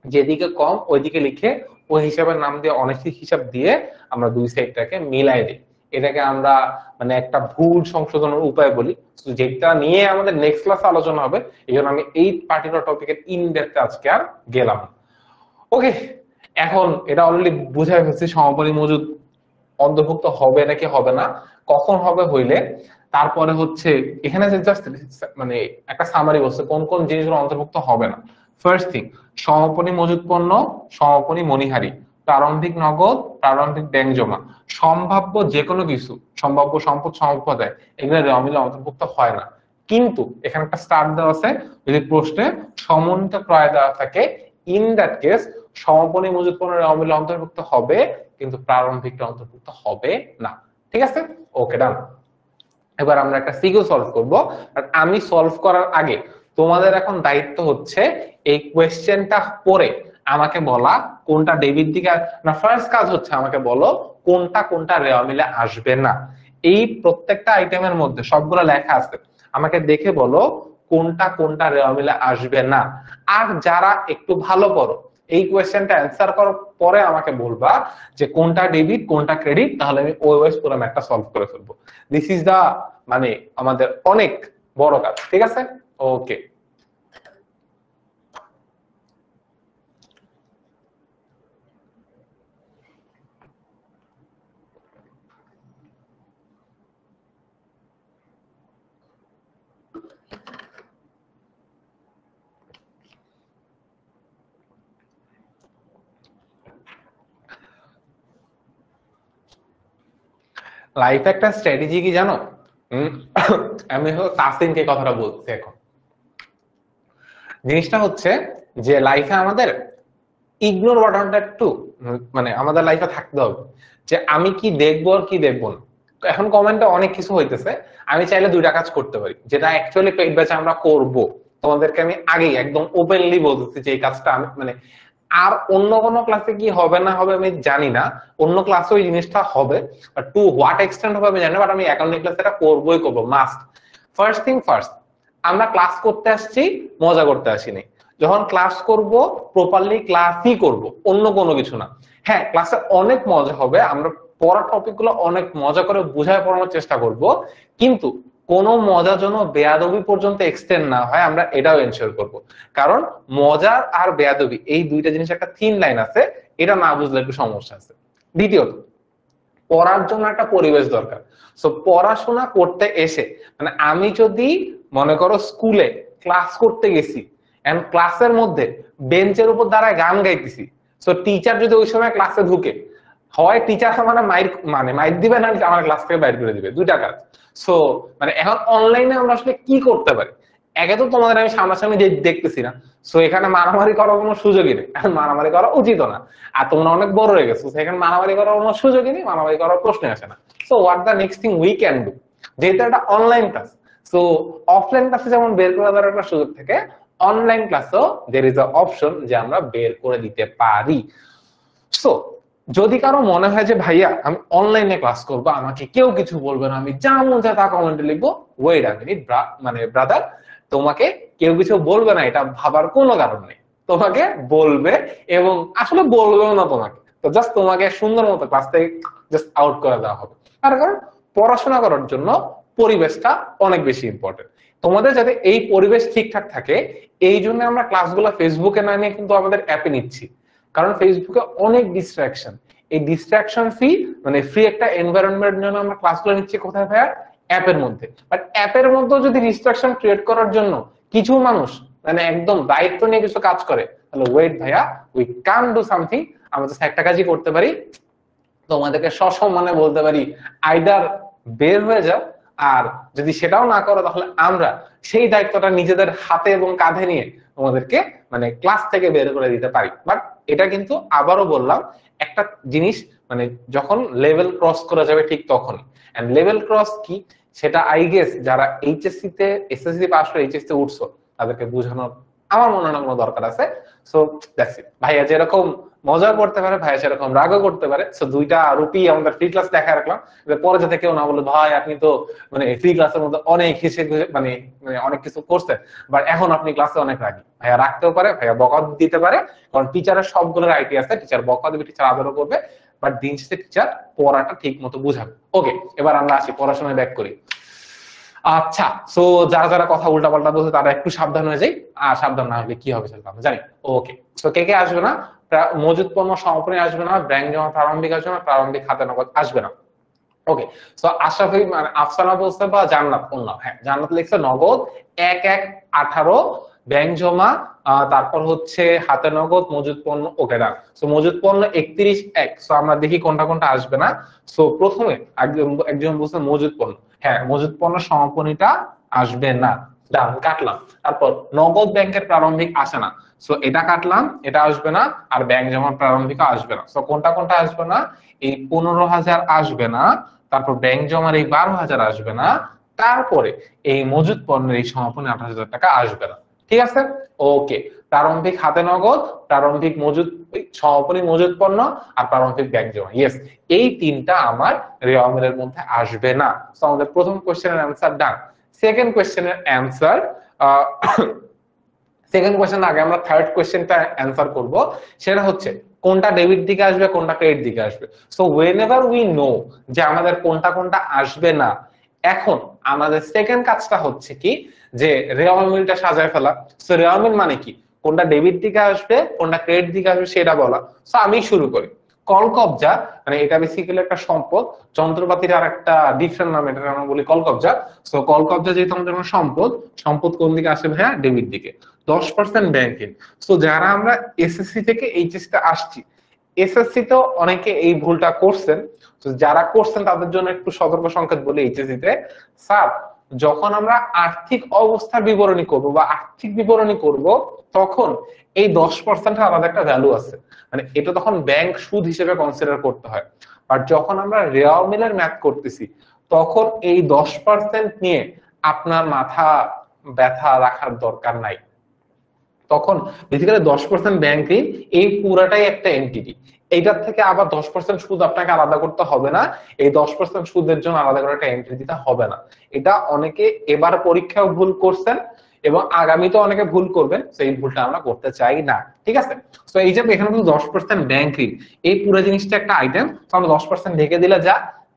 যেদিকে কম ওইদিকে লিখে ওই হিসাবের নাম দিয়ে অনিশ্চিত হিসাব দিয়ে আমরা দুই সাইডটাকে মিলাই দিই। এটাকে আমরা মানে একটা ভুল সংশোধনের উপায় বলি, যেটা নিয়ে আমাদের নেক্সট ক্লাসে আলোচনা হবে, এই জন্য আমি এই পার্টিকুলার টপিকের ইন ডেপথে আজকে আর গেলাম। ওকে, এখন এটা অলরেডি বুঝাই ফেলছি সমাপনী মজুদ অন্তর্ভুক্ত হবে নাকি হবে না, কখন হবে হইলে, তারপরে হচ্ছে এখানে যে জাস্ট মানে একটা সামারি বলছে কোন কোন জিনিসগুলো অন্তর্ভুক্ত হবে না। ফার্স্ট থিং, সমাপনী মজুদ পণ্য, সমাপনী মণিহারি, প্রারম্ভিক নগদ, প্রারম্ভিক ব্যাংক জমা, সম্ভাব্য যে কোনো কিছু, সম্ভাব্য সম্পদ, সম্পদায়, এগুলো রেওয়ামিলে অন্তর্ভুক্ত হয় না। কিন্তু এখানে একটা স্টার্ট দেওয়া আছে, যদি প্রশ্নে সমন্বিত ক্রয় দেওয়া থাকে, ইন দ্যাট কেস সমাপনী মজুদ পণ্য রেওয়ামিলে অন্তর্ভুক্ত হবে কিন্তু প্রারম্ভিকটা অন্তর্ভুক্ত হবে না। ঠিক আছে, ওকে ডান। এবার আমরা একটা সিকিউ সলভ করব, আর আমি সলভ করার আগে তোমাদের এখন দায়িত্ব হচ্ছে এই কোয়েশ্চেনটা পড়ে আমাকে বলা কোনটা ডেবিট দিকে না, ফার্স্ট কাজ হচ্ছে আমাকে বলো কোনটা কোনটা রেওয়ামিলে আসবে না। এই প্রত্যেকটা আইটেমের মধ্যে সবগুলো লেখা আছে, আমাকে দেখে বলো কোনটা কোনটা রেওয়ামিলে আসবে না। আর যারা একটু ভালো করো এই কোয়েশ্চেনটা অ্যান্সার করার পরে আমাকে বলবা যে কোনটা ডেবিট কোনটা ক্রেডিট, তাহলে আমি ওই ওয়াইজ পুরো ম্যাথটা সলভ করে ফেলবো। দিস ইজ দা মানে আমাদের অনেক বড় কাজ। ঠিক আছে, ওকে। লাইফ একটা স্ট্র্যাটেজি কি জানো, উম, আমি তাসিনকে কথাটা বলছি এখন। জিনিসটা হচ্ছে যে লাইফে আমাদের ইগনোর বাটনটা একটু মানে আমাদের লাইফে থাকতে হবে, যে আমি কি দেখবো আর কি দেখবো না। তো এখন কমেন্টে অনেক কিছু হইতেছে, আমি চাইলে দুইটা কাজ করতে পারি, যেটা অ্যাকচুয়ালি পেইড ব্যাচে আমরা করব। তোমাদেরকে আমি আগেই একদম ওপেনলি বলতেছি যে এই কাজটা আমি মানে, আর অন্য কোনো ক্লাসে কি হবে না হবে আমি জানি না, অন্য ক্লাসে ওই জিনিসটা হবে, বাট টু হোয়াট এক্সটেন্ট হবে আমি জানি না, বাট আমি অ্যাকাউন্টিং ক্লাসে এটা করবোই করবো, মাস্ট। ফার্স্ট থিং ফার্স্ট, আমরা ক্লাস করতে আসছি, মজা করতে আসিনি। যখন ক্লাস করব প্রপারলি ক্লাসই করব, অন্য কোনো কিছু না। হ্যাঁ, ক্লাসে অনেক মজা হবে, আমরা পড়া টপিক গুলো অনেক মজা করে বুঝায় পড়ানোর চেষ্টা করব, কিন্তু কোনো মজা যেন বেয়াদবি পর্যন্ত এক্সটেন্ড না হয় আমরা এটাও এনশিওর করব। কারণ মজার আর বেয়াদবি এই দুইটা জিনিস একটা থিন লাইন আছে, এটা না বুঝলে একটু সমস্যা আছে। দ্বিতীয়ত, পড়ার জন্য একটা পরিবেশ দরকার। সো পড়াশোনা করতে এসে মানে আমি যদি মনে করো স্কুলে ক্লাস করতে গেছি এন্ড ক্লাসের মধ্যে বেঞ্চের উপর দাঁড়ায় গান গাইতেছি, সো টিচার যদি ওই সময় ক্লাসে ঢুকে, হয় টিচার মানে মাইর দিবে, না আমার ক্লাস থেকে বাইর করে দিবে, দুইটা কাজ। সো মানে এখন অনলাইনে আমরা আসলে কি করতে পারি? একে তো তোমাদের আমি সামনাসামনি দেখতেছি না, সো এখানে মারামারি করার কোনো সুযোগই নেই, মারামারি করা উচিত না। আর তোমরা অনেক বড় হয়ে গেছো, সেখানে মারামারি করার কোনো সুযোগই নেই, মারামারি করার প্রশ্ন আসে না। So what the next thing we can do, যেহেতু একটা অনলাইন ক্লাস, সো অফলাইন ক্লাসে যেমন বের করে দেওয়ার একটা সুযোগ থাকে, অনলাইন ক্লাসেও দের ইজ আ অপশন যে আমরা বের করে দিতে পারি। সো যদি কারো মনে হয় যে ভাইয়া আমি অনলাইনে ক্লাস করবো, আমাকে কেউ কিছু বলবে না, আমি যা মন চায় তা কমেন্টে লিখবো, ওয়েট আ মিনিট মানে ব্রাদার, তোমাকে কেউ কিছু বলবে না এটা ভাবার কোনো কারণ নেই। তোমাকে বলবে, এবং আসলে বলবেও না তোমাকে, তো জাস্ট তোমাকে সুন্দর মতো ক্লাস থেকে জাস্ট আউট করে দেওয়া হবে। তার কারণ পড়াশোনা করার জন্য পরিবেশটা অনেক বেশি ইম্পর্টেন্ট। তোমাদের যাতে এই পরিবেশ ঠিকঠাক থাকে, এই জন্য আমরা ক্লাসগুলো ফেসবুকে না নিয়ে কিন্তু আমাদের অ্যাপে নিচ্ছি। কারণ ফেসবুকে অনেক ডিস্ট্রাকশন, এই ডিস্ট্রাকশন মানে ফ্রি একটা এনভায়রনমেন্ট জন্য আমরা ক্লাসগুলো নিচ্ছি কোথায় ভাইয়া? অ্যাপের মধ্যে। বাট অ্যাপের মধ্যেও যদি ডিস্ট্রাকশন ক্রিয়েট করার জন্য কিছু মানুষ মানে একদম দায়িত্ব নিয়ে কিছু কাজ করে, তাহলে ওয়েট ভাইয়া, উই ক্যান ডু সামথিং। আমরা জাস্ট একটা কাজই করতে পারি, তোমাদেরকে সসম্মানে বলতে পারি আইদার বের হয়ে যাও, আর যদি সেটাও না করো তাহলে আমরা সেই দায়িত্বটা নিজেদের হাতে এবং কাঁধে নিয়ে তোমাদেরকে মানে ক্লাস থেকে বের করে দিতে পারি। বাট এটা কিন্তু আবারও বললাম, একটা জিনিস মানে যখন লেভেল ক্রস করা যাবে ঠিক তখনই। এন্ড লেভেল ক্রস কি সেটা আই গেস যারা এইচএসসি তে এসএসসি পাস করে এইচএসসি তে উঠছো তাদেরকে বোঝানোর আমার মনে হয় না কোনো দরকার আছে। So that's it. ভাইয়া যেরকম মজা করতে পারে, ভাইয়া সেরকম রাগও করতে পারে। সো দুইটা রূপই আমাদের ফ্রি ক্লাস দেখা রাখলাম, পরে যাতে কেউ না বলে ভাই আপনি তো মানে ফ্রি ক্লাসের মধ্যে অনেক হিসেবে মানে অনেক কিছু করছেন, বাট এখন আপনি ক্লাসে অনেক রাগি। ভাইয়া রাখতেও পারে, ভাইয়া বকা দিতে পারে, কারণ টিচারের সবগুলো আইটি আছে, টিচার বকা দেবে, টিচার আদরও করবে, বাট দিন শেষে টিচার পড়াটা ঠিক মতো বুঝাবে। ওকে, এবার আমরা আসি পড়াশোনায় ব্যাক করি। আচ্ছা, সো যারা যারা কথা উল্টাপাল্টা বলছে তারা একটু সাবধান হয়ে যায়, আর সাবধান না হলে কি হবে সেটা আমরা জানি। ওকে, সো কে কে আসবে না? মজুদ পণ্য সমাপনী আসবে না, ব্যাংক জমা প্রারম্ভিক আসবে না, প্রারম্ভিক খাতে নগদ আসবে না। ওকে, সো আশরাফি মানে আফসানা বলছে বা জান্নাত পণ্য, হ্যাঁ জান্নাত লিখছে নগদ 1/1/18, ব্যাংক জমা তারপর হচ্ছে হাতে নগদ, মজুদ পণ্য। ওকে ডান। সো মজুদ পণ্য 31/1। সো আমরা দেখি কোনটা কোনটা আসবে না। সো প্রথমে একজন বলছে মজুদ পণ্য, হ্যাঁ মজুদ পণ্য সমাপনীটা আসবে না, ডান কাটলাম। তারপর নগদ ব্যাংকের প্রারম্ভিক আসে না, সো এটা কাটলাম, এটা আসবে না, আর ব্যাংক জমা প্রারম্ভিক আসবে না। সো কোনটা কোনটা আসবে না? এই 15,000 আসবে না, তারপর ব্যাংক জমার এই 12,000 আসবে না, তারপরে এই মজুদ পণ্যের এই সমাপনী 28,000 টাকা আসবে না। ঠিক আছে? ওকে, প্রারম্ভিক হাতে নগদ, প্রারম্ভিক মজুদ সমাপনী মজুদ পণ্য, আর প্রারম্ভিক ব্যাংক জমা, ইয়েস, এই তিনটা আমার রেওয়ামিলের মধ্যে আসবে না। তো আমাদের প্রথম কোশ্চেনের অ্যান্সার ডান। সেকেন্ড কোশ্চেনের অ্যান্সার, সেকেন্ড কোশ্চেন আগে আমরা থার্ড কোশ্চেনটা অ্যান্সার করব। সেটা হচ্ছে কোনটা ডেবিট দিকে আসবে, কোনটা ক্রেডিট দিকে আসবে। সো whenever we know যে আমাদের কোনটা কোনটা আসবে না, এখন আমাদের সেকেন্ড কাজটা হচ্ছে কি, যে রেওয়ামিলটা সাজায় ফেলা। সো রেওয়ামিল মানে কি, কোনটা ডেবিট দিকে আসবে, কোনটা ক্রেডিট দিকে আসবে সেটা বলা। সো আমি শুরু করি। কল কবজা মানে এটা বেসিক্যালি একটা সম্পদ, যন্ত্রপাতির আর একটা ডিফারেন্ট নাম, এটা আমরা বলি কল কবজা। সো কল কবজা যেহেতু আমাদের সম্পদ, সম্পদ কোন দিকে আসে ভাইয়া? ডেবিট দিকে। 10% ব্যাংকিং। সো যারা আমরা এসএসসি থেকে এইচএসসি তে আসছি, এসএসসি তো অনেকে এই ভুলটা করছেন, তো যারা করছেন তাদের জন্য একটু সতর্ক সংকেত বলি এইচএসসি তে, স্যার যখন আমরা আর্থিক অবস্থার বিবরণী করব বা আর্থিক বিবরণী করব তখন এই 10% আলাদা একটা ভ্যালু আছে, মানে এটা তখন ব্যাংক সুদ হিসেবে কনসিডার করতে হয়। আর যখন আমরা রেওয়া মিলের ম্যাথ করতেছি তখন এই 10% নিয়ে আপনার মাথা ব্যথা রাখার দরকার নাই। তখন বেসিক্যালি 10% ব্যাংক ঋণ, এই পুরাটাই একটা এন্টিটি, এইটার থেকে আবার 10% সুদ আপনাকে আলাদা করতে হবে না, এই 10% সুদের জন্য আলাদা করে একটা এন্ট্রি দিতে হবে না। এটা অনেকে এবার পরীক্ষাও ভুল করছেন এবং আগামীতে অনেকে ভুল করবেন, সেই ভুলটা আমরা করতে চাই না, ঠিক আছে। তো এই যে এখানে কিন্তু 10% ব্যাংক ঋণ, এই পুরো জিনিসটা একটা আইটেম, তো আমরা 10% ঢেকে দিলে যা,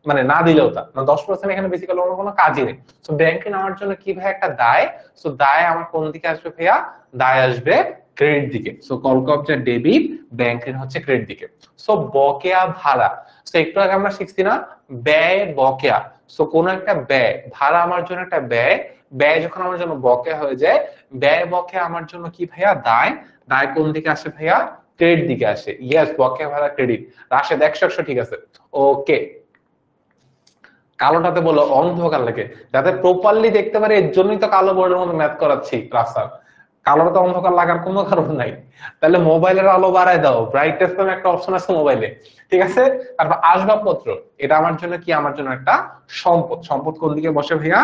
মানে না দিলেও তা, 10% এখানে বেসিক্যালি অন্য কোনো কাজই নেই। তো ব্যাংক ঋণ আমার জন্য কি ভাই একটা দায়, তো দায় আমার কোন দিকে আসবে ভাইয়া, দায় আসবে ক্রেডিট দিকে। সো কলকবজা ডেবিট, ব্যাংক ঋণ হচ্ছে ক্রেডিট দিকে। সো বকেয়া ভাড়া, সো একটু আগে আমরা শিখছি না ব্যয় বকেয়া, সো কোন একটা ব্যয়, ভাড়া আমার জন্য একটা ব্যয়, ব্যয় যখন আমার জন্য বকেয়া হয়ে যায়, ব্যয় বকেয়া আমার জন্য কি ভাইয়া দায়, দায় কোন দিকে আসে ভাইয়া, ক্রেডিট দিকে আসে। ইয়েস, বকেয়া ভাড়া ক্রেডিট, রাশেদ 100 ঠিক আছে। ওকে, কালোটাতে বলো অন্ধকার লাগে, যাতে প্রপারলি দেখতে পারে, এর জন্যই তো কালো বোর্ডের মধ্যে ম্যাথ করাচ্ছি রাস্তার। কালোটাতে অন্ধকার লাগার কোনো কারণ নাই, তাহলে মোবাইলের আলো বাড়ায় দাও, ব্রাইটনেস নামে একটা অপশন আছে মোবাইলে, ঠিক আছে। তারপর আসবাবপত্র, এটা আমার জন্য কি, আমার জন্য একটা সম্পদ, সম্পদ কোন দিকে বসে ভাইয়া,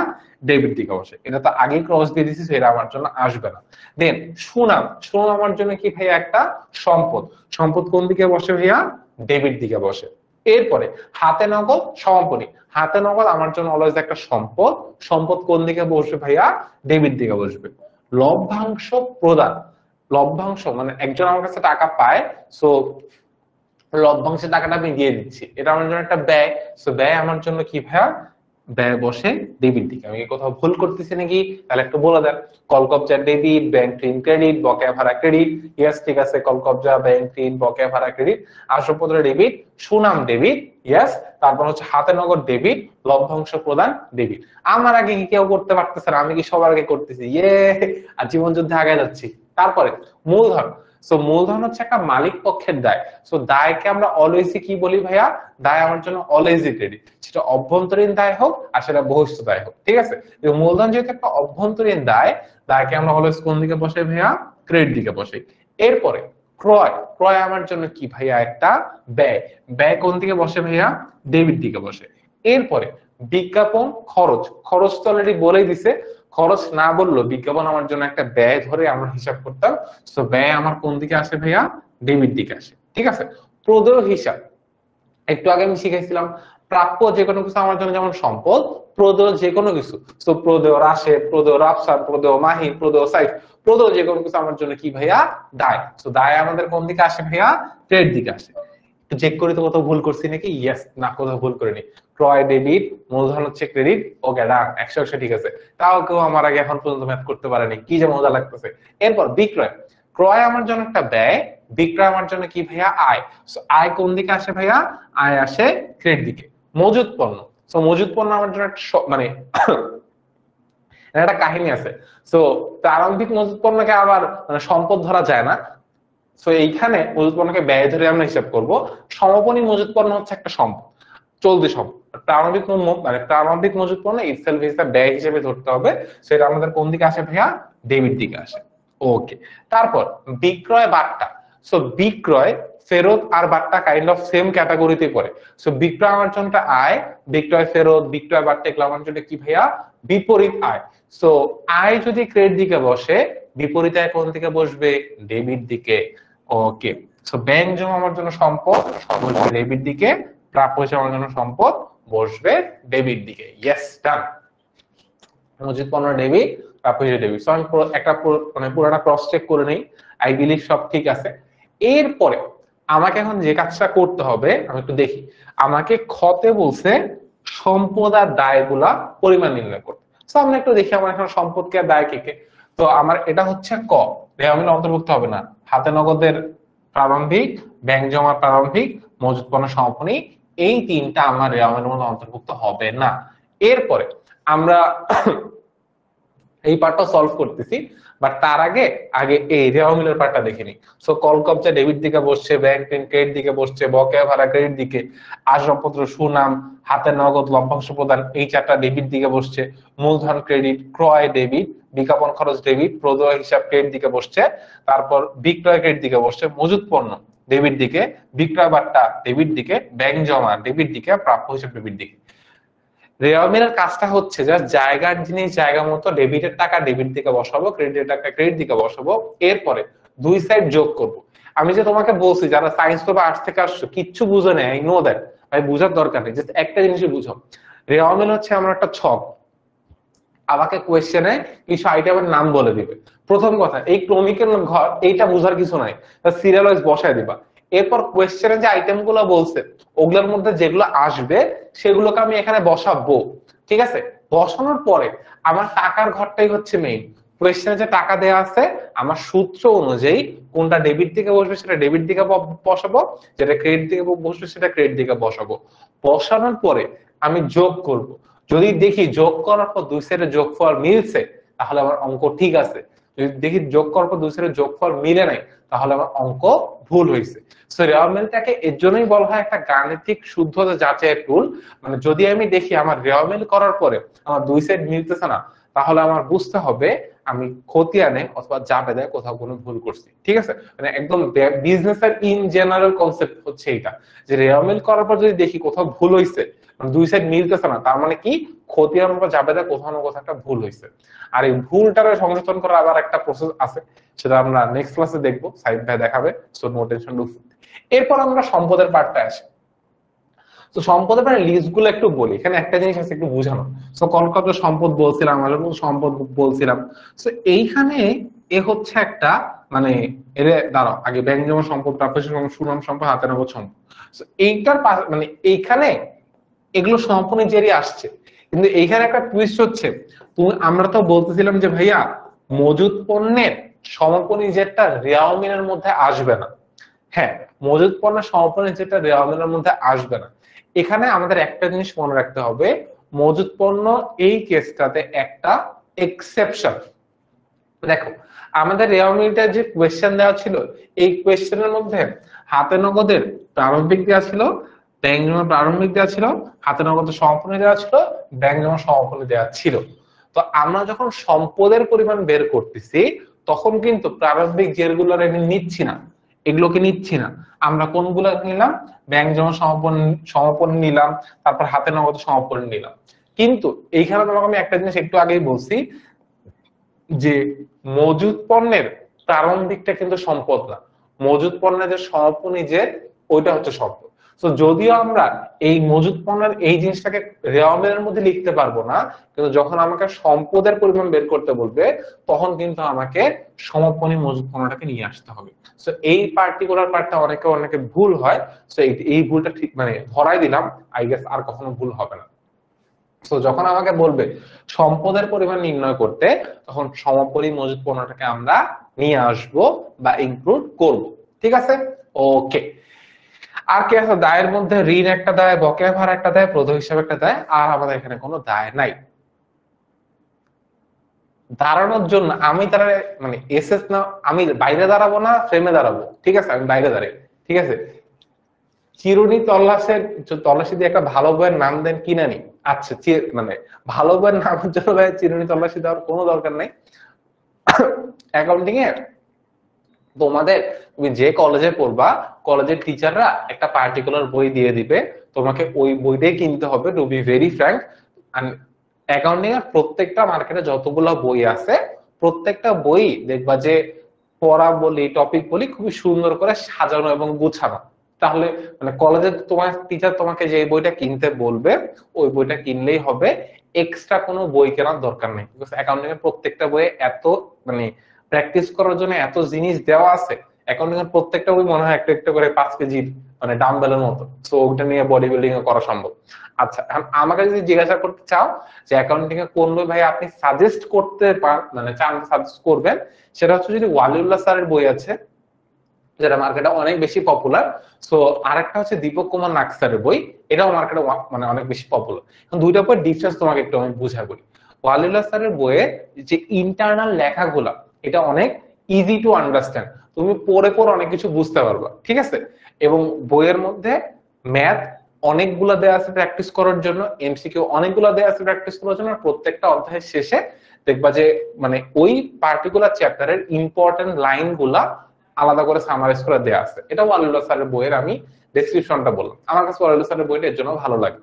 ডেবিট দিকে বসে, এটা তো আগেই ক্রস দিয়ে দিছি, এটা আমার জন্য আসবে না। দেন সুনাম, সুনাম আমার জন্য কি ভাইয়া একটা সম্পদ, সম্পদ কোন দিকে বসে ভাইয়া, ডেবিট দিকে বসে। এরপরে হাতে নগদ সমাপনী, হাতে নগদ আমার জন্য অলওয়েজ একটা সম্পদ, সম্পদ কোন দিকে বসবে ভাইয়া, ডেবিট দিকে বসবে। লভ্যাংশ প্রদান, লভ্যাংশ মানে একজন আমার কাছে টাকা পায়, সো লভ্যাংশের টাকাটা আমি দিয়ে দিচ্ছি, এটা আমার জন্য একটা ব্যয়, সো ব্যয় আমার জন্য কি ভাইয়া, ব্যয় বসে ডেবিট দিকে। আমি কোথাও ভুল করতেছি নাকি তাহলে একটু বলে দেন। কলকবজা ডেবিট, ব্যাংক ঋণ ক্রেডিট, বকেয়া ভাড়া ক্রেডিট, ইয়েস ঠিক আছে, কলকবজা ব্যাংক ঋণ বকেয়া ভাড়া ক্রেডিট, আসবাবপত্র ডেবিট, সুনাম ডেবিট, ইয়েস। তারপর হচ্ছে হাতে নগদ ডেবিট, লভ্যাংশ প্রদান ডেবিট। আমার আগে কি কেউ করতে পারতেছে না, আমি কি সবার আগে করতেছি, ইয়ে, আর জীবন যুদ্ধে আগে যাচ্ছি। তারপরে মূলধন, সো মূলধন হচ্ছে একটা মালিক পক্ষের দায়, সো দায়কে আমরা অলওয়েজই কি বলি ভাইয়া, দায় আমার জন্য অলওয়েজই ক্রেডিট, সেটা অভ্যন্তরীণ দায় হোক আর সেটা বহিঃস্থ দায় হোক, ঠিক আছে। মূলধন যেহেতু একটা অভ্যন্তরীণ দায়, দায়কে আমরা অলওয়েজ কোন দিকে বসাই ভাইয়া, ক্রেডিট দিকে বসাই। এরপরে ক্রয়, ক্রয় আমার জন্য কি ভাইয়া একটা ব্যয়, ব্যয় কোন দিকে বসে ভাইয়া, ডেবিট দিকে বসে। এরপরে বিজ্ঞাপন খরচ, খরচ তো অলরেডি বলেই দিছে, খরচ না বললো বিজ্ঞাপন আমার জন্য একটা ব্যয় ধরে আমরা হিসাব করতাম, তো ব্যয় আমার কোন দিকে আসে ভাইয়া, ডেবিট দিকে আসে, ঠিক আছে। প্রদেয় হিসাব, একটু আগে আমি শিখাইছিলাম প্রাপ্য যে কোনো কিছু আমার জন্য যেমন সম্পদ, প্রদেয় যে কোনো কিছু, তো প্রদেয় রাশেদ, প্রদেয় রাফসার, প্রদেয় মাহির, প্রদেয় সাইফ, প্রদেয় যে কোনো কিছু আমার জন্য কি ভাইয়া, দায়, তো দায় আমাদের কোন দিকে আসে ভাইয়া, ক্রেডিট দিকে আসে। চেক করি তো কোথাও ভুল করছি নাকি, ইয়েস, না কোথাও ভুল করিনি। ক্রয় ডেবিট, মূলধন হচ্ছে ক্রেডিট, ওকে ডান, 100 ঠিক আছে। তাও কেউ আমার আগে এখন পর্যন্ত ম্যাথ করতে পারেনি, কি যে মজা লাগতেছে। এরপর বিক্রয়, ক্রয় আমার জন্য একটা ব্যয়, বিক্রয় আমার জন্য কি ভাইয়া, আয়, সো আয় কোন দিকে আসে ভাইয়া, আয় আসে ক্রেডিট দিকে। মজুত পণ্য, সো মজুত পণ্য আমার জন্য একটা মানে একটা কাহিনী আছে, সো প্রারম্ভিক মজুত পণ্যকে আবার মানে সম্পদ ধরা যায় না, সো এইখানে মজুত পণ্যকে ব্যয় ধরে আমরা হিসাব করব। সমাপনী মজুত পণ্য হচ্ছে একটা সম্পদ, চলতি সম্পদ। প্রারম্ভিক মানে প্রারম্ভিক মজুত পণ্য ইটসেলফ ইজ দা ব্যয় হিসেবে ধরতে হবে, সেটা আমাদের কোন দিকে আসে ভাইয়া, ডেবিট দিকে আসে। ওকে, তারপর বিক্রয় বাট্টা, সো বিক্রয় ফেরত আর বাট্টা কাইন্ড অফ সেম ক্যাটাগরিতে পড়ে, সো বিক্রয় আমার জন্য আয়, বিক্রয় ফেরত, বিক্রয় বাট্টা এগুলো আমার জন্য কি ভাইয়া, বিপরীত আয়। সো আয় যদি ক্রেডিট দিকে বসে, বিপরীত আয় কোন দিকে বসবে, ডেবিট দিকে। ওকে, সো ব্যাংক জমা আমার জন্য সম্পদ, বসবে ডেবিট দিকে, প্রাপ্য হিসেবে আমার জন্য সম্পদ, বসবে ডেবিট দিকে। ইয়েস, ডান। মজুত পণ্য ডেবিট, প্রাপ্য হিসেবে ডেবিট। সো আমি একটা মানে পুরোটা ক্রস চেক করে নেই, আই বিলিভ সব ঠিক আছে। এরপরে আমাকে এখন যে কাজটা করতে হবে, আমি একটু দেখি, আমাকে খতে বলছে সম্পদ আর দায়গুলা পরিমাণ নির্ণয় করতে। সো আমরা একটু দেখি আমার এখন সম্পদ কে আর দায় কে কে। তো আমার এটা হচ্ছে ক, রেওয়া মিলে অন্তর্ভুক্ত হবে না, হাতে নগদের প্রারম্ভিক, ব্যাংক জমার প্রারম্ভিক, মজুত পণ্য সমাপনী, এই তিনটা আমার রেওয়া মিলের মধ্যে অন্তর্ভুক্ত হবে না। এরপরে আমরা এই পার্টটা সলভ করতেছি, বাট তার আগে আগে এই রেওয়া মিলের পার্টটা দেখে নিই। সো কল কবজা ডেবিট দিকে বসছে, ব্যাংক ঋণ ক্রেডিট দিকে বসছে, বকেয়া ভাড়া ক্রেডিট দিকে, আসবাবপত্র সুনাম, হাতে নগদ লভ্যাংশ প্রদান এই চারটা ডেবিট দিকে বসছে, মূলধন ক্রেডিট, ক্রয় ডেবিট, বিজ্ঞাপন খরচ ডেবিট, প্রদেয় হিসাব ক্রেডিট দিকে বসছে, তারপর বিক্রয় ক্রেডিট দিকে বসছে, মজুত পণ্য ডেবিট দিকে, বিক্রয় বাট্টা ডেবিট দিকে, ব্যাংক জমা ডেবিট দিকে, প্রাপ্য হিসাব ডেবিট দিকে। রেওয়া মিলের কাজটা হচ্ছে যে জায়গার জিনিস জায়গা মতো ডেবিটের টাকা ডেবিট দিকে বসাবো, ক্রেডিটের টাকা ক্রেডিট দিকে বসাবো, এরপরে দুই সাইড যোগ করব। আমি যে তোমাকে বলছি যারা সায়েন্স বা আর্টস থেকে আসছো কিচ্ছু বুঝো না, আই নো দ্যাট, ভাই বুঝার দরকার নেই, জাস্ট একটা জিনিসই বুঝো। রেওয়া মিল হচ্ছে আমার একটা ছক, আমাকে কোয়েশ্চেনে কিছু আইটেমের নাম বলে দিবে। প্রথম কথা, এই ক্রমিকের ঘর এইটা বুঝার কিছু নাই, সিরিয়াল ওয়াইজ বসায় দিবা। এরপর কোয়েশ্চেনে যে আইটেম গুলো বলছে ওগুলোর মধ্যে যেগুলো আসবে সেগুলোকে আমি এখানে বসাবো, ঠিক আছে? বসানোর পরে আমার টাকার ঘরটাই হচ্ছে মেইন। কোয়েশ্চেনে যে টাকা দেওয়া আছে আমার সূত্র অনুযায়ী কোনটা ডেবিট দিকে বসবে সেটা ডেবিট দিকে বসাবো, যেটা ক্রেডিট দিকে বসবে সেটা ক্রেডিট দিকে বসাবো। বসানোর পরে আমি যোগ করব। যদি দেখি যোগ করার পর দুই সাইডে যোগফল মিলছে তাহলে আমার অঙ্ক ঠিক আছে, যদি দেখি যোগ করার পর দুই সাইডে যোগফল মিলে নাই তাহলে আমার অঙ্ক ভুল হয়েছে। সো রেওয়া মিলটাকে এর জন্যই বলা হয় একটা গাণিতিক শুদ্ধতা যাচাইয়ের টুল। মানে যদি আমি দেখি আমার রেওয়া মিল করার পরে আমার দুই সাইড মিলতেছে না তাহলে আমার বুঝতে হবে আমি খতিয়ানে অথবা জাবেদায় কোথাও কোনো ভুল করছি, ঠিক আছে? মানে একদম বিজনেস এর ইন জেনারেল কনসেপ্ট হচ্ছে এটা, যে রেওয়া মিল করার পর যদি দেখি কোথাও ভুল হয়েছে, দুই সাইড মিলতেছে না, তার মানে কি খতিয়ান বা জাবেদা কোথাও না কোথাও একটা ভুল হয়েছে। আর এই ভুলটারে সংশোধন করার আবার একটা প্রসেস আছে, সেটা আমরা নেক্সট ক্লাসে দেখবো, সাইড ভাই দেখাবে, সো নো টেনশন ডু। এরপর আমরা সম্পদের পার্টটা আসি। তো সম্পদের মানে লিস্ট গুলো একটু বলি, এখানে একটা জিনিস আছে একটু বুঝানো। তো কলকাতা সম্পদ বলছিলাম, আমাদের সম্পদ বলছিলাম। তো এইখানে এ হচ্ছে একটা মানে এর দাঁড়াও আগে ব্যাংক জমা সম্পদ, প্রাপ্য সুনাম সম্পদ, হাতে নগদ সম্পদ। এইটার মানে এইখানে এগুলো সম্পূর্ণেরই আসছে, কিন্তু এইখানে একটা টুইস্ট হচ্ছে, আমরা তো বলতেছিলাম যে ভাইয়া মজুদ পণ্যের সমাপনী যেটা রেওয়া মিলের মধ্যে আসবে না। হ্যাঁ, মজুদ পণ্যের সমাপনী যেটা রেওয়া মিলের মধ্যে আসবে না। এখানে আমাদের একটা জিনিস মনে রাখতে হবে, মজুদ পণ্য এই কেসটাতে একটা এক্সেপশন। দেখো আমাদের রেওয়া মিলটা যে কোয়েশ্চেন দেওয়া ছিল, এই কোয়েশ্চেনের মধ্যে হাতে নগদের প্রারম্ভিক দেওয়া ছিল, ব্যাংক জমা প্রারম্ভিক দেওয়া ছিল, হাতে নগদের সমাপনী দেওয়া ছিল, ব্যাংক জমা সমাপনী দেওয়া ছিল। তো আমরা যখন সম্পদের পরিমাণ বের করতেছি তখন কিন্তু প্রারম্ভিক যেগুলো নিচ্ছি না, এগুলোকে নিচ্ছি না, আমরা কোনগুলো নিলাম, ব্যাংক জমা সমাপনী নিলাম, তারপর হাতে নগদ সমাপনী নিলাম। কিন্তু এইখানে তোমাকে আমি একটা জিনিস একটু আগেই বলছি যে মজুদ পণ্যের প্রারম্ভিকটা কিন্তু সম্পদ না, মজুদ পণ্যের যে সমাপনী যে ওইটা হচ্ছে সম্পদ। তো যদিও আমরা এই মজুদ পণ্যের এই জিনিসটাকে রেওয়া মিলের মধ্যে লিখতে পারবো না, কিন্তু যখন আমাকে সম্পদের পরিমাণ বের করতে বলবে তখন কিন্তু আমাকে সমাপনী মজুদ পণ্যটাকে নিয়ে আসতে হবে। তো এই পার্টিকুলার পার্টটা অনেকে ভুল হয়, তো এই ভুলটা ঠিক মানে ধরাই দিলাম, আই গেস আর কখনো ভুল হবে না। তো যখন আমাকে বলবে সম্পদের পরিমাণ নির্ণয় করতে তখন সমাপনী মজুদ পণ্যটাকে আমরা নিয়ে আসব বা ইনক্লুড করব, ঠিক আছে? ওকে। আর কি আছে? দায়ের মধ্যে ঋণ একটা দায়, বকেয়া ভাড়া একটা দায়, প্রদেয় হিসাবে একটা দায়, আর আমাদের এখানে কোনো দায় নাই। দাঁড়ানোর জন্য আমি তারা মানে এসএস না, আমি বাইরে দাঁড়াবো না ফ্রেমে দাঁড়াবো, ঠিক আছে? আমি বাইরে দাঁড়াই, ঠিক আছে? চিরুনি তল্লাশি দিয়ে একটা ভালো বইয়ের নাম দেন কিনে নি। আচ্ছা মানে ভালো বইয়ের নামের জন্য ভাই চিরুনি তল্লাশি দেওয়ার কোনো দরকার নেই। অ্যাকাউন্টিং এ তোমাদের তুমি যে কলেজে পড়বা কলেজের টিচাররা একটা পার্টিকুলার বই দিয়ে দিবে, তোমাকে ওই বইটাই কিনতে হবে। To be very frank, accounting এর প্রত্যেকটা মার্কেটে যতগুলো বই আছে প্রত্যেকটা বই দেখবা যে পড়া বলি টপিক বলি খুবই সুন্দর করে সাজানো এবং গুছানো। তাহলে মানে কলেজে তোমার টিচার তোমাকে যে বইটা কিনতে বলবে ওই বইটা কিনলেই হবে, এক্সট্রা কোনো বই কেনার দরকার নেই। বিকজ অ্যাকাউন্টিং এর প্রত্যেকটা বইয়ে এত মানে প্র্যাকটিস করার জন্য এত জিনিস দেওয়া আছে, অ্যাকাউন্টিং এর প্রত্যেকটা বই মনে হয় একটা একটা করে 5 কেজি মানে ডাম্বেলের মতো, সো ওটা নিয়ে বডি বিল্ডিং করা সম্ভব। আচ্ছা আমাকে যদি জিজ্ঞাসা করতে চাও যে অ্যাকাউন্টিং এ কোন বই ভাই আপনি সাজেস্ট করতে মানে চান সাজেস্ট করবেন, সেটা হচ্ছে যদি ওয়ালিউল্লাহ স্যারের বই আছে যেটা মার্কেটে অনেক বেশি পপুলার। সো আরেকটা হচ্ছে দীপক কুমার নাগ স্যারের বই, এটাও মার্কেটে মানে অনেক বেশি পপুলার। দুইটা বই ডিফারেন্স তোমাকে একটু আমি বুঝাই বলি। ওয়ালিউল্লাহ স্যারের বইয়ে যে ইন্টারনাল লেখাগুলা এটা অনেক ইজি টু আন্ডারস্ট্যান্ড, তুমি পড়ে পড়ে অনেক কিছু বুঝতে পারবা, ঠিক আছে। এবং বইয়ের মধ্যে ম্যাথ অনেকগুলা দেয়া আছে প্র্যাকটিস করার জন্য, এমসিকিউ অনেকগুলা দেয়া আছে প্র্যাকটিস করার জন্য, প্রত্যেকটা অধ্যায়ের শেষে দেখবা যে মানে ওই পার্টিকুলার চ্যাপ্টারের ইম্পর্টেন্ট লাইন গুলা আলাদা করে সামারাইজ করে দেয়া আছে। এটা ওয়ালিউল্লাহ স্যারের বইয়ের আমি ডেসক্রিপশনটা বললাম, আমার কাছে ওয়ালিউল্লাহ স্যারের বইটা এর জন্য ভালো লাগে।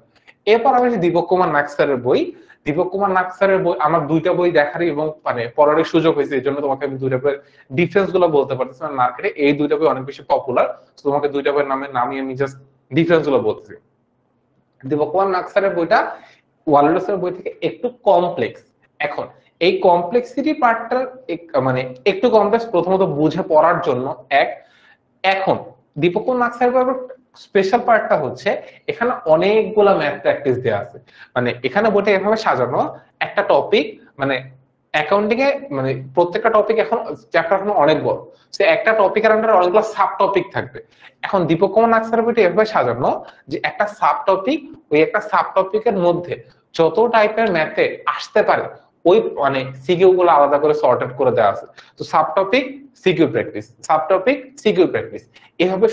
এরপর আমি দীপক কুমার নাগ স্যারের বই, দীপক কুমার নাগ স্যারের বই আমার দুইটা বই দেখারই এবং মানে পড়ার সুযোগ হয়েছে, এই জন্য তোমাকে আমি দুইটা বইয়ের ডিফারেন্স গুলো বলতে পারতেছি না মার্কেটে। এই দুইটা বই অনেক বেশি পপুলার, তোমাকে দুইটা বইয়ের নামে আমি জাস্ট ডিফারেন্স গুলো বলতেছি। দীপক কুমার নাগ স্যারের বইটা ওয়ালিউল্লাহ স্যারের বই থেকে একটু কমপ্লেক্স। এখন এই কমপ্লেক্সিটি পার্টটা মানে একটু কমপ্লেক্স প্রথমত বুঝে পড়ার জন্য এক। এখন দীপক কুমার নাগ স্যারের স্পেশাল পার্টটা হচ্ছে এখানে অনেকগুলা ম্যাথ প্র্যাকটিস দেওয়া আছে। মানে এখানে বইটা এভাবে সাজানো, একটা টপিক মানে অ্যাকাউন্টিং এ মানে প্রত্যেকটা টপিক এখন চ্যাপ্টার এখন অনেক বড়, সে একটা টপিকের আন্ডারে অনেকগুলো সাব টপিক থাকবে। এখন দীপক কুমার নাগ স্যারের বইটা এভাবে সাজানো যে একটা সাব টপিক, ওই একটা সাব টপিকের মধ্যে যত টাইপের ম্যাথে আসতে পারে ওই মানে সিকিউ গুলো আলাদা করে সর্টেড করে দেওয়া আছে। তো sub topic CQ practice, sub topic CQ practice, এভাবে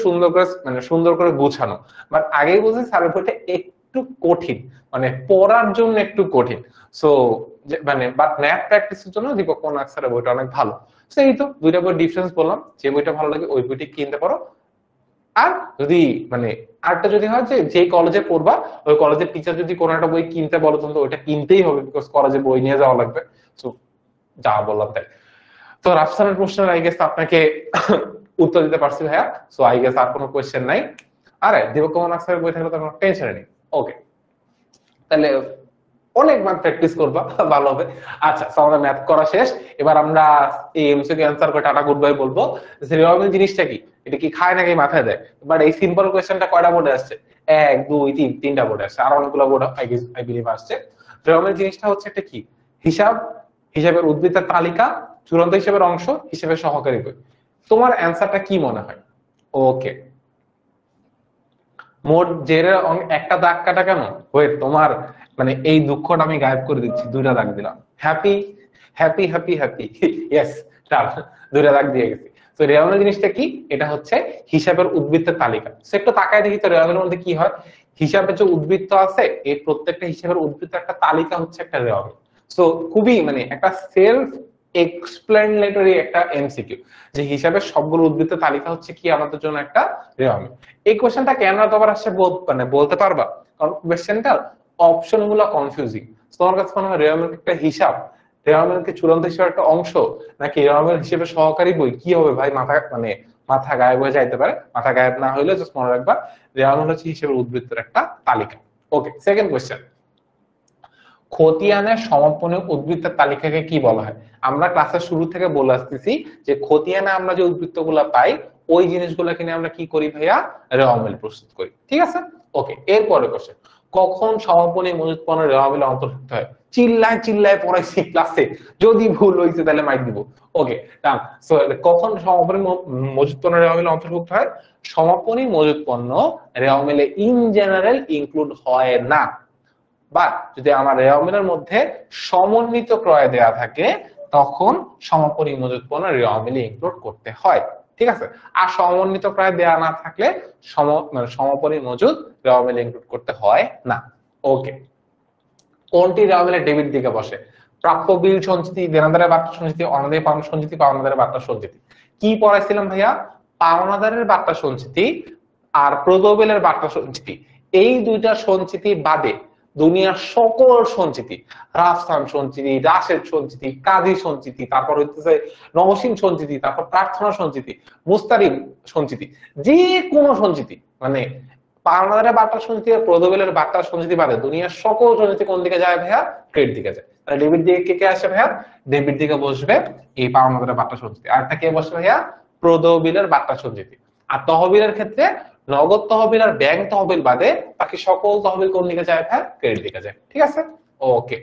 সুন্দর করে গোছানো। বাট আগেই বলছি স্যারের বইটা একটু কঠিন, মানে পড়ার জন্য একটু কঠিন। সো মানে বাট ম্যাথ প্র্যাকটিসের জন্য দীপক কুমার নাগ স্যারের বইটা অনেক ভালো। সো এই তো দুইটা বই ডিফারেন্স বললাম, যে বইটা ভালো লাগে ওই বইটি কিনতে পারো। আর যদি মানে আরটা যদি হয় যে কলেজে পড়বা ওই কলেজের টিচার যদি কোনো একটা বই কিনতে বলো তখন তো ওইটা কিনতেই হবে, বিকজ কলেজে বই নিয়ে যাওয়া লাগবে। সো যা বললাম তাই। তো রাফসানের প্রশ্নের আই গেস আপনাকে উত্তর দিতে পারছি ভাইয়া। সো আই গেস আর কোনো কোয়েশ্চেন নাই। আরে দীপক কুমার নাগ স্যারের বই থাকলে তো কোনো টেনশন নেই। ওকে, তাহলে অনেক ম্যাথ প্র্যাকটিস করবা, ভালো হবে। আচ্ছা, সো আমাদের ম্যাথ করা শেষ। এবার আমরা এই এমসিকিউ অ্যানসার করে টাটা গুড বাই বলবো। রিওয়ার্ড জিনিসটা কি, এটা কি খায় নাকি মাথায় দেয়? বাট এই সিম্পল কোয়েশ্চেনটা কয়টা বোর্ডে আসছে? 1 2 3 তিনটা বোর্ডে আসছে, আর অনেকগুলো বোর্ড আই বিলিভ আসছে। রিওয়ার্ড জিনিসটা হচ্ছে একটা কি হিসাব, হিসাবের উদ্বৃত্তের তালিকা, চূড়ান্ত হিসাবের অংশ, হিসাবের সহকারী বই। তোমার অ্যানসারটা কি মনে হয়? ওকে, মোট জেরের একটা দাগ কাটা কেন? ওয়েট, তোমার মানে এই দুঃখটা আমি গায়েব করে দিচ্ছি, দুইটা দাগ দিলাম। Happy happy happy happy, yes, দুইটা দাগ দিয়ে গেছি। তো রেওয়ামের জিনিসটা কি? এটা হচ্ছে হিসাবের উদ্বৃত্তের তালিকা। সো একটু তাকায় দেখি তো রেওয়ামের মধ্যে কি হয়। হিসাবের যে উদ্বৃত্ত আছে এই প্রত্যেকটা হিসাবের উদ্বৃত্ত একটা তালিকা হচ্ছে একটা রেওয়াম। সো খুবই মানে একটা সেলফ এক্সপ্লেনেটরি একটা এমসিকিউ, যে হিসাবের সবগুলো উদ্বৃত্ত তালিকা হচ্ছে কি আমাদের জন্য একটা রেওয়াম। এই কোশ্চেনটা কেন এতবার আসছে মানে বলতে পারবা? কারণ কোশ্চেনটার অপশন গুলো কনফিউজিং। তোমার কাছে মনে হয় রেওয়ামের একটা হিসাব, রেওয়ামের কি চূড়ান্ত হিসাবের একটা অংশ, নাকি রেওয়ামের হিসেবে সহকারী বই? কি হবে ভাই? মাথা গায়েব হয়ে যাইতে পারে। মাথা গায়েব না হইলে জাস্ট মনে রাখবা রেওয়ামের হচ্ছে হিসেবের উদ্বৃত্তের একটা তালিকা। ওকে, সেকেন্ড কোশ্চেন, খতিয়ানের সমাপনী উদ্বৃত্তের তালিকাকে কি বলা হয়? আমরা ক্লাসের শুরু থেকে বলে আসতেছি যে খতিয়ানে আমরা যে উদ্বৃত্তগুলো পাই ওই জিনিসগুলোকে নিয়ে আমরা কি করি ভাইয়া? রেওয়ামেল প্রস্তুত করি, ঠিক আছে। ওকে, এরপরে কোশ্চেন, কখন সমাপনী মজুত পণ্য রেওয়ামেলে অন্তর্ভুক্ত হয়? চিল্লায় পড়াইছি ক্লাসে, যদি ভুল হয়েছে তাহলে মাইক দিব। ওকে, সো কখন সমাপনী মজুত পণ্য রেওয়ামেলে অন্তর্ভুক্ত হয়? সমাপনী মজুত পণ্য রেওয়ামেলে ইন জেনারেল ইনক্লুড হয় না, বা যদি আমার রেওয়ামেলের মধ্যে সমন্বিত ক্রয় দেয়া থাকে তখন সমাপনী মজুত পণ্য রেওয়ামেলে ইনক্লুড করতে হয়, ঠিক আছে। আর সমন্বিত ক্রয় দেয়া না থাকলে সমাপনী মজুত রেওয়ামেলে ইনক্লুড করতে হয় না। ওকে, কোনটি রেওয়ামেলে ডেবিট দিকে বসে? প্রাপ্য বিল সঞ্চিতি, দেনাদারের বার্তা সঞ্চিতি, অনাদায়ী পাওনা সঞ্চিতি, পাওনাদারের বার্তা সঞ্চিতি। কি পড়াইছিলাম ভাইয়া? পাওনাদারের বার্তা সঞ্চিতি আর প্রদবিলের বার্তা সঞ্চিতি, এই দুইটা সঞ্চিতি বাদে দুনিয়ার সকল সঞ্চিতি, রাফসান সঞ্চিতি, রাশেদ সঞ্চিতি, কাজী সঞ্চিতি, তারপর হইতেছে নওশীন সঞ্চিতি, তারপর প্রার্থনা সঞ্চিতি, মুস্তারিম সঞ্চিতি, যে কোনো সঞ্চিতি মানে পাওনাদারের বার্তা সঞ্চিতি আর প্রদবিলের বার্তা সঞ্চিতি বাদে দুনিয়ার সকল সঞ্চিতি কোন দিকে যায় ভাইয়া? ক্রেডিট দিকে যায়। তাহলে ডেবিট দিকে কে কে আসে ভাইয়া? ডেবিট দিকে বসবে এই পাওনাদারের বার্তা সঞ্চিতি। আরটা কে বসবে ভাইয়া? প্রদবিলের বার্তা সঞ্চিতি। আর তহবিলের ক্ষেত্রে নগদ তহবিল আর ব্যাংক তহবিল বাদে বাকি সকল তহবিল কোন দিকে যায় ভাইয়া? ক্রেডিট দিকে যায়, ঠিক আছে। ওকে,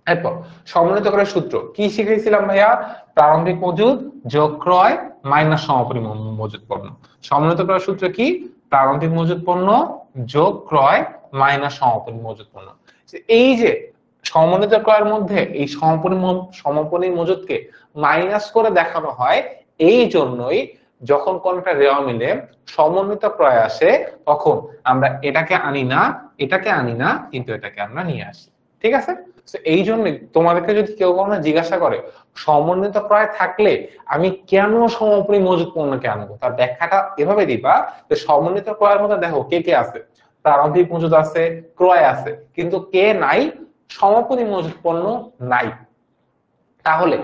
এরপর সমন্বিত ক্রয়ের সূত্র কি শিখেছিলাম ভাইয়া? প্রারম্ভিক মজুদ যোগ ক্রয় মাইনাস সমাপনী মজুদ পণ্য। সমন্বিত ক্রয়ের সূত্র কি? প্রারম্ভিক মজুদ পণ্য যোগ ক্রয় মাইনাস সমাপনী মজুদ পণ্য। এই যে সমন্বিত ক্রয়ের মধ্যে এই সমাপনী মজুদকে মাইনাস করে দেখানো হয়। এই জন্যই যখন কোন একটা রেওয়া মিলে সমন্বিত ক্রয় আসে তখন আমরা এটাকে আনি না, কিন্তু এটাকে আমরা নিয়ে আসি। ঠিক আছে? এই জন্য তোমাদেরকে যদি কেউ কখনো জিজ্ঞাসা করে সমন্বিত ক্রয় থাকলে আমি কেন সমাপনী মজুদ পণ্যকে আনবো, তার ব্যাখ্যাটা এভাবে দিবা যে সমন্বিত ক্রয়ের মধ্যে দেখো কে কে আছে, প্রারম্ভিক মজুদ আছে, ক্রয় আছে, কিন্তু কে নাই, সমাপনী মজুদ পণ্য নাই। তাহলে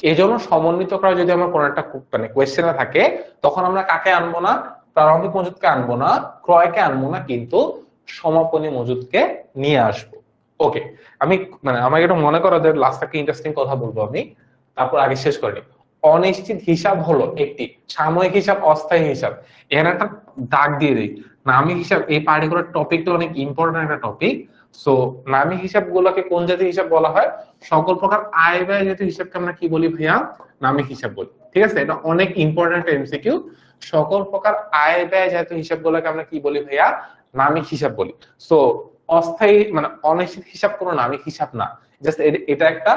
এই জন্য সমন্বিত ক্রয় যদি আমার কোনো একটা মানে কোয়েশ্চেনে থাকে তখন আমরা কাকে আনবো না, প্রারম্ভিক মজুদকে আনবো না, ক্রয়কে আনবো না, কিন্তু সমাপনী মজুদকে নিয়ে আসবো। ওকে, আমি মানে আমাকে একটু মনে করো যে লাস্ট একটা ইন্টারেস্টিং কথা বলবো আমি, তারপর আগে শেষ করি। অনিশ্চিত হিসাব হলো একটি সাময়িক হিসাব, অস্থায়ী হিসাব। এখানে একটা দাগ দিয়ে দিই, নামিক হিসাব এই পার্টিকুলার টপিকটা অনেক ইম্পর্টেন্ট একটা টপিক। সো নামিক হিসাব গুলোকে কোন জাতীয় হিসাব বলা হয়? সকল প্রকার আয় ব্যয় জাতীয় হিসাবকে আমরা কি বলি ভাইয়া? নামিক হিসাব বলি। ঠিক আছে, এটা অনেক ইম্পর্টেন্ট এমসিকিউ। সকল প্রকার আয় ব্যয় জাতীয় হিসাব গুলোকে আমরা কি বলি ভাইয়া? নামিক হিসাব বলি। সো অস্থায়ী মানে অনিশ্চিত হিসাব কোনো নামিক হিসাব না, জাস্ট এটা একটা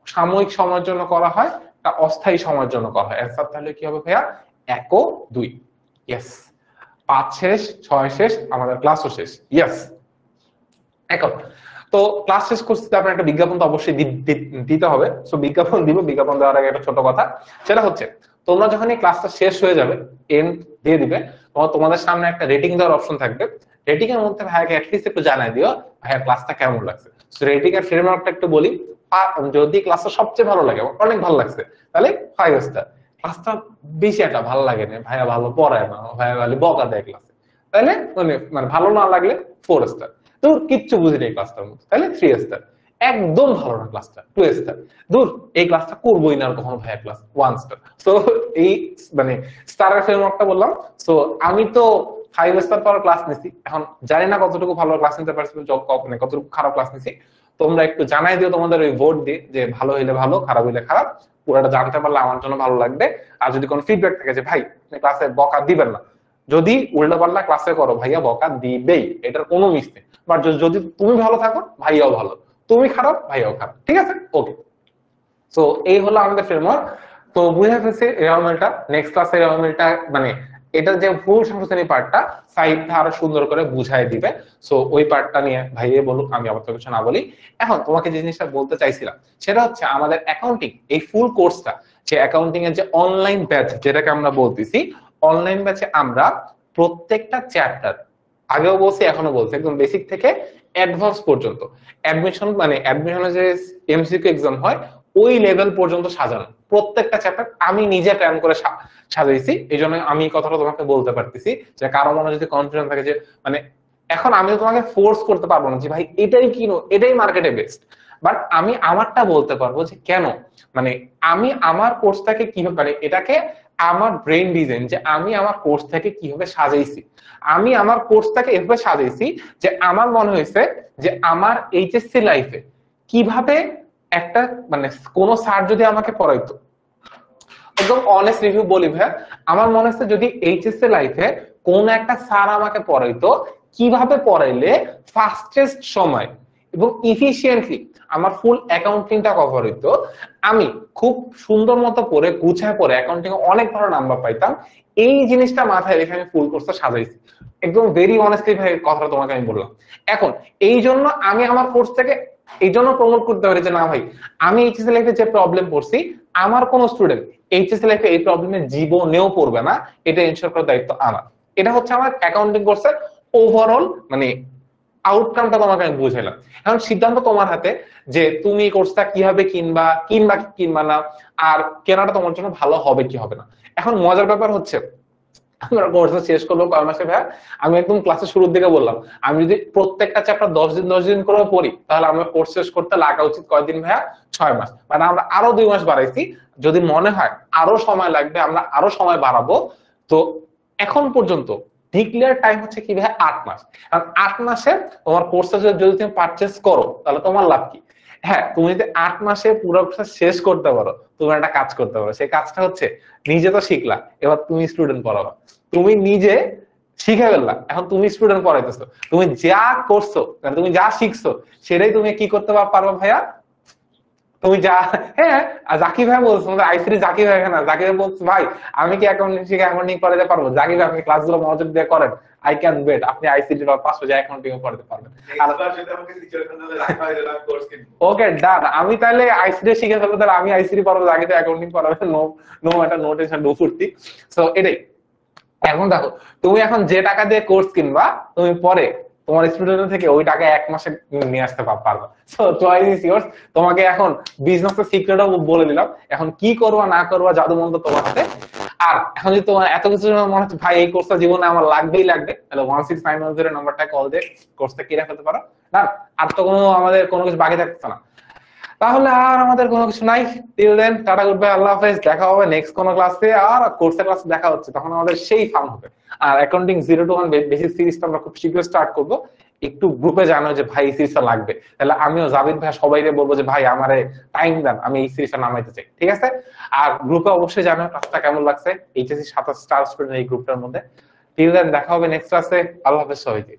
সাময়িক সময়ের জন্য করা হয়, একটা অস্থায়ী সময়ের জন্য করা হয়। অ্যান্সার তাহলে কি হবে ভাইয়া? 1 ও 2। ইয়েস, 5 শেষ, 6 শেষ, আমাদের ক্লাসও শেষ। ইয়েস, এখন তো ক্লাস শেষ করছি, আপনার একটা বিজ্ঞাপন তো অবশ্যই দিতে হবে। সো বিজ্ঞাপন দিব, বিজ্ঞাপন দেওয়ার আগে একটা ছোট কথা, সেটা হচ্ছে তোমরা যখন এই ক্লাসটা শেষ হয়ে যাবে, এন্ড দিয়ে দিবে, তোমাদের সামনে একটা রেটিং দেওয়ার অপশন থাকবে। রেটিং এর মধ্যে ভাইয়াকে অ্যাটলিস্ট একটু জানাই দিও ভাইয়া ক্লাসটা কেমন লাগছে। সো রেটিং এর ফ্রেমওয়ার্কটা একটু বলি। যদি ক্লাসটা সবচেয়ে ভালো লাগে, অনেক ভালো লাগছে, তাহলে 5 স্টার। ক্লাসটা বেশি একটা ভালো লাগে না, ভাইয়া ভালো পড়ায় না, ভাইয়া ভালো বকা দেয় ক্লাসে, তাহলে মানে ভালো না লাগলে 4 স্টার। তোর কিচ্ছু বুঝি নেই ক্লাসটার মধ্যে, তাহলে 3 স্টার। একদম ভালো না ক্লাসটা, 2 স্টার। দূর, এই ক্লাসটা করবোই না আর কখনো ভাইয়া, ক্লাস 1 স্টার। সো এই মানে স্টারের ফ্রেমওয়ার্কটা বললাম। সো আমি তো 5 স্টার পাওয়ার ক্লাস নিছি, এখন জানি না কতটুকু ভালো ক্লাস নিতে পারছি, মানে কতটুকু খারাপ ক্লাস নিছি। তোমরা একটু জানাই দিও তোমাদের ওই ভোট দিয়ে, যে ভালো হইলে ভালো, খারাপ হইলে খারাপ, পুরোটা জানতে পারলে আমার জন্য ভালো লাগবে। আর যদি কোনো ফিডব্যাক থাকে যে ভাই আপনি ক্লাসে বকা দিবেন না, যদি উল্টা পাল্টা ক্লাসে করো ভাইয়া বকা দিবেই, এটার কোনো মিস নেই। বাট যদি তুমি ভালো থাকো ভাইয়াও ভালো, তুমি খারাপ ভাইয়াও খারাপ। ঠিক আছে? ওকে, সো এই হলো আমাদের ফ্রেমওয়ার্ক। তো বুঝে ফেলছি রেওয়ামেলটা। নেক্সট ক্লাসে রেওয়ামেলটা মানে এটা যে ভুল সংশোধনী পার্টটা সাইডটা আরো সুন্দর করে বুঝাই দিবে। সো ওই পার্টটা নিয়ে ভাইয়ে বলুক, আমি আবার তো কিছু না বলি। এখন তোমাকে যে জিনিসটা বলতে চাইছিলাম সেটা হচ্ছে আমাদের অ্যাকাউন্টিং এই ফুল কোর্সটা, যে অ্যাকাউন্টিং এর যে অনলাইন ব্যাচ যেটাকে আমরা বলতেছি, অনলাইন ব্যাচে আমরা প্রত্যেকটা চ্যাপ্টার, আগেও বলছি এখনো বলছি, একদম বেসিক থেকে অ্যাডভান্স পর্যন্ত, অ্যাডমিশন মানে অ্যাডমিশনে যে এমসিকিউ এক্সাম হয় ওই লেভেল পর্যন্ত সাজানো প্রত্যেকটা চ্যাপ্টার আমি নিজে প্ল্যান করে সাজাইছি। এই জন্য আমি কথাটা তোমাকে বলতে পারতেছি, যে কারো মনে যদি কনফিউশন থাকে যে মানে এখন আমি তোমাকে ফোর্স করতে পারবো না যে ভাই এটাই কিনো, এটাই মার্কেটে বেস্ট, বাট আমি আমারটা বলতে পারবো যে কেন, মানে আমি আমার কোর্সটাকে কিভাবে, মানে এটাকে আমার ব্রেন ডিজাইন, যে আমি আমার কোর্সটাকে কিভাবে সাজাইছি, আমি আমার কোর্সটাকে এভাবে সাজাইছি যে আমার মনে হয়েছে যে আমার এইচএসসি লাইফে কিভাবে একটা মানে কোন স্যার যদি আমাকে পড়াইতো, একদম অনেস্ট রিভিউ বলি ভাই, আমার মনে হচ্ছে যদি এইচএসসি লাইফে কোন একটা স্যার আমাকে পড়াইতো, কিভাবে পড়াইলে ফাস্টেস্ট সময় এবং ইফিশিয়েন্টলি আমার ফুল অ্যাকাউন্টিংটা কভার হইতো, আমি খুব সুন্দর মতো পড়ে গুছায় পড়ে অ্যাকাউন্টিং এ অনেক ভালো নাম্বার পাইতাম, এই জিনিসটা মাথায় রেখে আমি ফুল কোর্সটা সাজাইছি। একদম ভেরি অনেস্টলি ভাই কথাটা তোমাকে আমি বললাম। এখন এই জন্য আমি আমার কোর্সটাকে এই জন্য প্রমোট করতে পারি যে না ভাই আমি এইচএসসি লাইফে যে প্রবলেম পড়ছি, আমার কোন স্টুডেন্ট এইচএসসি লাইফে এই প্রবলেমে জীবনেও পড়বে না, এটা এনশিওর করার দায়িত্ব আমার। এটা হচ্ছে আমার অ্যাকাউন্টিং কোর্সের ওভারঅল মানে আউটকামটা তোমাকে আমি বুঝাইলাম। এখন সিদ্ধান্ত তোমার হাতে যে তুমি কোর্সটা কিভাবে কিনবা না, আর কেনাটা তোমার জন্য ভালো হবে কি হবে না। এখন মজার ব্যাপার হচ্ছে আমরা কোর্সটা শেষ করবো কয় মাসে ভাইয়া, আমি একদম ক্লাসের শুরুর দিকে বললাম আমি যদি প্রত্যেকটা চ্যাপ্টার 10 দিন করে পড়ি তাহলে আমরা কোর্স শেষ করতে লাগা উচিত কয়দিন ভাইয়া? 6 মাস। মানে আমরা আরো 2 মাস বাড়াইছি, যদি মনে হয় আরো সময় লাগবে আমরা আরো সময় বাড়াবো। তো এখন পর্যন্ত ডিক্লেয়ার টাইম হচ্ছে কি ভাইয়া? 8 মাস। কারণ 8 মাসে তোমার কোর্সটা যদি তুমি পারচেজ করো তাহলে তোমার লাভ কি? হ্যাঁ, তুমি যদি 8 মাসে পুরো কোর্সটা শেষ করতে পারো, তুমি একটা কাজ করতে পারো। সেই কাজটা হচ্ছে নিজে তো শিখলা, এবার তুমি স্টুডেন্ট পড়াবা। তুমি নিজে শিখে ফেললা, এখন তুমি স্টুডেন্ট পড়াইতেছো, তুমি যা করছো মানে তুমি যা শিখছো সেটাই তুমি কি করতে পারবা ভাইয়া, তুমি যা, হ্যাঁ। আর জাকির ভাই বলছো, আমাদের আইসিটি জাকির ভাই, না জাকির ভাই বলছে ভাই আমি কি অ্যাকাউন্টিং শিখে অ্যাকাউন্টিং করাতে পারবো, জাকির ভাই আপনি ক্লাসগুলো মনোযোগ দিয়ে করেন, আই ক্যান বেট আপনি আইসিটি বা 500 যে অ্যাকাউন্টিং করাতে পারবেন। ওকে ডান, আমি তাহলে আইসিটি শিখে ফেলবো, তাহলে আমি আইসিটি পড়াবো, জাকির অ্যাকাউন্টিং পড়াবে, no no matter, no tension, no ফুর্তি। সো এটাই। এখন দেখো, তুমি এখন যে টাকা দিয়ে কোর্স কিনবা, তুমি পরে তোমার স্টুডেন্ট থেকে ওই টাকা এক মাসে নিয়ে আসতে পারবা। So choice is yours. তোমাকে এখন বিজনেসের সিক্রেটও বলে দিলাম, এখন কি করবা না করবা জাদু মন্ত্র তোমার হাতে। আর এখন যদি তোমার এত কিছু মনে হচ্ছে ভাই এই কোর্সটা জীবনে আমার লাগবেই লাগবে, তাহলে 16910 নাম্বারটা কল দিয়ে কোর্সটা কিনে ফেলতে পারো না। আর তো কোনো আমাদের কোনো কিছু বাকি থাকছে না, তাহলে আর আমাদের কোনো কিছু নাই। Till then tata, good bye, আল্লাহ হাফেজ, দেখা হবে নেক্সট কোনো ক্লাসে, আর কোর্সের ক্লাসে দেখা হচ্ছে, তখন আমাদের সেই ফান হবে। আর অ্যাকাউন্টিং 0 to 1 বেসিক সিরিজটা আমরা খুব শীঘ্রই স্টার্ট করব। একটু গ্রুপে জানো যে ভাই এই সিরিজটা লাগবে, তাহলে আমিও জাবিদ ভাই সবাইকে বলবো যে ভাই আমারে টাইম দেন, আমি এই সিরিজটা নামাইতে চাই, ঠিক আছে? আর গ্রুপে অবশ্যই জানো ক্লাসটা কেমন লাগছে, এইচএসসি 27 স্টার স্টুডেন্ট এই গ্রুপটার মধ্যে। টিল দেন দেখা হবে নেক্সট ক্লাসে, আল্লাহ হাফেজ সবাইকে।